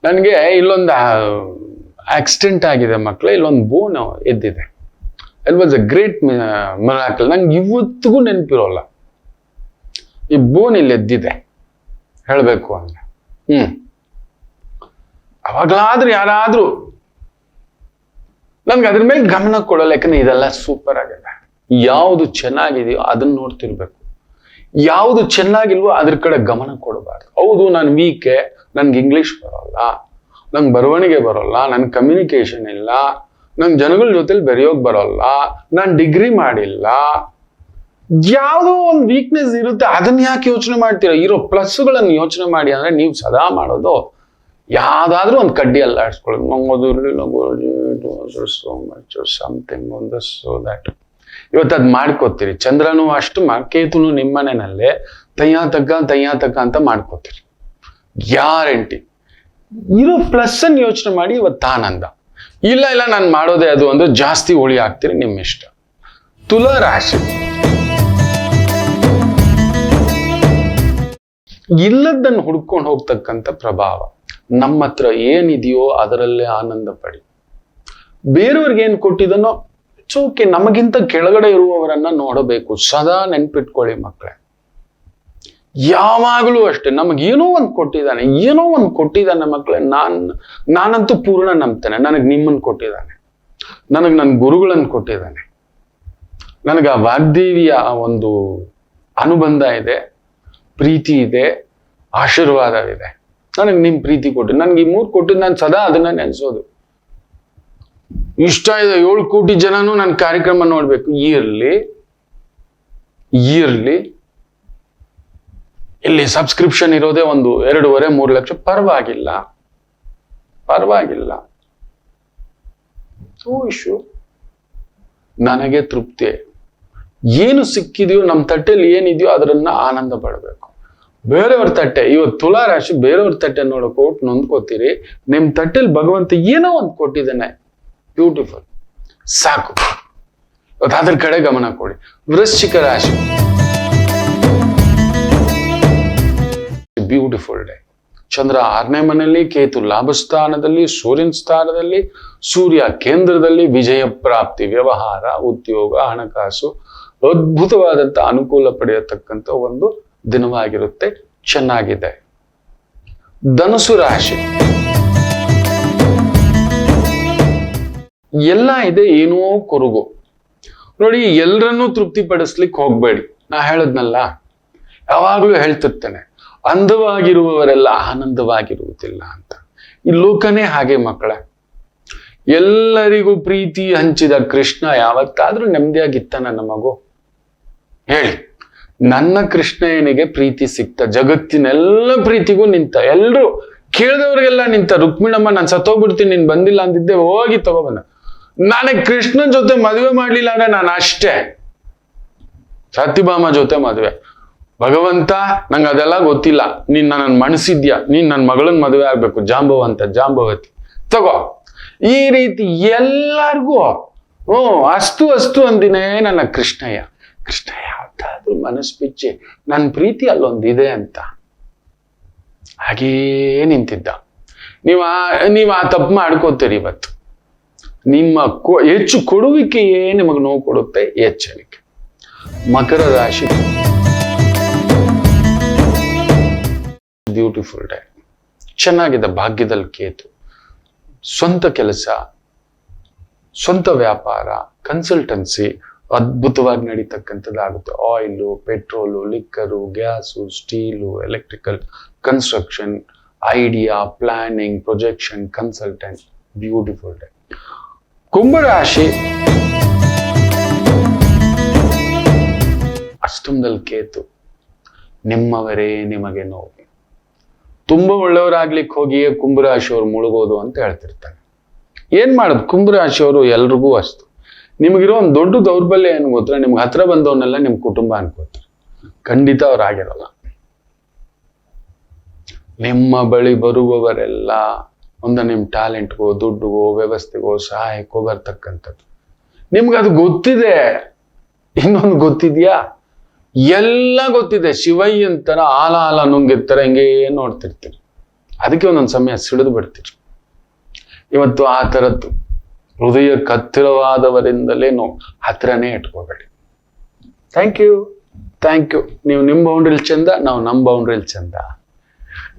ನನಗೆ ಇಲ್ಲೊಂದು ಆಕ್ಸಿಡೆಂಟ್ ಆಗಿದೆ ಮಕ್ಕಳು, ಇಲ್ಲೊಂದು ಬೋನ್ ಎದ್ದಿದೆ. It was a great miracle. ನಂಗೆ ಇವತ್ತಿಗೂ ನೆನಪಿರೋಲ್ಲ. ಈ ಬೋನ್ ಇಲ್ಲಿ ಎದ್ದಿದೆ ಹೇಳ್ಬೇಕು ಅಂದ್ರೆ. ಅವಾಗ್ಲಾದ್ರೂ ಯಾರಾದ್ರೂ ನನ್ಗೆ ಅದ್ರ ಮೇಲೆ ಗಮನ ಕೊಡಲ್ಲ. ಯಾಕಂದ್ರೆ ಇದೆಲ್ಲ ಸೂಪರ್ ಆಗಿದೆ. ಯಾವುದು ಚೆನ್ನಾಗಿದೆಯೋ ಅದನ್ನ ನೋಡ್ತಿರ್ಬೇಕು, ಯಾವುದು ಚೆನ್ನಾಗಿಲ್ವೋ ಅದ್ರ ಕಡೆ ಗಮನ ಕೊಡಬಾರ್ದು. ಹೌದು, ನಾನು ವೀಕೆ, ನನ್ಗೆ ಇಂಗ್ಲಿಷ್ ಬರೋಲ್ಲ, ನಂಗೆ ಬರವಣಿಗೆ ಬರೋಲ್ಲ, ನನ್ ಕಮ್ಯುನಿಕೇಶನ್ ಇಲ್ಲ, ನಂಗೆ ಜನಗಳ ಜೊತೆಲಿ ಬೆರೆಯೋಕ್ ಬರೋಲ್ಲ, ನಾನು ಡಿಗ್ರಿ ಮಾಡಿಲ್ಲ, ಯಾವುದೋ ಒಂದು ವೀಕ್ನೆಸ್ ಇರುತ್ತೆ. ಅದನ್ನ ಯಾಕೆ ಯೋಚನೆ ಮಾಡ್ತೀರಾ? ಇರೋ ಪ್ಲಸ್ಗಳನ್ನು ಯೋಚನೆ ಮಾಡಿ. ಅಂದ್ರೆ ನೀವು ಸದಾ ಮಾಡೋದು ಯಾವ್ದಾದ್ರೂ ಒಂದು ಕಡ್ಡಿ ಅಲ್ಲಾಡಿಸ್ಕೊಳ್ಳೋದು. ಸಮಥಿಂಗ್ ಒಂದು ಸೊ ದಟ್ ಇವತ್ತು ಅದ್ ಮಾಡ್ಕೋತೀರಿ. ಚಂದ್ರನು ಅಷ್ಟು ಕೇತುನು ನಿಮ್ಮನೆಯಲ್ಲೇ ತಯ್ಯ ತಕ್ಕ ಅಂತ ಮಾಡ್ಕೋತೀರಿ. ಗ್ಯಾರಂಟಿ. ಇರೋ ಪ್ಲಸ್ ಅನ್ನು ಯೋಚನೆ ಮಾಡಿ ಇವತ್ತು ಆನಂದ. ಇಲ್ಲ ನಾನು ಮಾಡೋದೇ ಅದು ಅಂದ್ರೆ ಜಾಸ್ತಿ ಹುಳಿ ಹಾಕ್ತೀರಿ, ನಿಮ್ಮ ಇಷ್ಟ. ತುಲಾ ರಾಶಿ, ಇಲ್ಲದನ್ನು ಹುಡ್ಕೊಂಡು ಹೋಗ್ತಕ್ಕಂಥ ಪ್ರಭಾವ. ನಮ್ಮ ಹತ್ರ ಏನಿದೆಯೋ ಅದರಲ್ಲೇ ಆನಂದ ಪಡಿ. ಬೇರೆಯವ್ರಿಗೆ ಏನ್ ಕೊಟ್ಟಿದನೋ ಓಕೆ, ನಮಗಿಂತ ಕೆಳಗಡೆ ಇರುವವರನ್ನ ನೋಡಬೇಕು. ಸದಾ ನೆನ್ಪಿಟ್ಕೊಳ್ಳಿ ಮಕ್ಕಳೇ. ಯಾವಾಗಲೂ ಅಷ್ಟೇ, ನಮಗೇನೋ ಒಂದು ಕೊಟ್ಟಿದ್ದಾನೆ ಮಕ್ಕಳೇ. ನಾನಂತೂ ಪೂರ್ಣ ನಂಬ್ತೇನೆ. ನನಗೆ ನಿಮ್ಮನ್ನು ಕೊಟ್ಟಿದ್ದಾನೆ, ನನಗೆ ನನ್ನ ಗುರುಗಳನ್ನು ಕೊಟ್ಟಿದ್ದಾನೆ, ನನಗೆ ಆ ವಾಗ್ದೇವಿಯ ಒಂದು ಅನುಬಂಧ ಇದೆ, ಪ್ರೀತಿ ಇದೆ, ಆಶೀರ್ವಾದವಿದೆ. ನನಗೆ ನಿಮ್ಮ ಪ್ರೀತಿ ಕೊಟ್ಟು, ನನಗೆ ಈ 3 ಕೊಟ್ಟಿದ್ದು ನಾನು ಸದಾ ಅದನ್ನ ನೆನೆಸೋದು. ಇಷ್ಟ ಇದೆ 7 ಕೋಟಿ ಜನನು ನನ್ನ ಕಾರ್ಯಕ್ರಮ ನೋಡ್ಬೇಕು. ಇರ್ಲಿ ಇಲ್ಲಿ ಸಬ್ಸ್ಕ್ರಿಪ್ಷನ್ ಇರೋದೇ ಒಂದು 2.5-3 ಲಕ್ಷ. ಪರವಾಗಿಲ್ಲ. ಇಶ್ಯೂ ನನಗೆ ತೃಪ್ತಿ. ಏನು ಸಿಕ್ಕಿದೆಯೋ ನಮ್ಮ ತಟ್ಟೆಯಲ್ಲಿ ಏನಿದೆಯೋ ಅದರನ್ನ ಆನಂದ ಪಡಬೇಕು. ಬೇರೆಯವ್ರ ತಟ್ಟೆ, ಇವತ್ತು ತುಲಾ ರಾಶಿ ಬೇರೆಯವ್ರ ತಟ್ಟೆ ನೋಡಕ್ ಹೋಗಿ ನೊಂದ್ಕೋತೀರಿ. ನಿಮ್ ತಟ್ಟೆಲಿ ಭಗವಂತ ಏನೋ ಒಂದು ಕೊಟ್ಟಿದ್ದಾನೆ, ಬ್ಯೂಟಿಫುಲ್, ಸಾಕು. ಇವತ್ತು ಅದ್ರ ಕಡೆ ಗಮನ ಕೊಡಿ. ವೃಶ್ಚಿಕ ರಾಶಿ, ಬ್ಯೂಟಿಫುಲ್ ಡೇ. ಚಂದ್ರ 6ನೇ ಮನೆಯಲ್ಲಿ, ಕೇತು ಲಾಭಸ್ಥಾನದಲ್ಲಿ, ಸೂರ್ಯನ ಸ್ಥಾನದಲ್ಲಿ, ಸೂರ್ಯ ಕೇಂದ್ರದಲ್ಲಿ. ವಿಜಯ ಪ್ರಾಪ್ತಿ, ವ್ಯವಹಾರ, ಉದ್ಯೋಗ, ಹಣಕಾಸು ಅದ್ಭುತವಾದಂತ ಅನುಕೂಲ ಪಡೆಯತಕ್ಕಂಥ ಒಂದು ದಿನವಾಗಿರುತ್ತೆ. ಚೆನ್ನಾಗಿದೆ. ಧನುಸು ರಾಶಿ, ಎಲ್ಲ ಇದೆ, ಏನೋ ಕೊರಗು. ನೋಡಿ, ಎಲ್ಲರನ್ನೂ ತೃಪ್ತಿಪಡಿಸ್ಲಿಕ್ಕೆ ಹೋಗ್ಬೇಡಿ. ನಾ ಹೇಳದ್ನಲ್ಲ, ಯಾವಾಗ್ಲೂ ಹೇಳ್ತಿರ್ತೇನೆ, ಅಂದವಾಗಿರುವವರೆಲ್ಲ ಆನಂದವಾಗಿರುವುದಿಲ್ಲ ಅಂತ. ಈ ಲೋಕನೇ ಹಾಗೆ ಮಕ್ಕಳೇ. ಎಲ್ಲರಿಗೂ ಪ್ರೀತಿ ಹಂಚಿದ ಕೃಷ್ಣ ಯಾವತ್ತಾದ್ರೂ ನೆಮ್ಮದಿಯಾಗಿತ್ತ ನನ್ನ ಮಗು? ಹೇಳಿ. ನನ್ನ ಕೃಷ್ಣನಿಗೆ ಪ್ರೀತಿ ಸಿಕ್ತ, ಜಗತ್ತಿನೆಲ್ಲ ಪ್ರೀತಿಗೂ ನಿಂತ, ಎಲ್ರು ಕೇಳಿದವ್ರಿಗೆಲ್ಲ ನಿಂತ. ರುಕ್ಮಿಣಮ್ಮ ನಾನು ಸತ್ತೋಗ್ಬಿಡ್ತೀನಿ, ನೀನ್ ಬಂದಿಲ್ಲ ಅಂದಿದ್ದೆ, ಹೋಗಿ ತಗೊಬಂದ. ನನಗೆ ಕೃಷ್ಣನ್ ಜೊತೆ ಮದುವೆ ಮಾಡ್ಲಿಲ್ಲ ಅಂದ್ರೆ ನಾನು ಅಷ್ಟೇ. ಸತ್ಯಭಾಮ ಜೊತೆ ಮದುವೆ. ಭಗವಂತ, ನಂಗೆ ಅದೆಲ್ಲ ಗೊತ್ತಿಲ್ಲ, ನೀನ್ ನನ್ನ ಮನಸ್ಸಿದ್ಯಾ, ನೀನ್ ನನ್ನ ಮಗಳನ್ ಮದುವೆ ಆಗ್ಬೇಕು, ಜಾಂಬವತಿ ತಗೋ. ಈ ರೀತಿ ಎಲ್ಲಾರ್ಗೂ ಅಸ್ತು ಅಂದಿನೇ ನನ್ನ ಕೃಷ್ಣಯ್ಯ ಯಾವ್ದಾದ್ರು ಮನಸ್ಸು ಬಿಚ್ಚಿ ನನ್ನ ಪ್ರೀತಿ ಅಲ್ಲೊಂದಿದೆ ಅಂತ ಹಾಗೇ ನಿಂತಿದ್ದ. ನೀವ್ ಆ ತಪ್ಪು ಮಾಡ್ಕೋತೀರಿ. ಇವತ್ತು ನಿಮ್ಮ ಹೆಚ್ಚು ಕೊಡುವಿಕೆಯೇ ನಿಮಗೆ ನೋವು ಕೊಡುತ್ತೆ. ಎಚ್ಚರಿಕೆ. ಮಕರ ರಾಶಿ, ಬ್ಯೂಟಿಫುಲ್ ಡೇ. ಚೆನ್ನಾಗಿದೆ. ಭಾಗ್ಯದಲ್ಲಿ ಕೇತು. ಸ್ವಂತ ಕೆಲಸ, ಸ್ವಂತ ವ್ಯಾಪಾರ, ಕನ್ಸಲ್ಟೆನ್ಸಿ ಅದ್ಭುತವಾಗಿ ನಡೀತಕ್ಕಂಥದ್ದಾಗುತ್ತೆ. Oil, petrol, liquor, gas, steel, electrical, construction, idea, planning, projection, consultant. Beautiful day. ಕುಂಭರಾಶಿ, ಅಷ್ಟಮದಲ್ಲಿ ಕೇತು. ನಿಮ್ಮವರೇ ನಿಮಗೆ ನೋವು. ತುಂಬಾ ಒಳ್ಳೆಯವರಾಗ್ಲಿಕ್ಕೆ ಹೋಗಿಯೇ ಕುಂಭರಾಶಿಯವರು ಮುಳುಗೋದು ಅಂತ ಹೇಳ್ತಿರ್ತಾನೆ. ಏನ್ ಮಾಡೋದು? ಕುಂಭರಾಶಿಯವರು ಎಲ್ರಿಗೂ ಅಷ್ಟು. ನಿಮಗಿರೋ ಒಂದು ದೊಡ್ಡ ದೌರ್ಬಲ್ಯ ಏನು ಗೊತ್ತಾ? ನಿಮ್ಗೆ ಹತ್ರ ಬಂದವನ್ನೆಲ್ಲ ನಿಮ್ ಕುಟುಂಬ ಅನ್ಕೋತಾರೆ. ಖಂಡಿತ ಅವ್ರಾಗಿರಲ್ಲ. ನಿಮ್ಮ ಬಳಿ ಬರುವವರೆಲ್ಲ ಒಂದು ನಿಮ್ ಟ್ಯಾಲೆಂಟ್ಗೋ, ದುಡ್ಡುಗೋ, ವ್ಯವಸ್ಥೆಗೋ, ಸಹಾಯಕ್ಕೋ ಬರ್ತಕ್ಕಂಥದ್ದು. ನಿಮ್ಗದು ಗೊತ್ತಿದೆ. ಇನ್ನೊಂದು ಗೊತ್ತಿದ್ಯಾ? ಎಲ್ಲ ಗೊತ್ತಿದೆ. ಶಿವಯ್ಯಂತರ ಆಲ ನುಂಗಿರ್ತಾರೆ, ಹಿಂಗೇ ನೋಡ್ತಿರ್ತೀರಿ. ಅದಕ್ಕೆ ಒಂದೊಂದು ಸಮಯ ಸಿಡಿದು ಬಿಡ್ತೀರಿ. ಇವತ್ತು ಆ ಥರದ್ದು ಹೃದಯ ಹತ್ತಿರವಾದವರಿಂದಲೇ ಹತ್ರನೇ ಇಟ್ಕೋಬೇಡಿ. Thank you. ನೀವು ನಿಮ್ಮ ಬೌಂಡ್ರಿಲ್ ಚಂದ, ನಾವು ನಮ್ಮ ಬೌಂಡ್ರಿಲ್ ಚಂದ.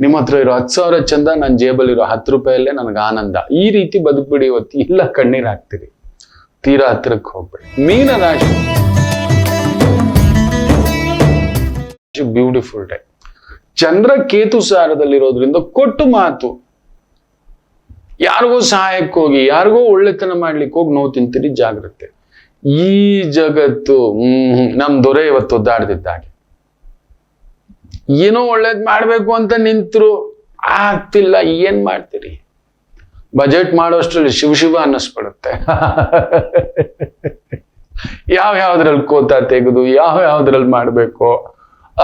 ನಿಮ್ಮ ಹತ್ರ ಇರೋ 10,000 ಚಂದ, ನನ್ನ ಜೇಬಲ್ಲಿರೋ 10 ರೂಪಾಯಲ್ಲೇ ನನಗೆ ಆನಂದ. ಈ ರೀತಿ ಬದುಕ್ಬಿಡಿ. ಇವತ್ತು ಇಲ್ಲ ಕಣ್ಣೀರ್ ಹಾಕ್ತೀರಿ. ತೀರಾ ಹತ್ತಿರಕ್ಕೆ ಹೋಗ್ಬೇಡಿ. ಮೀನ ರಾಶಿ, ಬ್ಯೂಟಿಫುಲ್ ಡೇ. ಚಂದ್ರ ಕೇತು ಸಾರದಲ್ಲಿರೋದ್ರಿಂದ ಕೊಟ್ಟು ಮಾತು. ಯಾರಿಗೋ ಸಹಾಯಕ್ಕೆ ಹೋಗಿ, ಯಾರಿಗೋ ಒಳ್ಳೆತನ ಮಾಡ್ಲಿಕ್ಕೆ ಹೋಗಿ ನೋವು ತಿಂತೀರಿ. ಜಾಗ್ರತೆ. ಈ ಜಗತ್ತು ನಮ್ ದೊರೆ ಇವತ್ತು ಒದ್ದಾಡ್ದಿದ್ದಾಗೆ. ಏನೋ ಒಳ್ಳೇದ್ ಮಾಡ್ಬೇಕು ಅಂತ ನಿಂತರು ಆಗ್ತಿಲ್ಲ. ಏನ್ ಮಾಡ್ತೀರಿ? ಬಜೆಟ್ ಮಾಡೋಷ್ಟ್ರಲ್ಲಿ ಶಿವ ಅನ್ನಿಸ್ಬಿಡುತ್ತೆ. ಯಾವ್ದ್ರಲ್ಲಿ ಕೋತಾ ತೆಗೆದು ಯಾವ್ದ್ರಲ್ಲಿ ಮಾಡ್ಬೇಕು.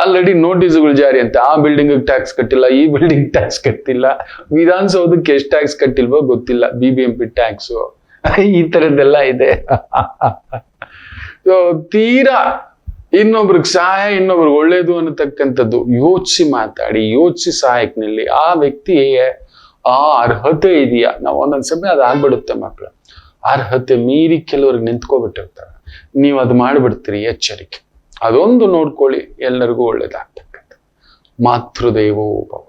ಆಲ್ರೆಡಿ ನೋಟಿಸ್ಗಳು ಜಾರಿ ಅಂತ, ಆ ಬಿಲ್ಡಿಂಗ್ ಟ್ಯಾಕ್ಸ್ ಕಟ್ಟಿಲ್ಲ, ಈ ಬಿಲ್ಡಿಂಗ್ ಟ್ಯಾಕ್ಸ್ ಕಟ್ಟಿಲ್ಲ, ವಿಧಾನಸೌಧಕ್ಕೆ ಎಷ್ಟು ಟ್ಯಾಕ್ಸ್ ಕಟ್ಟಿಲ್ವೋ ಗೊತ್ತಿಲ್ಲ, BBMP ಟ್ಯಾಕ್ಸು, ಈ ತರದ್ದೆಲ್ಲ ಇದೆ. ತೀರಾ ಇನ್ನೊಬ್ರಿಗೆ ಸಹಾಯ, ಇನ್ನೊಬ್ರಿಗೆ ಒಳ್ಳೇದು ಅನ್ನತಕ್ಕಂಥದ್ದು ಯೋಚಿಸಿ ಮಾತಾಡಿ, ಯೋಚಿಸಿ ಸಹಾಯಕ್ಕೆ ನಿಲ್ಲಿ. ಆ ವ್ಯಕ್ತಿಗೆ ಆ ಅರ್ಹತೆ ಇದೆಯಾ? ನಾವು ಒಂದೊಂದ್ ಸಮಯ ಅದು ಆಗ್ಬಿಡುತ್ತೆ ಮಕ್ಕಳು, ಅರ್ಹತೆ ಮೀರಿ ಕೆಲವ್ರಿಗೆ ನಿಂತ್ಕೊಬಿಟ್ಟಿರ್ತಾರೆ, ನೀವು ಅದು ಮಾಡ್ಬಿಡ್ತೀರಿ, ಎಚ್ಚರಿಕೆ. ಅದೊಂದು ನೋಡ್ಕೊಳ್ಳಿ, ಎಲ್ಲರಿಗೂ ಒಳ್ಳೇದಾಗ್ತಕ್ಕಂಥ. ಮಾತೃದೇವೋ ಭವ.